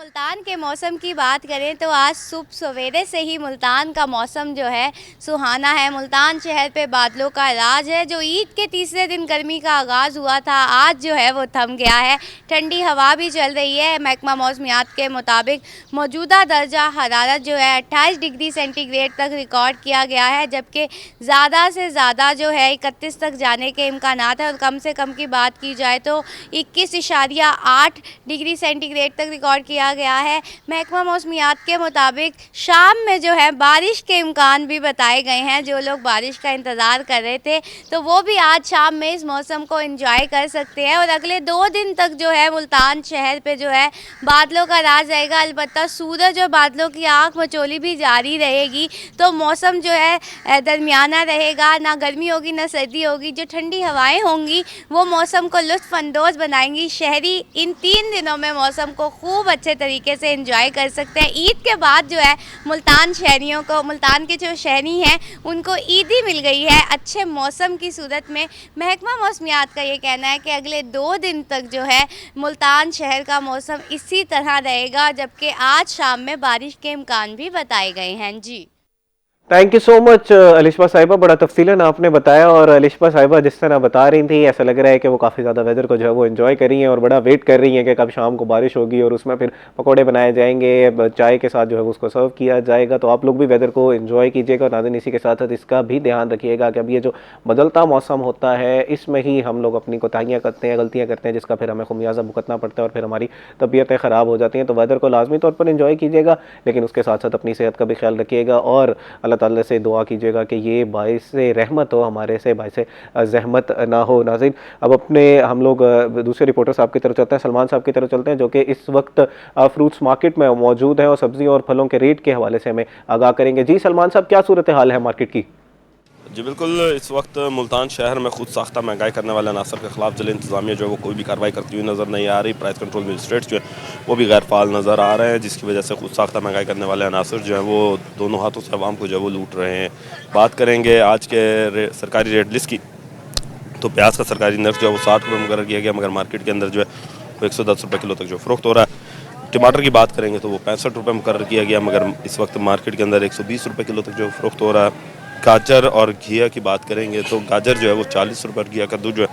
मुल्तान के मौसम की बात करें तो आज सुबह सवेरे से ही मुल्तान का मौसम जो है सुहाना है। मुल्तान शहर पे बादलों का राज है। जो ईद के तीसरे दिन गर्मी का आगाज़ हुआ था, आज जो है वो थम गया है। ठंडी हवा भी चल रही है। महकमा मौसमियात के मुताबिक मौजूदा दर्जा हरारत जो है 28 डिग्री सेंटीग्रेड तक रिकॉर्ड किया गया है, जबकि ज़्यादा से ज़्यादा जो है 31 तक जाने के इम्कानात है। और कम से कम की बात की जाए तो 21.8 डिग्री सेंटीग्रेड तक रिकॉर्ड किया गया है। महकमा मौसमियात के मुताबिक शाम में जो है बारिश के इम्कान भी बताए गए हैं। जो लोग बारिश का इंतज़ार कर रहे थे तो वो भी आज शाम में इस मौसम को एंजॉय कर सकते हैं। और अगले 2 दिन तक जो है मुल्तान शहर पे जो है बादलों का राज रहेगा। अलबत्ता सूरज और बादलों की आँख मचोली भी जारी रहेगी, तो मौसम जो है दरमियाना रहेगा। ना गर्मी होगी ना सर्दी होगी। जो ठंडी हवाएँ होंगी वो मौसम को लुत्फ़अंदोज़ बनाएंगी। शहरी इन 3 दिनों में मौसम को खूब अच्छे तरीके से एंजॉय कर सकते हैं। ईद के बाद जो है मुल्तान शहरियों को, मुल्तान के जो शहरी हैं उनको ईदी मिल गई है अच्छे मौसम की सूरत में। महकमा मौसमियात का ये कहना है कि अगले 2 दिन तक जो है मुल्तान शहर का मौसम इसी तरह रहेगा, जबकि आज शाम में बारिश के इम्कान भी बताए गए हैं। जी, thank you so much Alisha साहिबा, बड़ा तफसीलन आपने बताया। और अलिशा साहिबा जिस तरह बता रही थी, ऐसा लग रहा है कि वो काफ़ी ज़्यादा वेदर को जो है वो एंजॉय कर रही हैं और बड़ा वेट कर रही हैं कि कब शाम को बारिश होगी और उसमें फिर पकौड़े बनाए जाएंगे, चाय के साथ जो है उसको सर्व किया जाएगा। तो आप लोग भी वेदर को एंजॉय कीजिएगा। और नाज़रीन, इसी के साथ साथ इसका भी ध्यान रखिएगा कि अब ये जो बदलता मौसम होता है, इसमें ही हम लोग अपनी कोताहियाँ करते हैं, गलतियाँ करते हैं, जिसका फिर हमें खुमियाजा भुगतना पड़ता है और फिर हमारी तबीयतें ख़राब हो जाती हैं। तो वेदर को लाजमी तौर पर एंजॉय कीजिएगा, लेकिन उसके साथ साथ अपनी सेहत का भी ख्याल रखिएगा और अल्लाह ताला से दुआ कीजिएगा कि ये बाइस रहमत हो, हमारे से बाइस ज़हमत ना हो। नाज़रीन, अब अपने हम लोग दूसरे रिपोर्टर साहब की तरफ चलते हैं, सलमान साहब की तरफ चलते हैं, जो कि इस वक्त फ्रूट्स मार्केट में मौजूद हैं और सब्जियों और फलों के रेट के हवाले से हमें आगाह करेंगे। जी सलमान साहब, क्या सूरत हाल है मार्केट की? जी बिल्कुल, इस वक्त मुल्तान शहर में खुद साख्ता महंगाई करने वाले अनासर के खिलाफ जिला इंतजामिया जो है वो कोई भी कार्रवाई करती हुई नज़र नहीं आ रही। प्राइस कंट्रोल मजिस्ट्रेट्स जो है वो भी गैर फाल नज़र आ रहे हैं, जिसकी वजह से खुद साख्ता महंगाई करने वाले अनासर जो है वो दोनों हाथों से आवाम को जो है वो लूट रहे हैं। बात करेंगे आज के सरकारी रेट लिस्ट की, तो प्याज का सरकारी नर्ख जो है वो 60 रुपये मुकर्रर किया गया, मगर मार्केट के अंदर जो है वो 110 रुपये किलो तक जो फ़रोख्त हो रहा है। टमाटर की बात करेंगे तो वो 65 रुपये मुकर्रर किया गया, मगर इस वक्त मार्केट के अंदर 120 रुपये किलो तक जो फ़रोख्त हो रहा है। गाजर और घिया की बात करेंगे तो गाजर जो है वो 40 रुपये और घिया कद्दू जो है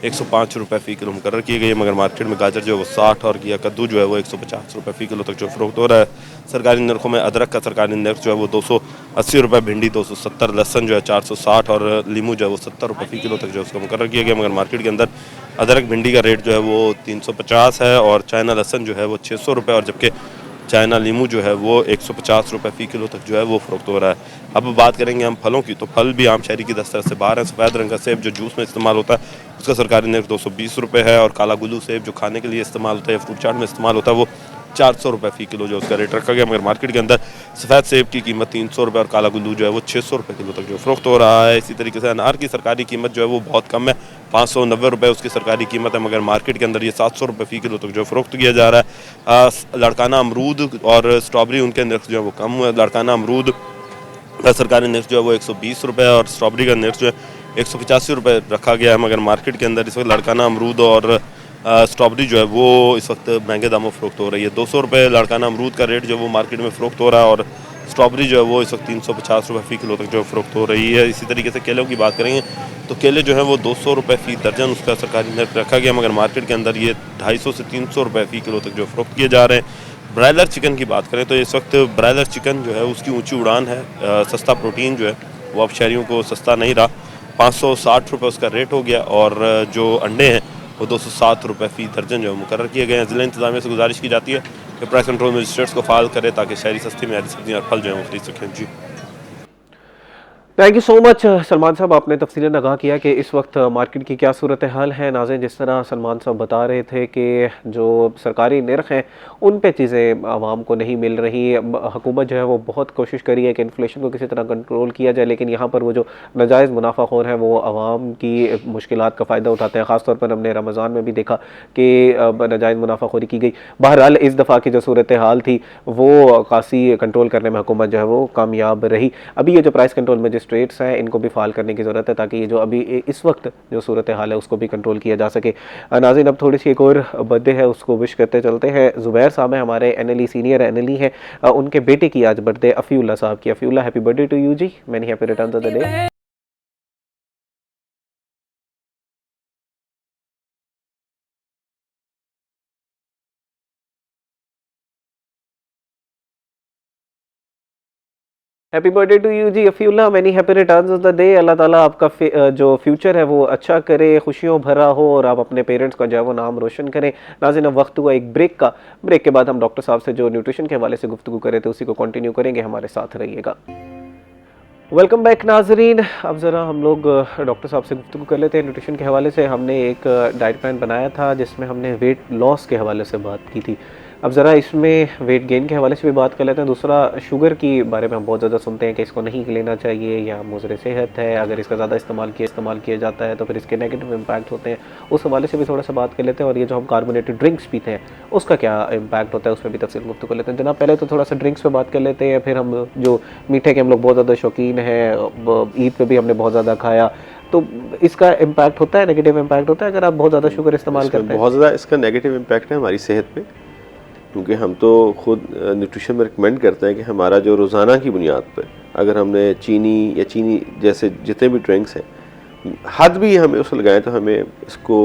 105 रुपये फ़ी किलो मुकर्रर की गई है, मगर मार्केट में गाजर जो है वो 60 और घिया कद्दू जो है वो 150 रुपये फ़ी किलो तक जो फ़रोख्त हो रहा है। सरकारी नरखों में अदरक का सरकारी नर्ख जो है वो 280 रुपये, भिंडी 270, लहसन जो है 460 और लीमू जो है वो 70 रुपये फ़ी किलो तक जो है उसका मुकर्रर किया गया, मगर मार्केट के अंदर अदरक भिंडी का रेट जो है वो 350 है और चाइना लहसन जो है वो 600 रुपये और जबकि चाइना लीमू जो है वो 150 रुपये फ़ी किलो तक जो है वो फ़रोख्त हो रहा है। अब बात करेंगे हम फलों की, तो फल भी आम शहरी की दस्तरस से बाहर है। सफ़ेद रंग का सेब जो जूस में इस्तेमाल होता है उसका सरकारी नर्ख 220 रुपये है और काला गुल्लू सेब जो खाने के लिए इस्तेमाल होता है या फ्रूट चाट में इस्तेमाल होता है वो 400 रुपये फ़ी किलो जो उसका रेट रखा गया, मगर मार्केट के अंदर सफ़ेद सेब की कीमत 300 रुपये और काला गुल्लू जो है वो 600 रुपये किलो तक जो फ़रोख्त हो रहा है। इसी तरीके से अनार की सरकारी कीमत जो है वो बहुत कम है, 590 रुपये उसकी सरकारी कीमत है, मगर मार्केट के अंदर ये 700 रुपये फ़ी किलो तक जो फ़रोख्त किया जा रहा है। लड़काना अमरूद और स्ट्रॉबेरी उनके नर्ख जो है वो कम हुआ है। लड़काना अमरूद का सरकारी नर्ख जो है वो 120 रुपये और स्ट्रॉबेरी का नर्ख जो है 185 रुपये रखा गया है, मगर मार्केट के अंदर इस वक्त लड़काना अमरूद और स्ट्रॉबेरी जो है वो इस वक्त महंगे दामों फ़रोख्त हो रही है। 200 रुपये लड़काना अमरूद का रेट जो है वो मार्केट में फ़रोख्त हो रहा है और स्ट्रॉबेरी जो है वो इस वक्त 350 रुपये फ़ी किलो तक जो फ़रोख्त हो रही है। इसी तरीके से केलों की बात करेंगे तो केले जो है वो 200 रुपये फ़ी दर्जन उसका सरकारी नर्ख रखा गया, मगर मार्केट के अंदर ये 250 से 300 रुपये फ़ी किलो तक जो फ़रोख्त किए जा रहे हैं। ब्रायलर चिकन की बात करें तो इस वक्त ब्रायलर चिकन जो है उसकी ऊँची उड़ान है। सस्ता प्रोटीन जो है वो अब शहरियों को सस्ता नहीं रहा, 560 रुपये उसका रेट हो गया और जो अंडे हैं वो 207 रुपये फ़ी दर्जन जो है मुकर्रर किए गए हैं। ज़िला इंतजामिया से गुजारिश की जाती है कि प्राइस कंट्रोल मजिस्ट्रेट्स को फाल करे ताकि शहरी सस्ती में सब्जियाँ और फल जो है वो खरीद सकें। जी thank you so much Salman साहब, आपने तफसीलन आगाह किया कि इस वक्त मार्केट की क्या सूरत हाल है। नाज़रीन, जिस तरह सलमान साहब बता रहे थे कि जो सरकारी नर्ख हैं उन पे चीज़ें आवाम को नहीं मिल रही। हुकूमत जो है वो बहुत कोशिश करी है कि इन्फ्लेशन को किसी तरह कंट्रोल किया जाए, लेकिन यहाँ पर वो जो नाजायज़ मुनाफाखोर हैं वो आवाम की मुश्किलात का फ़ायदा उठाते हैं। ख़ासतौर पर हमने रमज़ान में भी देखा कि नाजायज़ मुनाफाखोरी की गई। बहरहाल इस दफ़ा की जो सूरत हाल थी वो खासी कंट्रोल करने में हुकूमत जो है वो कामयाब रही। अभी ये जो प्राइस कंट्रोल मजिस्ट्रेट मजिस्ट्रेट्स हैं इनको भी फाल करने की ज़रूरत है, ताकि ये जो अभी इस वक्त जो सूरत हाल है उसको भी कंट्रोल किया जा सके। नाज़रीन, अब थोड़ी सी एक और बर्थडे है, उसको विश करते चलते हैं। ज़ुबैर साहब हैं हमारे, NLE सीनियर NLE हैं, उनके बेटे की आज बर्थडे अफ़ीउल्ला साहब की। Afiullah, happy birthday to you जी, many happy returns of the day. Happy birthday to you जी Afiullah, many happy returns of the day. Allah ताला आपका जो फ्यूचर है वो अच्छा करे, खुशियों भरा हो और आप अपने पेरेंट्स का जो है वो नाम रोशन करें। नाज़रीन, अब वक्त हुआ एक ब्रेक का। ब्रेक के बाद हम डॉक्टर साहब से जो न्यूट्रिशन के हवाले से गुफ्तगू करे थे उसी को कंटिन्यू करेंगे, हमारे साथ रहिएगा। वेलकम बैक नाजरीन। अब ज़रा हम लोग डॉक्टर साहब से गुफ्तगू कर लेते हैं न्यूट्रिशन के हवाले से। हमने एक डाइट प्लान बनाया था जिसमें हमने वेट लॉस के हवाले से बात की थी। अब ज़रा इसमें वेट गेन के हवाले से भी बात कर लेते हैं। दूसरा, शुगर की बारे में हम बहुत ज़्यादा सुनते हैं कि इसको नहीं लेना चाहिए या मुज़र सेहत है, अगर इसका ज़्यादा इस्तेमाल किया जाता है तो फिर इसके नेगेटिव इम्पैक्ट होते हैं। उस हवाले से भी थोड़ा सा बात कर लेते हैं। और ये जो हम कार्बोनेटेड ड्रिंक्स पीते हैं उसका क्या इम्पैक्ट होता है, उस पर भी तफसील गुफ्तगू कर लेते हैं। जनाब, पहले तो थोड़ा सा ड्रिंक्स पर बात कर लेते हैं, फिर हम जो मीठे के हम लोग बहुत ज़्यादा शौकीन हैं, ईद पर भी हमने बहुत ज़्यादा खाया, तो इसका इम्पैक्ट होता है, नेगेटिव इम्पैक्ट होता है अगर आप बहुत ज़्यादा शुगर इस्तेमाल करते हैं? बहुत ज़्यादा इसका नेगेटिव इम्पैक्ट है हमारी सेहत पे, क्योंकि हम तो खुद न्यूट्रिशन में रिकमेंड करते हैं कि हमारा जो रोज़ाना की बुनियाद पर अगर हमने चीनी जैसे जितने भी ड्रिंक्स हैं, हद भी हमें उसको लगाएं तो हमें इसको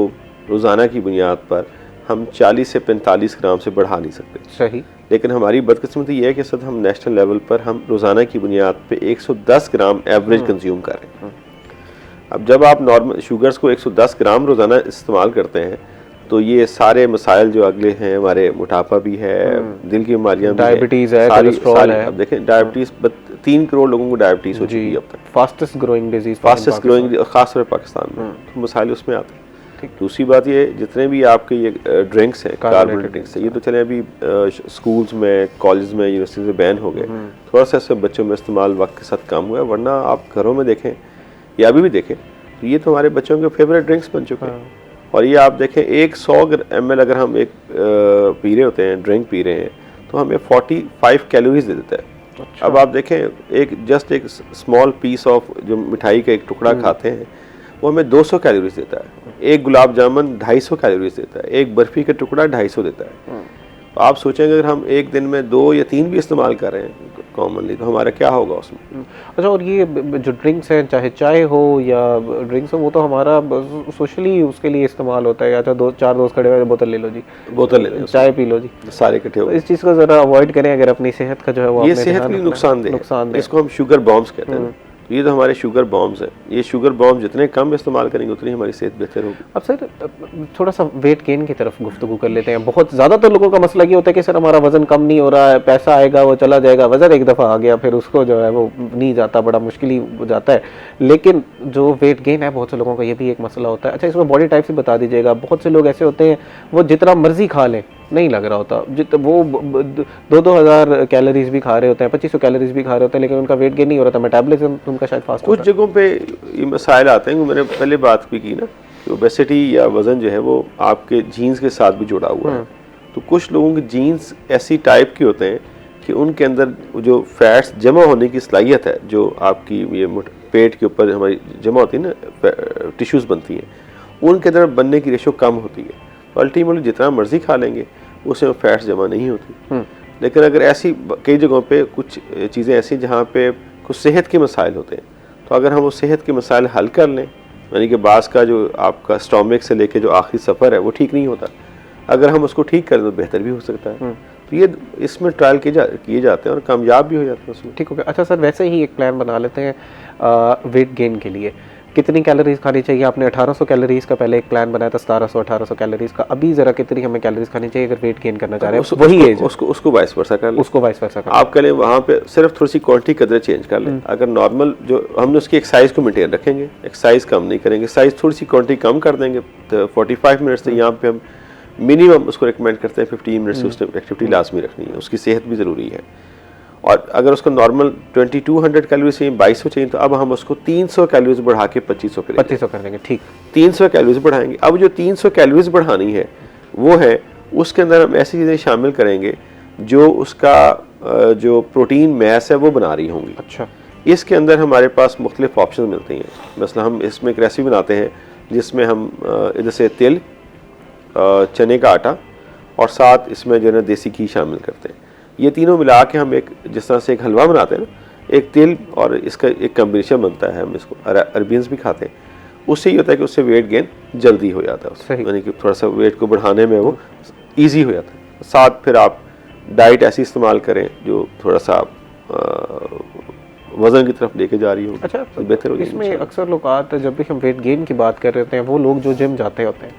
रोज़ाना की बुनियाद पर हम 40 से 45 ग्राम से बढ़ा नहीं सकते। सही। लेकिन हमारी बदकिस्मती ये है कि सद हम नेशनल लेवल पर हम रोज़ाना की बुनियाद पे 110 ग्राम एवरेज कंज्यूम कर रहे हैं। अब जब आप नॉर्मल शुगर्स को 110 ग्राम रोज़ाना इस्तेमाल करते हैं तो ये सारे मसाइल जो अगले हैं, हमारे मोटापा भी है, दिल की बीमारियां, डायबिटीज़ है, कोलेस्ट्रॉल है। अब देखें डायबिटीज़ 3 करोड़ लोगों को डायबिटीज़ हो चुकी है अब तक। फास्टेस्ट ग्रोइंग डिजीज, खासतौर पर पाकिस्तान में तो मसाइल उसमें आते हैं। दूसरी बात ये, जितने भी आपके ये ड्रिंक्स हैं, कार्बोनेटेड ड्रिंक्स हैं, ये तो चले अभी स्कूल्स में, कॉलेज में, यूनिवर्सिटी में बैन हो गए। थोड़ा सा इससे बच्चों में इस्तेमाल वक्त के साथ कम हुआ है, वरना आप घरों में देखें या अभी भी देखें तो ये तो हमारे बच्चों के फेवरेट ड्रिंक्स बन चुके हैं। और ये आप देखें 100 ml अगर हम एक पी रहे होते हैं, ड्रिंक पी रहे हैं, तो हमें 45 कैलोरीज दे देता है। अच्छा। अब आप देखें एक स्मॉल पीस ऑफ जो मिठाई का एक टुकड़ा खाते हैं वो हमें 200 कैलोरीज देता है। एक गुलाब जामुन 250 कैलोरीज देता है, एक बर्फ़ी का टुकड़ा 250 देता है। तो आप सोचेंगे अगर हम एक दिन में 2 या 3 भी इस्तेमाल कर रहे हैं कॉमनली तो हमारा क्या होगा उसमें। अच्छा, और ये जो ड्रिंक्स हैं, चाहे चाय हो या ड्रिंक्स हो, वो तो हमारा सोशली उसके लिए इस्तेमाल होता है। अच्छा, 2-4 दोस्त खड़े हुए, बोतल ले लो जी, बोतल ले लो, चाय पी लो जी, सारे इकट्ठे हो। इस चीज़ को ज़रा अवॉइड करें अगर अपनी सेहत का जो है वो ये सेहत के लिए नुकसानदेह, इसको हम शुगर बॉम्ब्स कहते हैं। तो ये तो हमारे शुगर बॉम्ब्स हैं। ये शुगर बॉम्ब जितने कम इस्तेमाल करेंगे उतनी हमारी सेहत बेहतर होगी। अब सर थोड़ा सा वेट गेन की तरफ गुफ्तगू कर लेते हैं। बहुत ज़्यादातर लोगों का मसला ये होता है कि सर हमारा वज़न कम नहीं हो रहा है, पैसा आएगा वो चला जाएगा, वज़न एक दफ़ा आ गया फिर उसको जो है वो नहीं जाता, बड़ा मुश्किल ही हो जाता है। लेकिन जो वेट गेन है बहुत से लोगों का ये भी एक मसला होता है। अच्छा, इसमें बॉडी टाइप से बता दीजिएगा। बहुत से लोग ऐसे होते हैं वो जितना मर्जी खा लें नहीं लग रहा होता, वो 2-2 हज़ार कैलोरीज भी खा रहे होते हैं, 2500 कैलोरीज भी खा रहे होते हैं, लेकिन उनका वेट गेन नहीं हो रहा था, मेटाबॉलिज्म उनका शायद फास्ट। कुछ जगहों पे ये मसाइल आते हैं, मैंने पहले बात भी की ना कि ओबेसिटी या वज़न जो है वो आपके जीन्स के साथ भी जुड़ा हुआ है। तो कुछ लोगों के जीन्स ऐसी टाइप के होते हैं कि उनके अंदर जो फैट्स जमा होने की सलाहियत है, जो आपकी ये पेट के ऊपर हमारी जमा होती है ना, टिश्यूज़ बनती हैं, उनके अंदर बनने की रेशो कम होती है। तो अल्टीमेटली जितना मर्जी खा लेंगे उसमें फैट्स जमा नहीं होती। लेकिन अगर ऐसी कई जगहों पे कुछ चीज़ें ऐसी जहाँ पे कुछ सेहत के मसाइल होते हैं, तो अगर हम वो सेहत के मसाइल हल कर लें, यानी कि बास का जो आपका स्टोमिक से लेके जो आखिरी सफ़र है वो ठीक नहीं होता, अगर हम उसको ठीक करें तो बेहतर भी हो सकता है। तो ये इसमें ट्रायल किए जाते हैं और कामयाब भी हो जाते हैं उसमें। ठीक हो गया। अच्छा सर, वैसे ही एक प्लान बना लेते हैं वेट गेन के लिए। कितनी कैलोरीज खानी चाहिए? आपने 1800 कैलोरीज का पहले एक प्लान बनाया था, 1700-1800 कैलोरीज का। अभी जरा कितनी हमें कैलोरीज खानी चाहिए अगर वेट गेन करना चाह रहे हैं? वही एज उसको वाइस वर्सा कर लें, उसको वाइस वर्सा कर आप करें। वहाँ पे सिर्फ थोड़ी सी क्वांटिटी कदर चेंज कर लें। अगर नॉर्मल जो हमने उसकी एक्सरसाइज को मेंटेन रखेंगे, एक्सरसाइज कम नहीं करेंगे, एक्सरसाइज थोड़ी सी क्वांटिटी कम कर देंगे तो 45 मिनट्स से यहाँ पे हम मिनिमम उसको रिकमेंड करते हैं 15 मिनट से उसने एक्टिविटी लाजमी रखनी है, उसकी सेहत भी ज़रूरी है। और अगर उसको नॉर्मल 2200 कैलोरीज चाहिए, 2200 चाहिए, तो अब हम उसको 300 कैलोरीज बढ़ा के 2500 कर देंगे। ठीक, 300 कैलोरीज बढ़ाएंगे। अब जो 300 कैलोरीज बढ़ानी है वो है, उसके अंदर हम ऐसी चीज़ें शामिल करेंगे जो उसका जो प्रोटीन मैस है वो बना रही होंगी। अच्छा, इसके अंदर हमारे पास मुख्तलिफ ऑप्शन मिलते हैं। मसला हम इसमें एक रेसिपी बनाते हैं जिसमें हम इधर से तिल, चने का आटा और साथ इसमें जो है ना देसी घी शामिल करते हैं। ये तीनों मिला के हम एक जिस तरह से एक हलवा बनाते हैं ना, एक तिल और इसका एक कम्बिनेशन बनता है, हम इसको अरबियंस भी खाते हैं। उससे ये होता है कि उससे वेट गेन जल्दी हो जाता है, सही। यानी कि थोड़ा सा वेट को बढ़ाने में वो ईजी हो जाता है। साथ फिर आप डाइट ऐसी इस्तेमाल करें जो थोड़ा सा वज़न की तरफ लेके जा रही हो, अच्छा, तो बेहतर हो जाएगी इसमें इंशाल्लाह। अक्सर लोग आते जब भी हम वेट गेन की बात कर रहे होते हैं, वो लोग जो जिम जाते होते हैं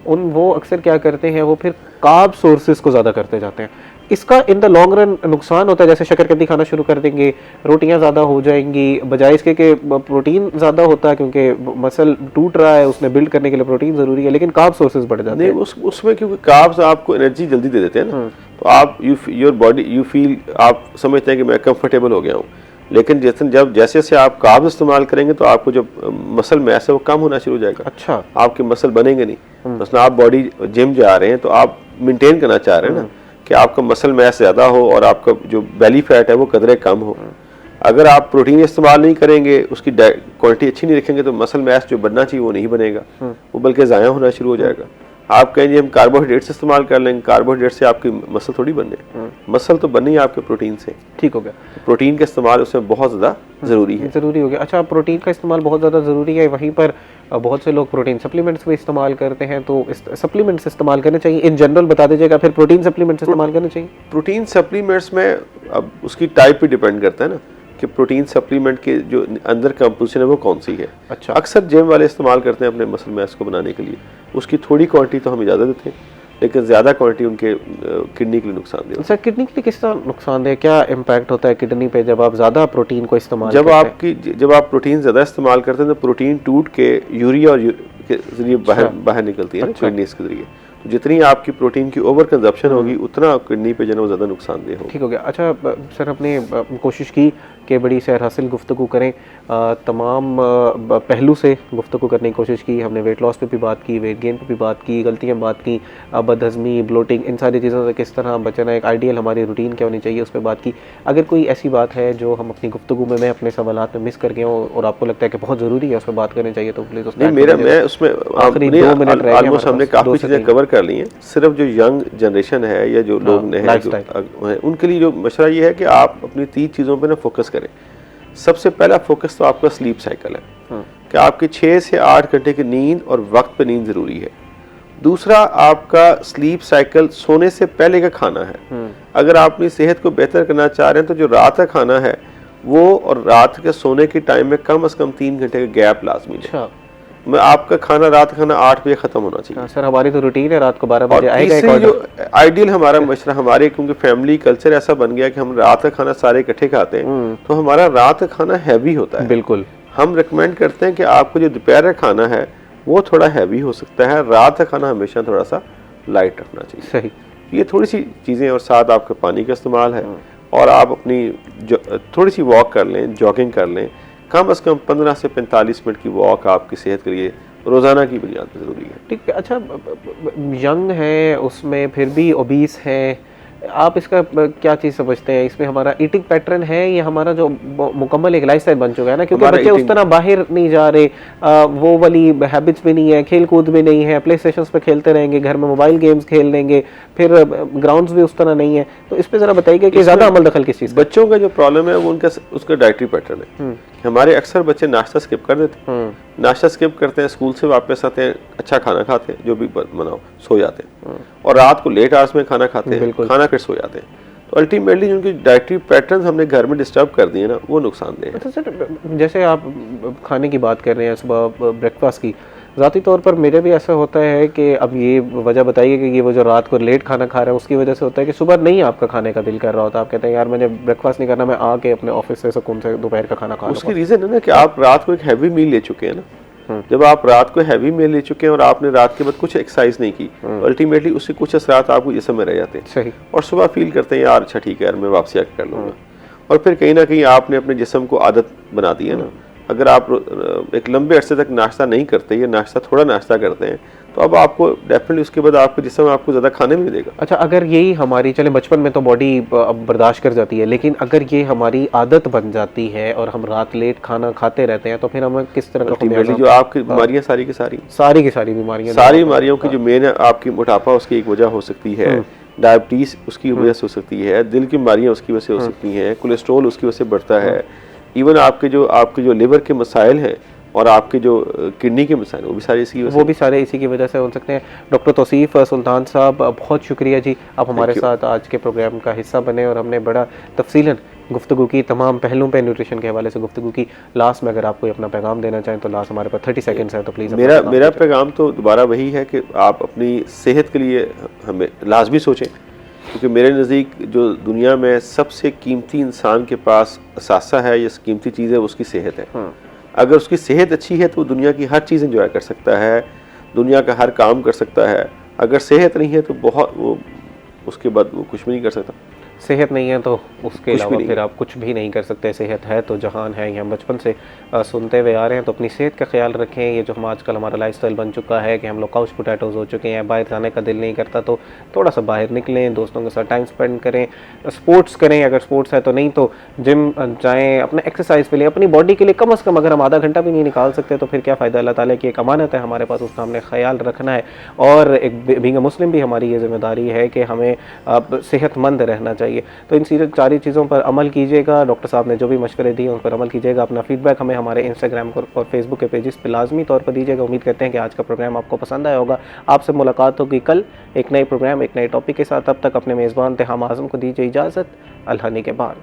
वो अक्सर क्या करते हैं, वो फिर कार्ब सोर्सेज को ज़्यादा करते जाते हैं। इसका इन द लॉन्ग रन नुकसान होता है, जैसे शक्करकंदी खाना शुरू कर देंगे, रोटियां ज़्यादा हो जाएंगी, बजाय इसके कि प्रोटीन ज़्यादा होता है क्योंकि मसल टूट रहा है, उसने बिल्ड करने के लिए प्रोटीन ज़रूरी है, लेकिन कार्ब सोर्सेज बढ़ जाते नहीं, हैं। उसमें क्योंकि कार्ब्स आपको एनर्जी जल्दी दे देते हैं ना, तो आप योर बॉडी यू फील, आप समझते हैं कि मैं कंफर्टेबल हो गया हूँ। लेकिन जैसे जैसे आप कार्ब्स इस्तेमाल करेंगे तो आपको जो मसल मैस है वो कम होना शुरू हो जाएगा। अच्छा, आपके मसल बनेंगे नहीं। तो आप बॉडी जिम जा रहे हैं तो आप मेंटेन करना चाह रहे हैं ना कि आपका मसल मैस ज़्यादा हो और आपका जो बेली फैट है वो कदरे कम हो। अगर आप प्रोटीन इस्तेमाल नहीं करेंगे, उसकी क्वांटिटी अच्छी नहीं रखेंगे, तो मसल मैस जो बनना चाहिए वो नहीं बनेगा, वो बल्कि ज़ाया होना शुरू हो जाएगा। आप कहेंगे हम कार्बोहाइड्रेट्स इस्तेमाल कर लेंगे, कार्बोहाइड्रेट से आपकी मसल थोड़ी बनने, मसल तो बननी है आपके प्रोटीन से। ठीक हो गया। प्रोटीन का इस्तेमाल उसमें बहुत ज़्यादा ज़रूरी है। ज़रूरी हो गया। अच्छा, प्रोटीन का इस्तेमाल बहुत ज़्यादा ज़रूरी है, वहीं पर बहुत से लोग प्रोटीन सप्लीमेंट्स भी इस्तेमाल करते हैं, तो सप्लीमेंट्स इस्तेमाल करने चाहिए इन जनरल बता दीजिएगा, फिर प्रोटीन सप्लीमेंट्स इस्तेमाल करने चाहिए? प्रोटीन सप्लीमेंट्स में अब उसकी टाइप पे डिपेंड करता है ना कि प्रोटीन सप्लीमेंट के जो अंदर कंपोजिशन है वो कौन सी है। अच्छा, अक्सर जिम वाले इस्तेमाल करते हैं अपने मसल मैस को बनाने के लिए, उसकी थोड़ी क्वांटिटी तो हम इजाज़त देते हैं, लेकिन ज़्यादा क्वांटिटी उनके किडनी के लिए नुकसानदेह होती सर किडनी के लिए किस तरह नुकसानदेह, क्या इम्पैक्ट होता है किडनी पे जब आप ज़्यादा प्रोटीन को इस्तेमाल है। करते हैं? जब आप प्रोटीन ज़्यादा इस्तेमाल करते हैं तो प्रोटीन टूट के यूरिया और के जरिए बाहर निकलती है किडनी के जरिए। तो जितनी आपकी प्रोटीन की ओवर कंजप्शन होगी उतना किडनी पे जो है वो ज़्यादा नुकसानदेह होगा। ठीक हो गया। अच्छा सर, अपने कोशिश की कि बड़ी सैर हासिल गुफ्तगू करें, तमाम पहलू से गुफ्तगू करने की कोशिश की। हमने वेट लॉस पे भी बात की, वेट गेन पे भी बात की, गलतियाँ बात की, बदहज़मी, ब्लोटिंग, इन सारी चीज़ों से किस तरह बचना, एक आइडियल हमारी रूटीन क्या होनी चाहिए, उस पर बात की। अगर कोई ऐसी बात है जो हम अपनी गुफ्तगू में, मैं अपने सवालात में मिस कर गया हूँ और आपको लगता है कि बहुत ज़रूरी है उस पर बात करनी चाहिए, तो प्लीज़ उसमें मैं उसमें आखिरी 2 मिनट रह गए, ऑलमोस्ट हमने काफ़ी चीज़ें कवर कर ली हैं। सिर्फ जो यंग जनरेशन है या जो लोग हैं उनके लिए जो मशवरा ये है कि आप अपनी 3 चीज़ों पर ना फोकस करें। सबसे पहला फोकस तो आपका स्लीप साइकिल है कि आपकी 6 से 8 घंटे की नींद और वक्त पे नींद ज़रूरी है। दूसरा, आपका स्लीप साइकिल सोने से पहले का खाना है। अगर आप अपनी सेहत को बेहतर करना चाह रहे हैं तो जो रात का खाना है वो और रात के सोने के टाइम में कम से कम 3 घंटे का गैप लाजमी है। अच्छा, मैं आपका खाना रात का खाना 8 बजे ख़त्म होना चाहिए। सर हमारी तो रूटीन है रात को 12 बजे और आएगा एक तीसरी जो ऑर्डर। आइडियल हमारा मशवरा, हमारे क्योंकि फैमिली कल्चर ऐसा बन गया कि हम रात का खाना सारे इकट्ठे खाते हैं, तो हमारा रात का खाना हैवी होता है। बिल्कुल, हम रिकमेंड करते हैं कि आपको जो दोपहर का खाना है वो थोड़ा हैवी हो सकता है, रात का खाना हमेशा थोड़ा सा लाइट रखना चाहिए। सही। ये थोड़ी सी चीज़ें, और साथ आपका पानी का इस्तेमाल है, और आप अपनी थोड़ी सी वॉक कर लें, जॉगिंग कर लें। कम से कम 15 से 45 मिनट की वॉक आपकी सेहत के लिए रोज़ाना की बुनियाद पर ज़रूरी है। ठीक है। अच्छा, यंग है उसमें फिर भी ओबीस है, आप इसका क्या चीज़ समझते हैं? इसमें हमारा ईटिंग पैटर्न है या हमारा जो मुकम्मल एक लाइफस्टाइल बन चुका है ना, क्योंकि बच्चे उस तरह बाहर नहीं जा रहे, वो वाली हैबिट्स भी नहीं है, खेल कूद भी नहीं है, प्ले स्टेशन पे खेलते रहेंगे, घर में मोबाइल गेम्स खेल लेंगे, फिर ग्राउंड्स भी उस तरह नहीं है। तो इस पर ज़रा बताइए कि ज़्यादा अमल दखल किस चीज़? बच्चों का जो प्रॉब्लम है वो उसका डाइटरी पैटर्न है। हमारे अक्सर बच्चे नाश्ता स्किप कर देते हैं, नाश्ता स्किप करते हैं, स्कूल से वापस आते हैं, अच्छा खाना खाते हैं, जो भी बनाओ, सो जाते हैं, और रात को लेट आवर्स में खाना खाते हैं, खाना फिर सो जाते हैं। तो अल्टीमेटली उनकी डाइटरी पैटर्न हमने घर में डिस्टर्ब कर दिए ना, वो नुकसानदेह है। अच्छा सर, जैसे आप खाने की बात कर रहे हैं, सुबह ब्रेकफास्ट की, ज़ाती तौर पर मेरे भी ऐसा होता है कि अब ये वजह बताइए कि ये वो जो रात को लेट खाना खा रहे हैं उसकी वजह से होता है कि सुबह नहीं आपका खाने का दिल कर रहा होता, आप कहते हैं यार मैंने ब्रेकफास्ट नहीं करना, मैं आके अपने ऑफिस से सुकून से दोपहर का खाना खा लूँगा। उसकी रीज़न है ना कि आप रात को एक हैवी मील ले चुके हैं ना। जब आप रात को हैवी मील ले चुके हैं और आपने रात के बाद कुछ एक्सरसाइज नहीं की, अल्टीमेटली उससे कुछ असरात आपको जिस्म में रह जाते हैं। सही। और सुबह फील करते हैं यार अच्छा ठीक है यार मैं वापसी आके कर लूँगा, और फिर कहीं ना कहीं आपने अपने जिस्म को आदत बना दी है ना। अगर आप एक लंबे अरसे तक नाश्ता नहीं करते या नाश्ता थोड़ा नाश्ता करते हैं तो अब आपको डेफिनेटली उसके बाद आपको जिस समय आपको ज़्यादा खाने में नहीं देगा। अच्छा, अगर यही हमारी, चले बचपन में तो बॉडी अब बर्दाश्त कर जाती है, लेकिन अगर ये हमारी आदत बन जाती है और हम रात लेट खाना खाते रहते हैं तो फिर हमें किस तरह का अल्टीमेटली जो आपकी बीमारियां सारी की सारी बीमारियां, सारी बीमारियों की जो मेन आपकी मोटापा उसकी एक वजह हो सकती है, डायबिटीज़ उसकी वजह से हो सकती है, दिल की बीमारियां उसकी वजह से हो सकती हैं, कोलेस्ट्रॉल उसकी वजह से बढ़ता है, इवन आपके जो लिवर के मसाइल हैं और आपके जो किडनी के मसाइल वो भी सारे इसी की वजह से हो सकते हैं। डॉक्टर तौसीफ सुल्तान साहब, बहुत शुक्रिया जी, आप हमारे साथ आज के प्रोग्राम का हिस्सा बने और हमने बड़ा तफसीलन गुफ्तगू की, तमाम पहलुओं पे न्यूट्रिशन के हवाले से गुफ्तगू की। लास्ट में अगर आप कोई अपना पैगाम देना चाहें तो लास्ट हमारे पास 30 सेकंड्स है, तो प्लीज़। मेरा पैगाम तो दोबारा वही है कि आप अपनी सेहत के लिए हमें लाजमी सोचें, क्योंकि मेरे नज़दीक जो दुनिया में सबसे कीमती इंसान के पास असासा है या कीमती चीज़ है, उसकी सेहत है। अगर उसकी सेहत अच्छी है तो वो दुनिया की हर चीज़ एंजॉय कर सकता है, दुनिया का हर काम कर सकता है। अगर सेहत नहीं है तो वो उसके बाद वो कुछ भी नहीं कर सकता। सेहत नहीं है तो उसके अलावा फिर आप कुछ भी नहीं कर सकते। सेहत है तो जहान है, ये हम बचपन से सुनते हुए आ रहे हैं। तो अपनी सेहत का ख्याल रखें। ये जो हम आजकल हमारा लाइफस्टाइल बन चुका है कि हम लोग काउच पोटैटोज़ हो चुके हैं, बाहर जाने का दिल नहीं करता, तो थोड़ा सा बाहर निकलें, दोस्तों के साथ टाइम स्पेंड करें, स्पोर्ट्स करें, अगर स्पोर्ट्स है तो, नहीं तो जिम जाएँ, अपने एक्सरसाइज के लिए, अपनी बॉडी के लिए कम अज़ कम अगर हम आधा घंटा भी नहीं निकाल सकते तो फिर क्या फ़ायदा। अल्लाह ताला की एक अमानत है हमारे पास, उसका हमने ख्याल रखना है। और एक बीइंग अ मुस्लिम भी हमारी ये जिम्मेदारी है कि हमें अब सेहतमंद रहना चाहिए। तो इन सारी चीज़ों पर अमल कीजिएगा। डॉक्टर साहब ने जो भी मशवरे दिए उन पर अमल कीजिएगा। अपना फीडबैक हमें हमारे इंस्टाग्राम और फेसबुक के पेजेस पर लाजमी तौर पर दीजिएगा। उम्मीद करते हैं कि आज का प्रोग्राम आपको पसंद आया होगा। आपसे मुलाकात होगी कल एक नए प्रोग्राम, एक नए टॉपिक के साथ। तब तक अपने मेज़बान तेहाम आज़म को दीजिए इजाज़त। अल्लाह ने के बाद।